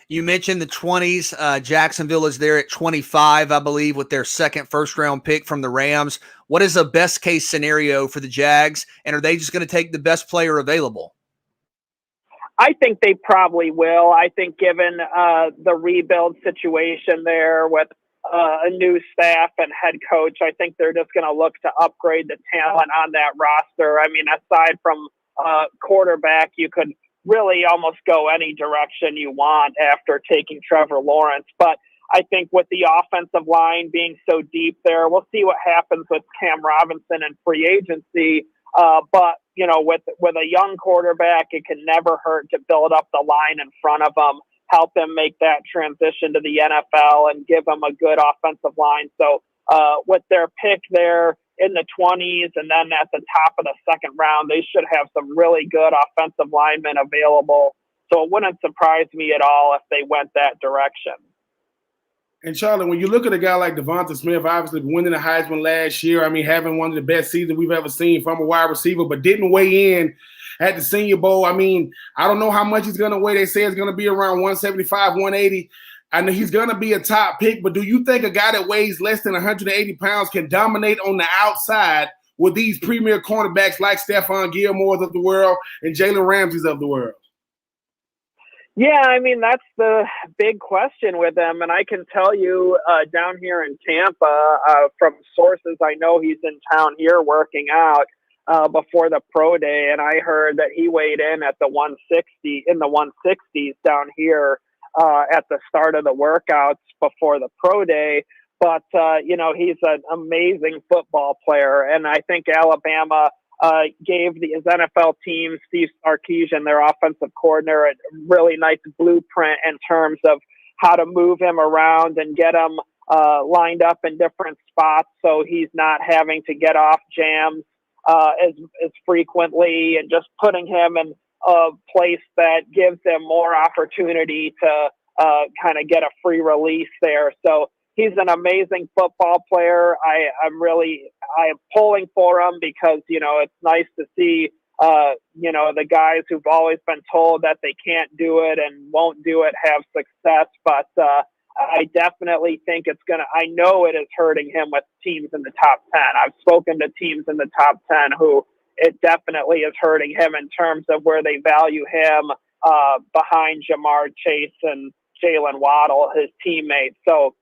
You mentioned the 20s. Jacksonville is there at 25, I believe, with their second first-round pick from the Rams. What is a best-case scenario for the Jags, and are they just going to take the best player available? I think they probably will. I think given the rebuild situation there with a new staff and head coach, I think they're just going to look to upgrade the talent on that roster. I mean, aside from quarterback, you could really almost go any direction you want after taking Trevor Lawrence. But I think with the offensive line being so deep there, we'll see what happens with Cam Robinson and free agency. But, you know, with a young quarterback, it can never hurt to build up the line in front of him, help him make that transition to the NFL and give him a good offensive line. So with their pick there in the 20s and then at the top of the second round, they should have some really good offensive linemen available. So it wouldn't surprise me at all if they went that direction. And Charlie, when you look at a guy like Devonta Smith, obviously winning the Heisman last year, I mean, having one of the best seasons we've ever seen from a wide receiver, but didn't weigh in at the Senior Bowl. I mean, I don't know how much he's going to weigh. They say it's going to be around 175, 180. I know he's going to be a top pick, but do you think a guy that weighs less than 180 pounds can dominate on the outside with these premier cornerbacks like Stephon Gilmore's of the world and Jalen Ramsey's of the world? Yeah, I mean, that's the big question with him. And I can tell you down here in Tampa, from sources I know he's in town here working out before the pro day. And I heard that he weighed in at the 160s down here at the start of the workouts before the pro day. But, you know, he's an amazing football player. And I think Alabama gave his NFL team, Steve Sarkisian, their offensive coordinator, a really nice blueprint in terms of how to move him around and get him lined up in different spots so he's not having to get off jams as frequently, and just putting him in a place that gives him more opportunity to kind of get a free release there. So he's an amazing football player. I'm pulling for him because, you know, it's nice to see, you know, the guys who've always been told that they can't do it and won't do it have success. But I definitely think I know it is hurting him with teams in the top 10. I've spoken to teams in the top 10 who it definitely is hurting him in terms of where they value him behind Jamar Chase and Jalen Waddle, his teammates. So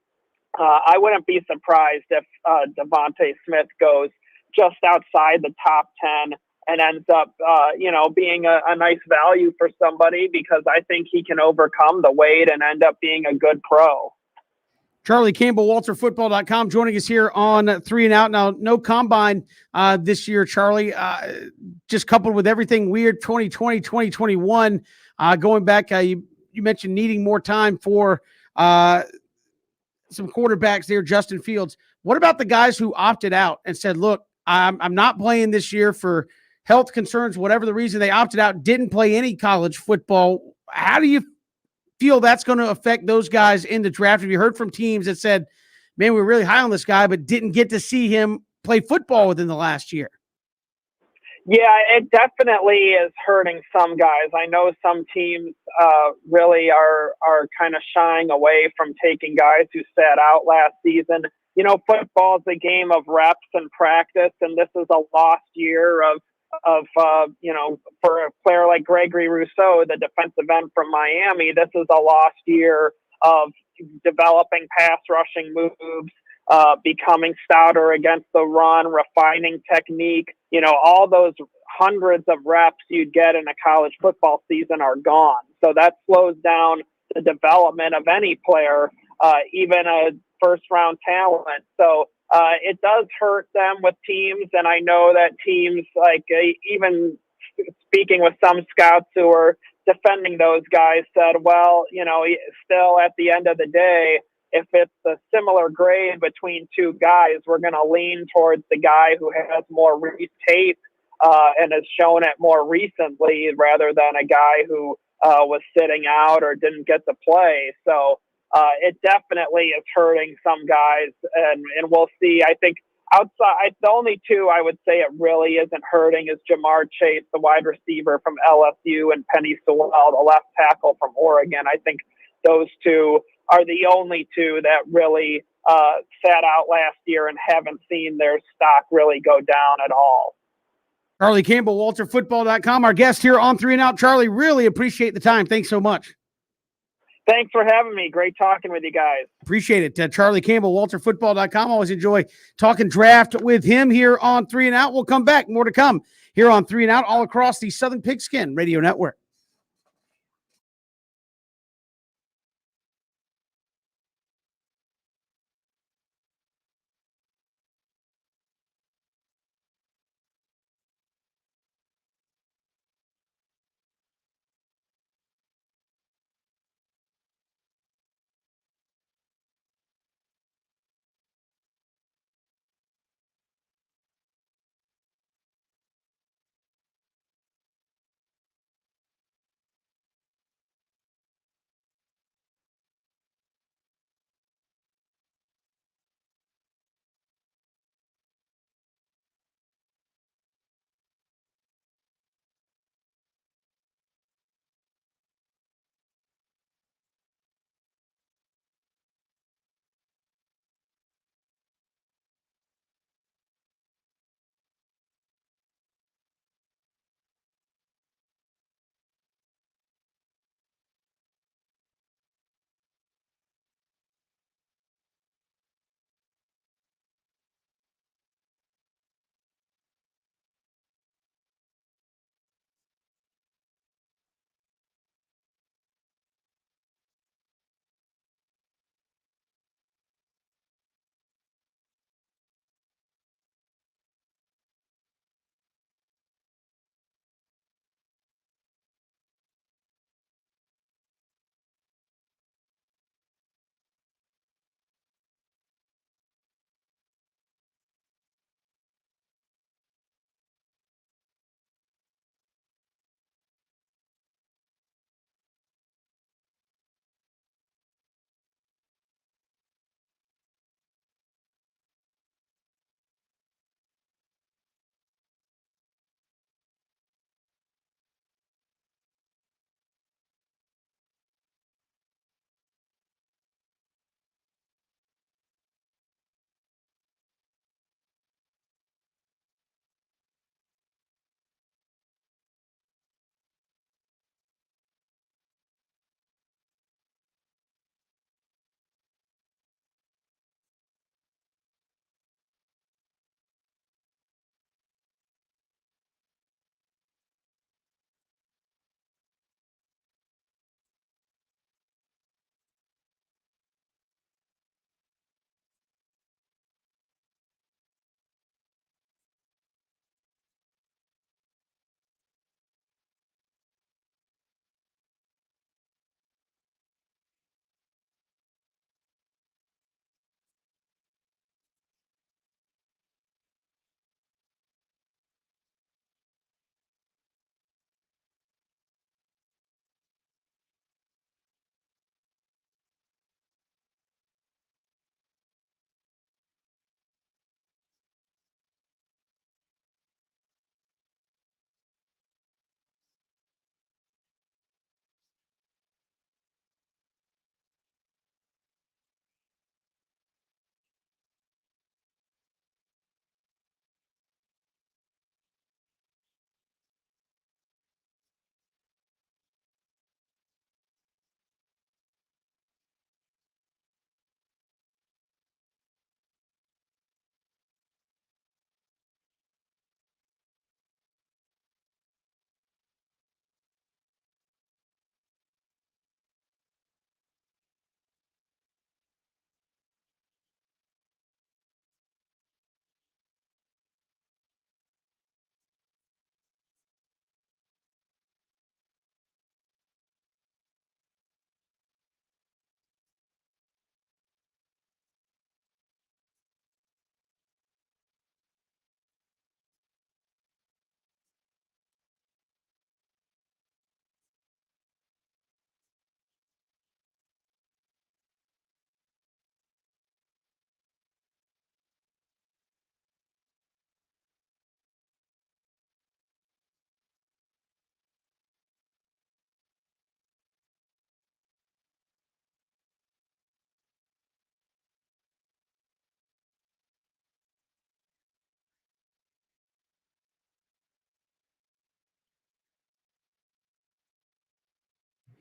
I wouldn't be surprised if Devonta Smith goes just outside the top 10 and ends up, you know, being a nice value for somebody, because I think he can overcome the weight and end up being a good pro. Charlie Campbell, WalterFootball.com, joining us here on 3 and Out. Now, no combine this year, Charlie, just coupled with everything weird, 2020, 2021, going back, you mentioned needing more time for some quarterbacks there, Justin Fields. What about the guys who opted out and said, look, I'm not playing this year for health concerns, whatever the reason they opted out, didn't play any college football? How do you feel that's going to affect those guys in the draft? Have you heard from teams that said, man, we're really high on this guy, but didn't get to see him play football within the last year? Yeah, it definitely is hurting some guys. I know some teams really are kind of shying away from taking guys who sat out last season. You know, football is a game of reps and practice, and this is a lost year of you know, for a player like Gregory Rousseau, the defensive end from Miami. This is a lost year of developing pass rushing moves, becoming stouter against the run, refining technique. You know, all those hundreds of reps you'd get in a college football season are gone. So that slows down the development of any player, even a first round talent. So it does hurt them with teams. And I know that teams, like even speaking with some scouts who are defending those guys, said, well, you know, still at the end of the day, if it's a similar grade between two guys, we're going to lean towards the guy who has more tape and has shown it more recently rather than a guy who was sitting out or didn't get to play. So it definitely is hurting some guys, and we'll see. I think outside, the only two I would say it really isn't hurting is Jamar Chase, the wide receiver from LSU, and Penny Sewell, the left tackle from Oregon. I think those two are the only two that really sat out last year and haven't seen their stock really go down at all. Charlie Campbell, WalterFootball.com, our guest here on 3 and Out. Charlie, really appreciate the time. Thanks so much. Thanks for having me. Great talking with you guys. Appreciate it. Charlie Campbell, WalterFootball.com. Always enjoy talking draft with him here on 3 and Out. We'll come back. More to come here on 3 and Out all across the Southern Pigskin Radio Network.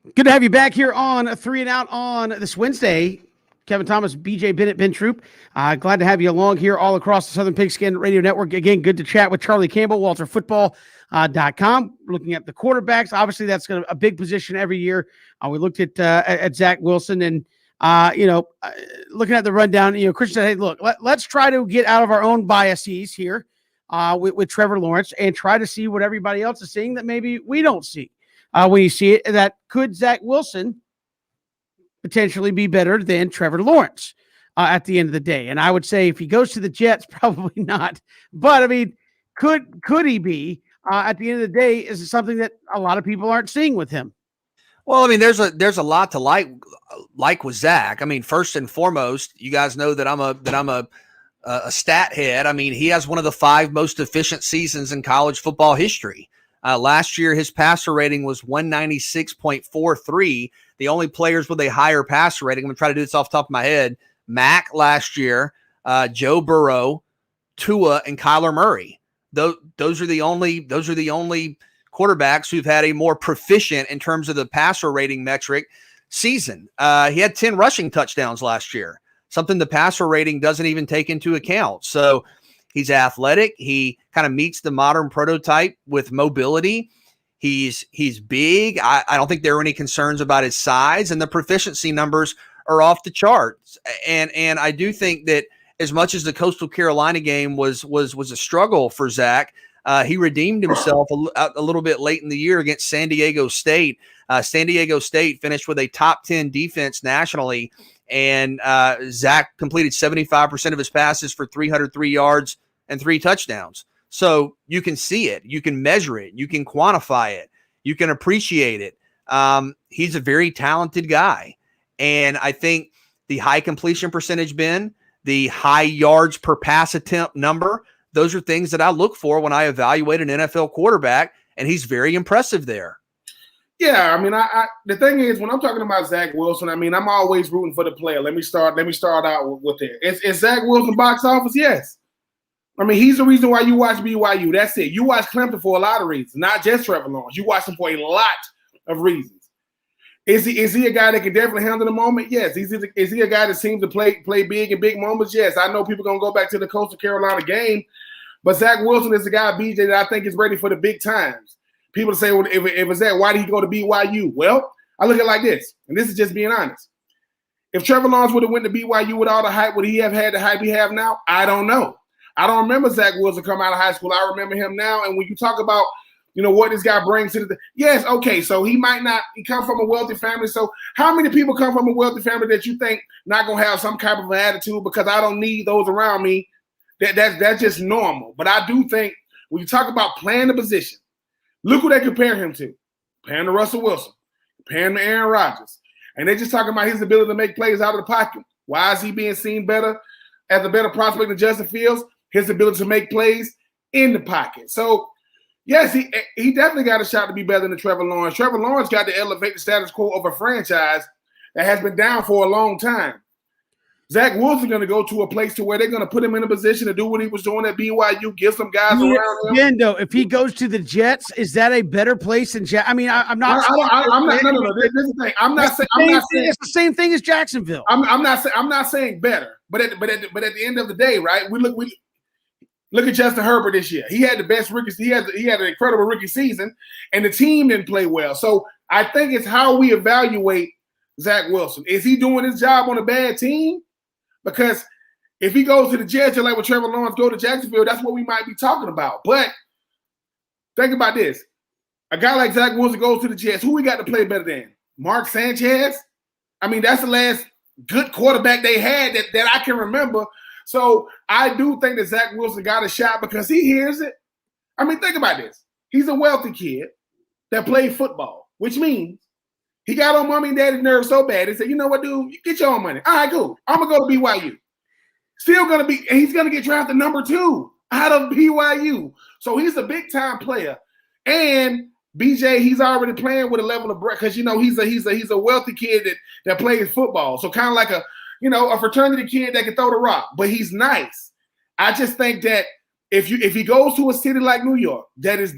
Good to have you back here on 3 and Out on this Wednesday. Kevin Thomas, BJ Bennett, Ben Troop. Glad to have you along here all across the Southern Pigskin Radio Network. Again, good to chat with Charlie Campbell, WalterFootball.com. Looking at the quarterbacks, obviously that's a big position every year. We looked at Zach Wilson and, looking at the rundown, Christian said, hey, look, let's try to get out of our own biases here with Trevor Lawrence and try to see what everybody else is seeing that maybe we don't see. When you see it, that could Zach Wilson potentially be better than Trevor Lawrence at the end of the day. And I would say if he goes to the Jets, probably not. But, I mean, could he be at the end of the day is something that a lot of people aren't seeing with him. Well, I mean, there's a lot to like with Zach. I mean, first and foremost, you guys know that I'm a stat head. I mean, he has one of the 5 most efficient seasons in college football history. Last year, his passer rating was 196.43. The only players with a higher passer rating, I'm going to try to do this off the top of my head, Mac last year, Joe Burrow, Tua, and Kyler Murray. Those are the only quarterbacks who've had a more proficient in terms of the passer rating metric season. He had 10 rushing touchdowns last year, something the passer rating doesn't even take into account. So he's athletic. He kind of meets the modern prototype with mobility. He's big. I don't think there are any concerns about his size, and the proficiency numbers are off the charts. And I do think that as much as the Coastal Carolina game was a struggle for Zach, he redeemed himself a little bit late in the year against San Diego State. San Diego State finished with a top 10 defense nationally, and Zach completed 75% of his passes for 303 yards and 3 touchdowns. So you can see it, you can measure it, you can quantify it, you can appreciate it. He's a very talented guy. And I think the high completion percentage, Ben, the high yards per pass attempt number, those are things that I look for when I evaluate an NFL quarterback, and he's very impressive there. Yeah, I mean, I the thing is, when I'm talking about Zach Wilson, I mean, I'm always rooting for the player. Let me start out with it. Is Zach Wilson box office? Yes. I mean, he's the reason why you watch BYU. That's it. You watch Clemson for a lot of reasons, not just Trevor Lawrence. You watch him for a lot of reasons. Is he a guy that can definitely handle the moment? Yes. Is he a guy that seems to play big in big moments? Yes. I know people are going to go back to the Coastal Carolina game, but Zach Wilson is the guy, BJ, that I think is ready for the big times. People say, well, if it's that, why did he go to BYU? Well, I look at it like this, and this is just being honest. If Trevor Lawrence would have went to BYU with all the hype, would he have had the hype he have now? I don't know. I don't remember Zach Wilson come out of high school. I remember him now. And when you talk about, what this guy brings to the – yes, okay, so he come from a wealthy family. So how many people come from a wealthy family that you think not going to have some type of an attitude because I don't need those around me? That's just normal. But I do think when you talk about playing the position, look who they compare him to. Comparing to Russell Wilson. Comparing to Aaron Rodgers. And they're just talking about his ability to make plays out of the pocket. Why is he being seen better as a better prospect than Justin Fields? His ability to make plays in the pocket. So, yes, he definitely got a shot to be better than Trevor Lawrence. Trevor Lawrence got to elevate the status quo of a franchise that has been down for a long time. Zach Wilson's going to go to a place to where they're going to put him in a position to do what he was doing at BYU, give some guys around him. Again, though, if he goes to the Jets, is that a better place than Jets? I mean, I'm not. I'm not. No. This is the thing. I'm not saying it's the same thing as Jacksonville. I'm not saying better, but at the end of the day, right? Look at Justin Herbert this year. He had the best rookie. He had an incredible rookie season, and the team didn't play well. So I think it's how we evaluate Zach Wilson. Is he doing his job on a bad team? Because if he goes to the Jets, like when Trevor Lawrence go to Jacksonville, that's what we might be talking about. But think about this. A guy like Zach Wilson goes to the Jets. Who we got to play better than? Mark Sanchez? I mean, that's the last good quarterback they had that I can remember. So I do think that Zach Wilson got a shot because he hears it. I mean, think about this. He's a wealthy kid that played football, which means he got on mommy and daddy's nerves so bad. He said, you know what, dude? You get your own money. All right, cool. I'm going to go to BYU. Still going to be – and he's going to get drafted number 2 out of BYU. So he's a big-time player. And BJ, he's already playing with a level of – because, he's a wealthy kid that plays football. So kind of like a fraternity kid that can throw the rock. But he's nice. I just think that if he goes to a city like New York that is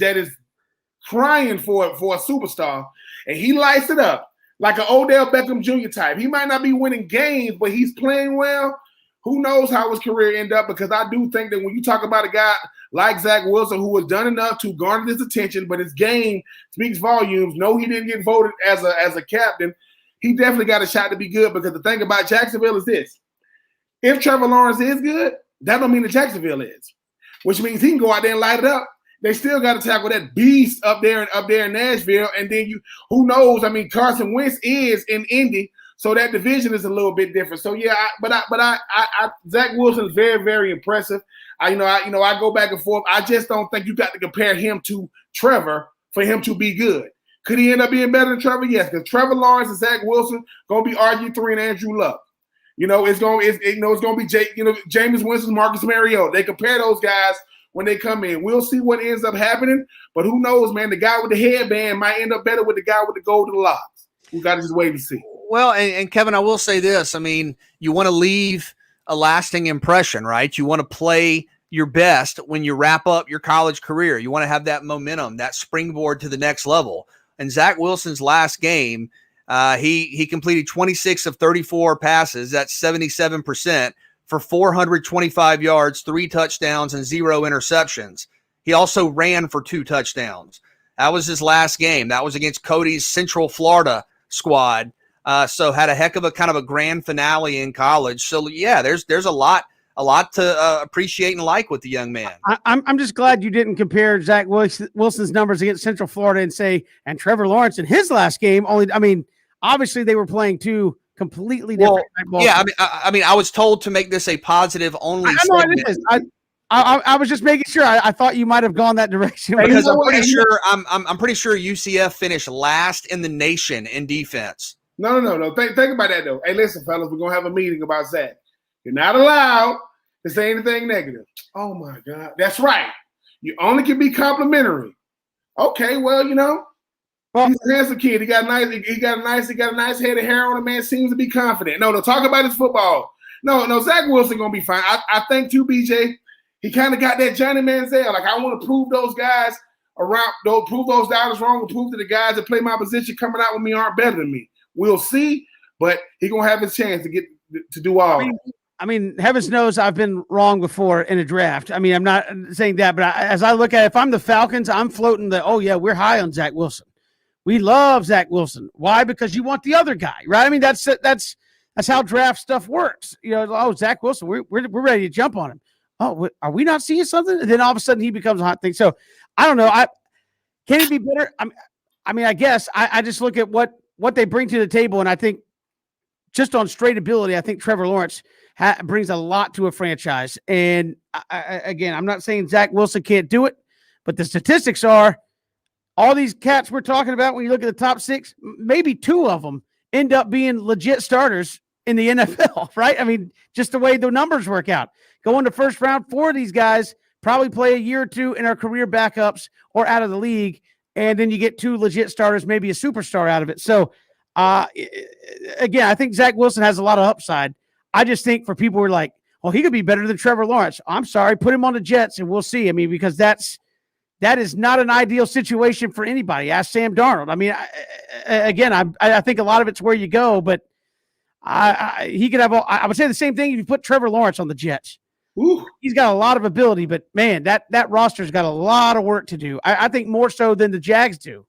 crying for a superstar, and he lights it up, like an Odell Beckham Jr. type. He might not be winning games, but he's playing well. Who knows how his career end up? Because I do think that when you talk about a guy like Zach Wilson, who has done enough to garner his attention, but his game speaks volumes. No, he didn't get voted as a captain. He definitely got a shot to be good, because the thing about Jacksonville is this. If Trevor Lawrence is good, that don't mean that Jacksonville is, which means he can go out there and light it up. They still got to tackle that beast up there in Nashville, and then who knows? I mean, Carson Wentz is in Indy, so that division is a little bit different. So yeah, Zach Wilson is very, very impressive. I go back and forth. I just don't think you got to compare him to Trevor for him to be good. Could he end up being better than Trevor? Yes, because Trevor Lawrence and Zach Wilson gonna be RG3 and Andrew Luck. It's gonna be Jameis Winston, Marcus Mariota. They compare those guys when they come in. We'll see what ends up happening, but who knows, man? The guy with the headband might end up better with the guy with the golden locks. We got to just wait and see. Well, and Kevin, I will say this. I mean, you want to leave a lasting impression, right? You want to play your best when you wrap up your college career. You want to have that momentum, that springboard to the next level. And Zach Wilson's last game, he completed 26 of 34 passes. That's 77% for 425 yards, 3 touchdowns, and 0 interceptions. He also ran for 2 touchdowns. That was his last game. That was against Cody's Central Florida squad. So had a heck of a kind of a grand finale in college. So yeah, there's a lot to appreciate and like with the young man. I'm just glad you didn't compare Zach Wilson's numbers against Central Florida and Trevor Lawrence in his last game. Obviously they were playing two completely different type balls. Yeah, I was told to make this a positive only. I was just making sure. I thought you might have gone that direction because I'm pretty sure UCF finished last in the nation in defense. No. Think about that though. Hey, listen, fellas, we're gonna have a meeting about Zach. You're not allowed to say anything negative. Oh my God, that's right. You only can be complimentary. Okay, well, he's a handsome kid. He got a nice head of hair on him. Man, seems to be confident. No, talk about his football. No, Zach Wilson gonna be fine. I think too, BJ. He kind of got that Johnny Manziel. Like, I want to prove those guys around, prove those doubters wrong, and prove to the guys that play my position coming out with me aren't better than me. We'll see, but he gonna have his chance to do all. Heavens knows I've been wrong before in a draft. I'm not saying that, but as I look at it, if I'm the Falcons, I'm floating we're high on Zach Wilson. We love Zach Wilson. Why? Because you want the other guy, right? That's how draft stuff works. Zach Wilson, we're ready to jump on him. Oh, are we not seeing something? And then all of a sudden he becomes a hot thing. So I don't know. Can he be better? I guess I just look at what they bring to the table, and I think just on straight ability, I think Trevor Lawrence brings a lot to a franchise. And again, I'm not saying Zach Wilson can't do it, but the statistics are all these cats we're talking about. When you look at the top 6, maybe 2 of them end up being legit starters in the NFL, right? Just the way the numbers work out. Go into first round, 4 of these guys probably play a year or 2 and are career backups or out of the league. And then you get 2 legit starters, maybe a superstar out of it. So, again, I think Zach Wilson has a lot of upside. I just think for people who are like, well, he could be better than Trevor Lawrence. I'm sorry, put him on the Jets and we'll see. Because that is not an ideal situation for anybody. Ask Sam Darnold. I think a lot of it's where you go, but he could have. I would say the same thing if you put Trevor Lawrence on the Jets. Ooh. He's got a lot of ability, but man, that roster's got a lot of work to do. I think more so than the Jags do.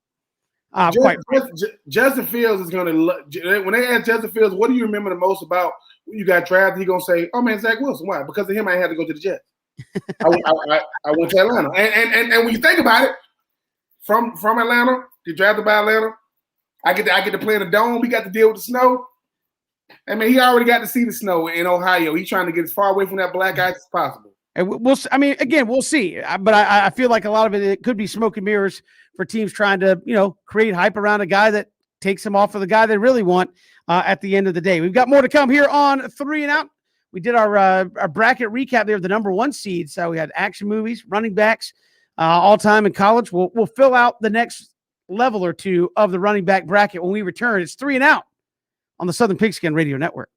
Justin Fields is going to, when they ask Justin Fields, what do you remember the most about when you got drafted? He's going to say, oh man, Zach Wilson. Why? Because of him, I had to go to the Jets. I went to Atlanta. And when you think about it, from Atlanta, get drafted by Atlanta, I get to play in the dome. We got to deal with the snow. He already got to see the snow in Ohio. He's trying to get as far away from that black ice as possible. And we'll see. But I feel like a lot of it could be smoke and mirrors for teams trying to, create hype around a guy that takes them off of the guy they really want at the end of the day. We've got more to come here on 3 and Out. We did our bracket recap there of the number 1 seeds. So we had action movies, running backs, all time in college. We'll fill out the next level or 2 of the running back bracket when we return. It's 3 and Out on the Southern Pigskin Radio Network.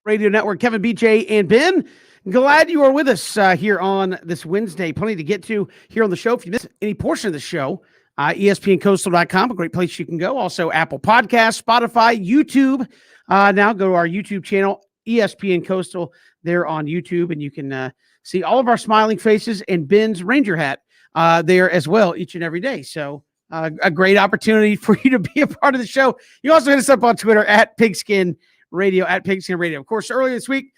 Radio Network. Kevin, BJ, and Ben. Glad you are with us here on this Wednesday. Plenty to get to here on the show. If you missed any portion of the show, ESPNcoastal.com, a great place you can go. Also, Apple Podcasts, Spotify, YouTube. Now go to our YouTube channel, ESPN Coastal, there on YouTube, and you can see all of our smiling faces and Ben's Ranger hat there as well each and every day. So a great opportunity for you to be a part of the show. You also hit us up on Twitter at Pigskin Radio, at Pigskin Radio. Of course, earlier this week,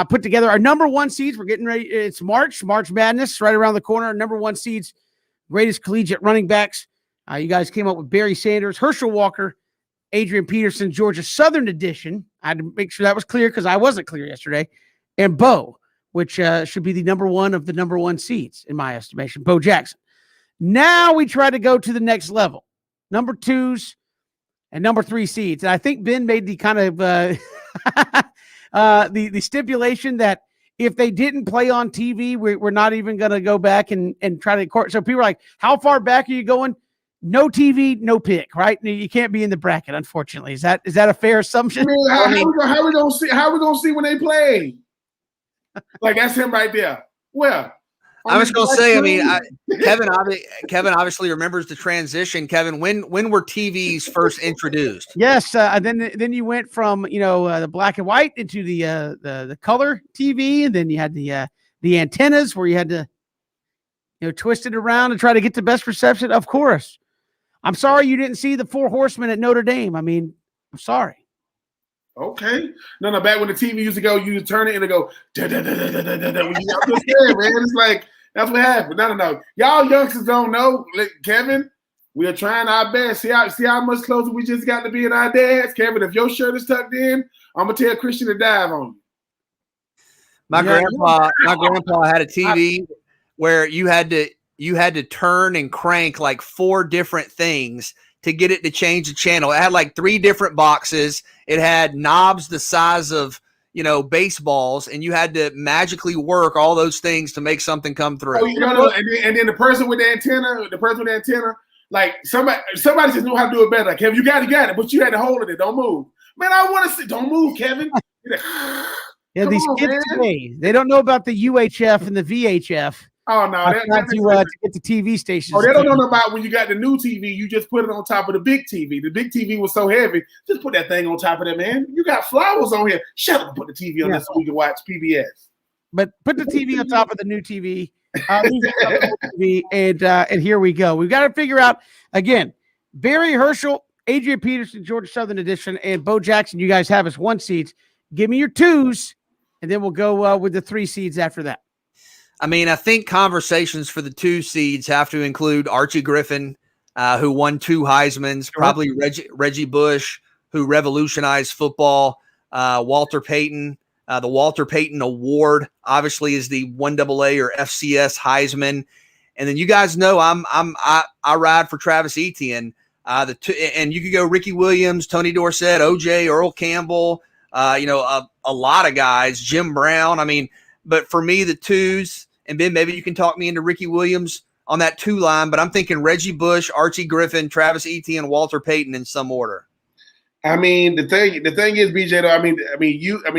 put together our number one seeds. We're getting ready. It's March Madness right around the corner. Our number one seeds, greatest collegiate running backs. You guys came up with Barry Sanders, Herschel Walker, Adrian Peterson, Georgia Southern edition. I had to make sure that was clear because I wasn't clear yesterday. And Bo, which should be the number one of the number one seeds in my estimation, Bo Jackson. Now we try to go to the next level, number twos and number three seeds. And I think Ben made the kind of the stipulation that if they didn't play on TV, we're not even going to go back and try to court. So people are like, how far back are you going? No TV, no pick, right? You can't be in the bracket, unfortunately. Is that a fair assumption? How we gonna see when they play? Like that's him right there. Well, I was going to say, Kevin obviously remembers the transition. Kevin, when were TVs first introduced? Yes, then you went from the black and white into the color TV, and then you had the antennas where you had to twist it around and try to get the best reception. Of course, I'm sorry you didn't see the Four Horsemen at Notre Dame. I mean, I'm sorry. Okay. No, back when the TV used to go, you turn it and it go da da da da da da da. Man, it's like that's what happened. No. Y'all youngsters don't know, Kevin. We are trying our best. See how much closer we just got to be in our dads, Kevin. If your shirt is tucked in, I'm gonna tell Christian to dive on you. My grandpa had a TV where you had to turn and crank like 4 different things to get it to change the channel. It had like 3 different boxes. It had knobs the size of, baseballs, and you had to magically work all those things to make something come through. Oh, and then the person with the antenna, like somebody just knew how to do it better. Like, Kevin, you got it, but you had to hold it. Don't move. Man, I want to see. Don't move, Kevin. Yeah, these kids today, they don't know about the UHF and the VHF. Oh no, to get the TV stations. Oh, they don't know about when you got the new TV. You just put it on top of the big TV. The big TV was so heavy. Just put that thing on top of that, man. You got flowers on here. Shut up and put the TV on this so we can watch PBS. But put the TV on top of the new TV. And here we go. We've got to figure out again. Barry Herschel, Adrian Peterson, Georgia Southern edition, and Bo Jackson. You guys have us 1 seeds. Give me your 2s, and then we'll go with the 3 seeds after that. I mean, I think conversations for the 2 seeds have to include Archie Griffin, who won 2 Heismans, probably Reggie Bush, who revolutionized football, Walter Payton. The Walter Payton Award obviously is the 1AA or FCS Heisman. And then you guys know I ride for Travis Etienne. And you could go Ricky Williams, Tony Dorsett, OJ, Earl Campbell, a lot of guys, Jim Brown. I mean, but for me, the 2s, and Ben, maybe you can talk me into Ricky Williams on that 2 line, but I'm thinking Reggie Bush, Archie Griffin, Travis Etienne, Walter Payton in some order. I mean, the thing is, BJ, though,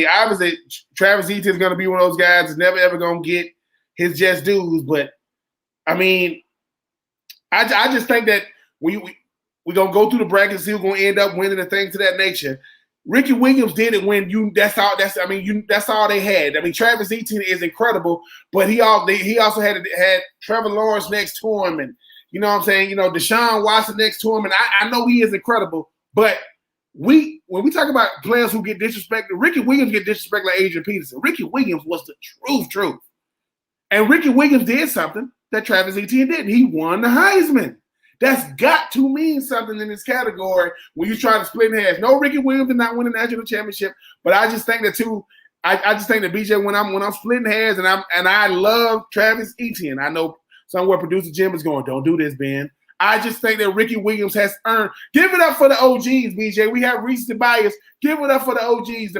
obviously Travis Etienne is going to be one of those guys that's never ever going to get his just dues. But I mean, I just think that we're going to go through the bracket and see who's going to end up winning and things of that nature. Ricky Williams did it when that's all they had. I mean, Travis Etienne is incredible, but he also had Trevor Lawrence next to him, and Deshaun Watson next to him, and I know he is incredible, but when we talk about players who get disrespected, Ricky Williams get disrespected like Adrian Peterson. Ricky Williams was the truth. And Ricky Williams did something that Travis Etienne didn't. He won the Heisman. That's got to mean something in this category when you try to split in half. No, Ricky Williams did not win the national championship, but I just think that too. I just think that BJ, when I'm splitting hairs, and I love Travis Etienne. I know somewhere producer Jim is going, don't do this, Ben. I just think that Ricky Williams has earned. Give it up for the OGs, BJ. We have recency bias. Give it up for the OGs.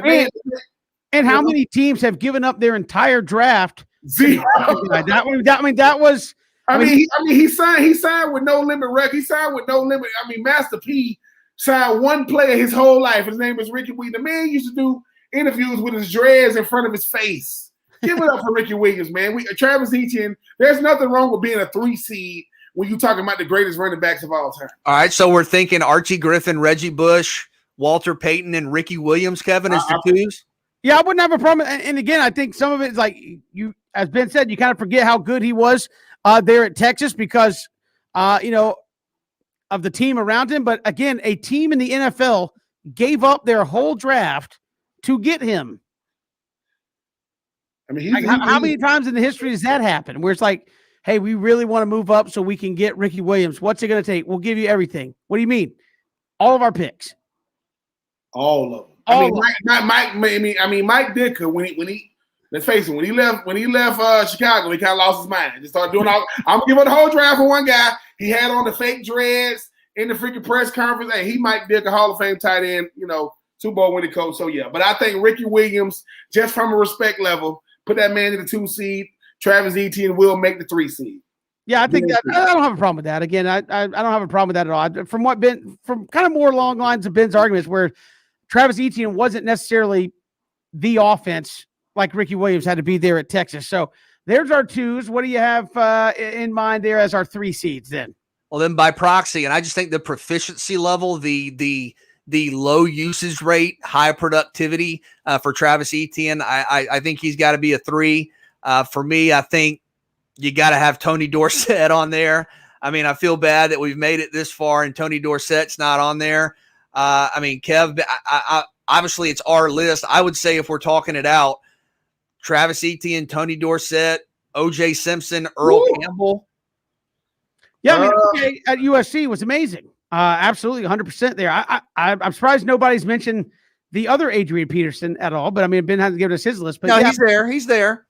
And how many teams have given up their entire draft? 0. That was. He signed with no limit record. He signed with no limit. I mean, Master P signed one player his whole life. His name is Ricky Williams. The man used to do interviews with his dreads in front of his face. Give it up for Ricky Williams, man. Travis Etienne, there's nothing wrong with being a 3 seed when you're talking about the greatest running backs of all time. All right, so we're thinking Archie Griffin, Reggie Bush, Walter Payton, and Ricky Williams, Kevin, as the twos? Yeah, I wouldn't have a problem. And again, I think some of it is like you, as Ben said, you kind of forget how good he was there at Texas because, you know, of the team around him. But again, a team in the NFL gave up their whole draft to get him. I mean, like, how many times in the history does that happen where it's like, hey, we really want to move up so we can get Ricky Williams. What's it going to take? We'll give you everything. What do you mean? All of our picks. All of them. Mike Ditka, when he let's face it, when he left Chicago, he kind of lost his mind. Just started doing all. I'm gonna give up the whole draft for one guy. He had on the fake dreads in the freaking press conference. Hey, he Mike Ditka, Hall of Fame tight end, you know, Super Bowl winning coach. So yeah, but I think Ricky Williams, just from a respect level, put that man in the 2 seed. Travis Etienne will make the 3 seed. Yeah, I think that I don't have a problem with that. Again, I don't have a problem with that at all. From kind of more along lines of Ben's arguments, where Travis Etienne wasn't necessarily the offense like Ricky Williams had to be there at Texas. So there's our 2s. What do you have in mind there as our 3 seeds then? Well, then by proxy, and I just think the proficiency level, the low usage rate, high productivity for Travis Etienne, I think he's got to be a 3. For me, I think you got to have Tony Dorsett on there. I mean, I feel bad that we've made it this far and Tony Dorsett's not on there. I mean, Kev, obviously it's our list. I would say if we're talking it out, Travis Etienne, Tony Dorsett, O.J. Simpson, Earl Campbell. Yeah, I mean, O.J. at USC was amazing. Absolutely, 100% there. I'm surprised nobody's mentioned the other Adrian Peterson at all. But I mean, Ben hasn't given us his list. But no, yeah. he's there. He's there.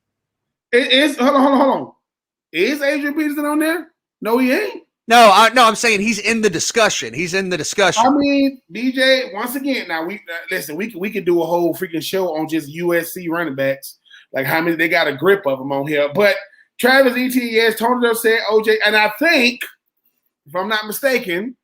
Hold on. Is Adrian Peterson on there? No, he ain't. No, I'm saying he's in the discussion. I mean, DJ, once again, now we could do a whole freaking show on just USC running backs, like how many they got a grip of them on here. But Travis Etienne, yes, Tony Dorsett, OJ, and I think, if I'm not mistaken,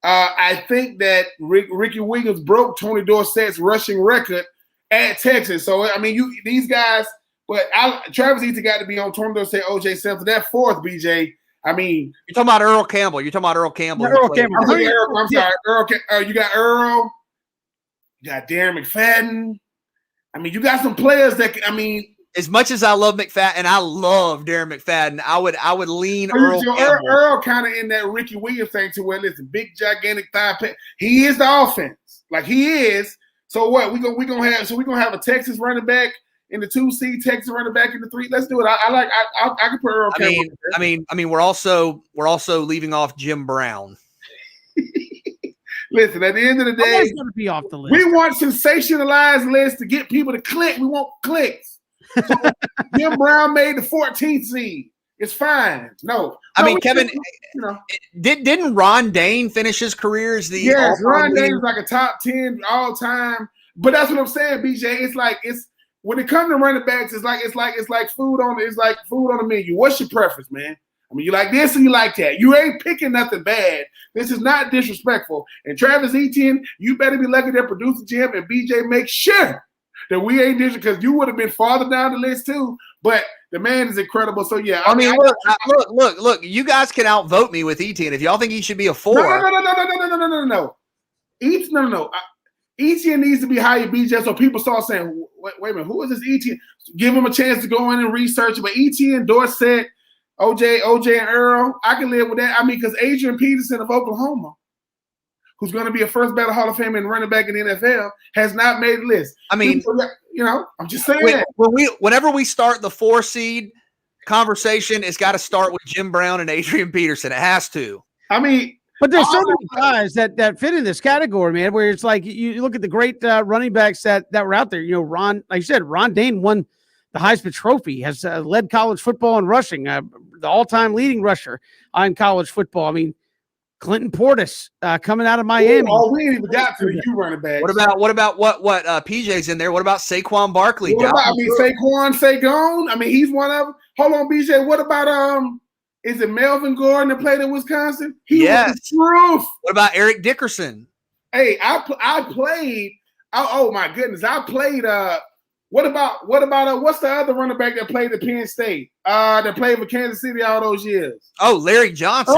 I think that Ricky Williams broke Tony Dorsett's rushing record at Texas. So I mean, these guys, but Travis Etienne got to be on Tony Dorsett, OJ Simpson. That 4th, BJ. I mean, you're talking about Earl Campbell. I'm sorry, Earl. You got Earl. You got Darren McFadden. I mean, you got some players that. I mean, as much as I love McFadden, and I love Darren McFadden, I would lean Earl Campbell. Earl kind of in that Ricky Williams thing to where listen, big gigantic thigh. He is the offense, like he is. So what we gonna have a Texas running back in the 2 seed, Texas running back in the 3. Let's do it. I can put Earl Campbell. I mean, we're also leaving off Jim Brown. Listen, at the end of the day, going to be off the list. We want sensationalized lists to get people to click. We want clicks. So Jim Brown made the 14th seed. It's fine. I mean, Kevin, didn't Ron Dane finish his career as the? Yes, Ron Dane is like a top 10 all time. But that's what I'm saying, BJ. It's when it comes to running backs, it's like food on the menu. What's your preference, man? I mean, you like this and you like that. You ain't picking nothing bad. This is not disrespectful. And Travis Etienne, you better be lucky that producer Jim and BJ make sure that we ain't disrespectful because you would have been farther down the list too. But the man is incredible. So yeah, I mean, look. You guys can outvote me with Etienne if y'all think he should be a 4. No. Etienne needs to be higher, BJ, so people start saying, wait a minute, who is this Etienne? Give him a chance to go in and research it. But Etienne, Dorsett, OJ, and Earl, I can live with that. I mean, because Adrian Peterson of Oklahoma, who's going to be a first ballot Hall of Fame and running back in the NFL, has not made the list. I mean, I'm just saying. Whenever we start the 4 seed conversation, it's got to start with Jim Brown and Adrian Peterson. It has to. I mean, but there's so many guys that fit in this category, man, where it's like you look at the great running backs that were out there. You know, like you said, Ron Dane won the Heisman Trophy, has led college football in rushing, the all-time leading rusher in college football. I mean, Clinton Portis coming out of Miami. We ain't even got to the U running back. What about what PJ's in there? What about Saquon Barkley? Saquon Sagone. I mean, he's one of them. Hold on, BJ. What about is it Melvin Gordon that played in Wisconsin? He was the truth. What about Eric Dickerson? Hey, I played Oh my goodness. I played what about what's the other running back that played at Penn State? That played for Kansas City all those years. Oh, Larry Johnson.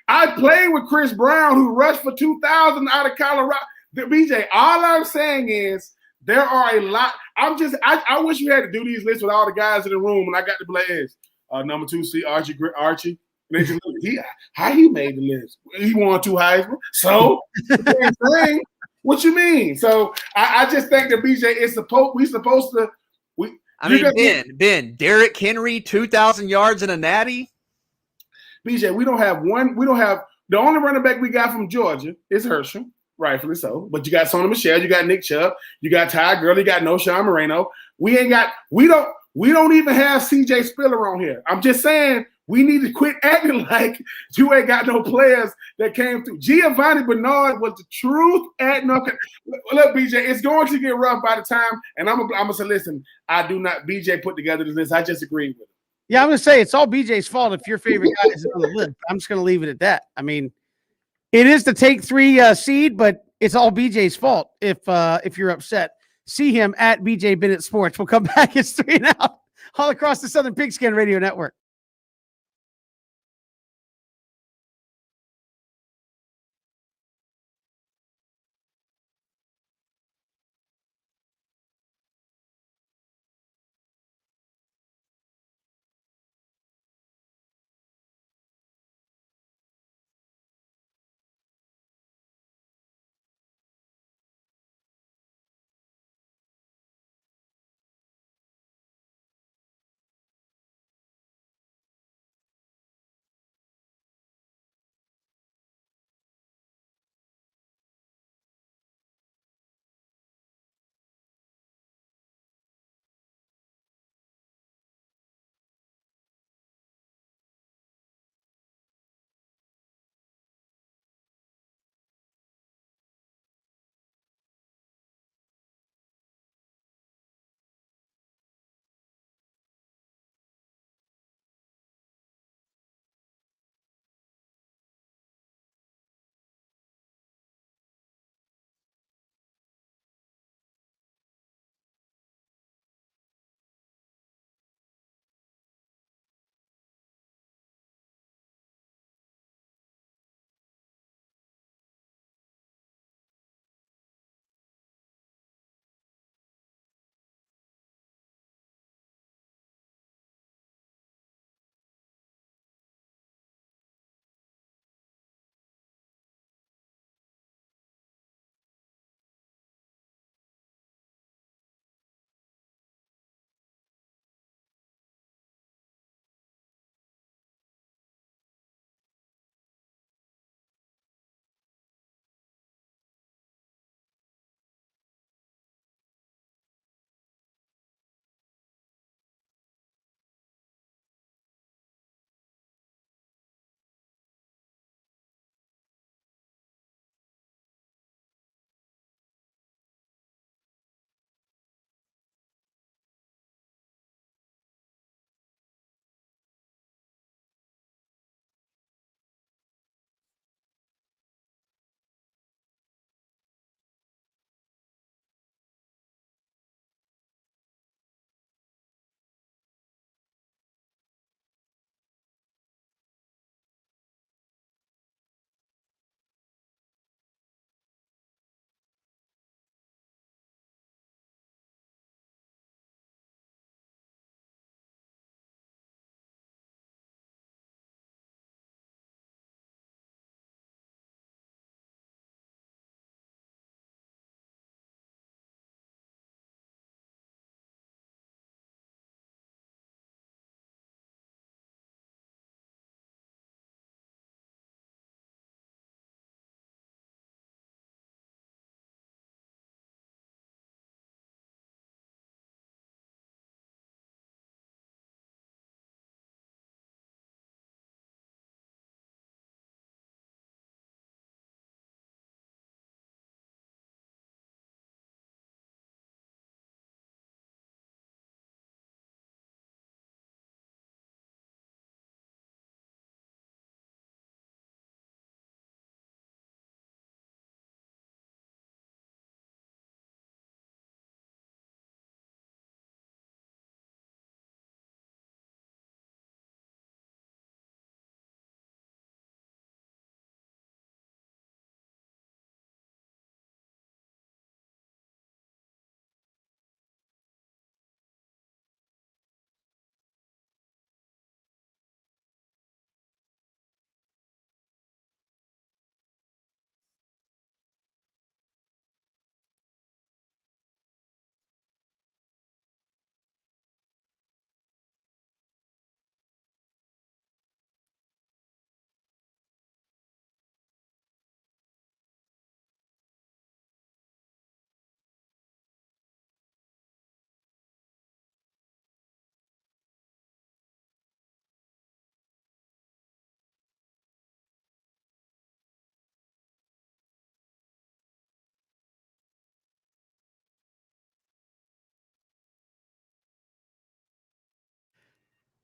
I played with Chris Brown, who rushed for 2,000 out of Colorado. BJ, all I'm saying is there are a lot. I wish we had to do these lists with all the guys in the room, and I got the players. Number 2, see Archie. And they just how he made the list. He won 2 Heisman. So thing. What you mean? So I just think that BJ is supposed to. Ben, Derrick Henry, 2,000 yards and a natty. BJ, we don't have the only running back we got from Georgia is Herschel, rightfully so. But you got Sony Michel, you got Nick Chubb, you got Ty Gurley, you got Sean Moreno. We don't even have CJ Spiller on here. I'm just saying we need to quit acting like you ain't got no players that came through. Giovanni Bernard was the truth at no. Look, BJ, it's going to get rough by the time, and I'm gonna say, listen, I do not. BJ put together this list. I just agree with him. Yeah, I'm going to say it's all BJ's fault if your favorite guy is on the list. I'm just going to leave it at that. I mean, it is the take 3 seed, but it's all BJ's fault if you're upset. See him at BJ Bennett Sports. We'll come back. It's 3 and Out all across the Southern Pigskin Radio Network.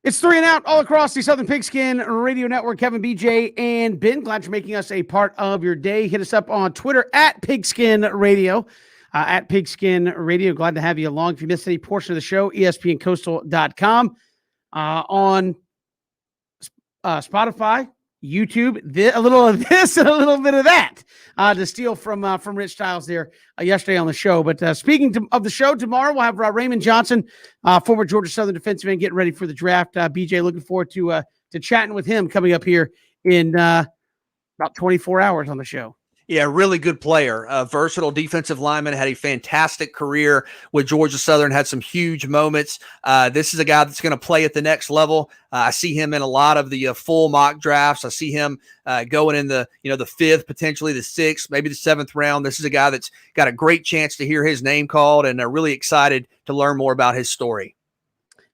It's 3 and Out all across the Southern Pigskin Radio Network. Kevin, BJ, and Ben, glad you're making us a part of your day. Hit us up on Twitter at Pigskin Radio. At Pigskin Radio. Glad to have you along. If you missed any portion of the show, ESPNcoastal.com. On Spotify, YouTube, a little of this and a little bit of that to steal from Rich Styles there yesterday on the show. But speaking of the show, tomorrow we'll have Raymond Johnson, former Georgia Southern defensive end, getting ready for the draft. BJ, looking forward to chatting with him coming up here in about 24 hours on the show. Yeah, really good player. Versatile defensive lineman, had a fantastic career with Georgia Southern, had some huge moments. This is a guy that's going to play at the next level. I see him in a lot of the full mock drafts. I see him going in the 5th, potentially the 6th, maybe the 7th round. This is a guy that's got a great chance to hear his name called, and really excited to learn more about his story.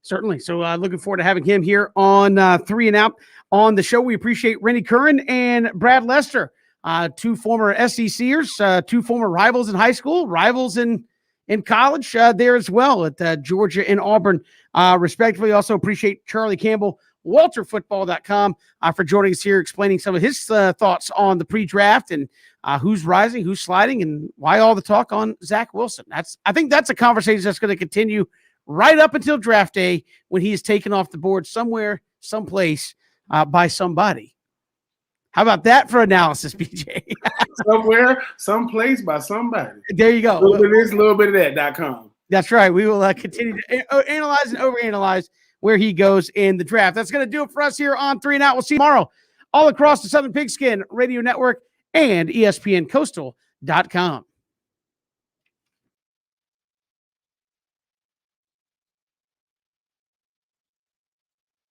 Certainly. So looking forward to having him here on 3 and Out on the show. We appreciate Rennie Curran and Brad Lester. 2 former SECers, 2 former rivals in high school, rivals in college there as well at Georgia and Auburn, respectively. Also appreciate Charlie Campbell, WalterFootball.com, for joining us here, explaining some of his thoughts on the pre-draft and who's rising, who's sliding, and why all the talk on Zach Wilson. I think that's a conversation that's going to continue right up until draft day, when he is taken off the board somewhere, someplace by somebody. How about that for analysis, BJ? Somewhere, someplace, by somebody. There you go. A little bit of this, a little bit of that.com. That's right. We will continue to analyze and overanalyze where he goes in the draft. That's going to do it for us here on 3 and Out. We'll see you tomorrow all across the Southern Pigskin Radio Network and ESPNcoastal.com.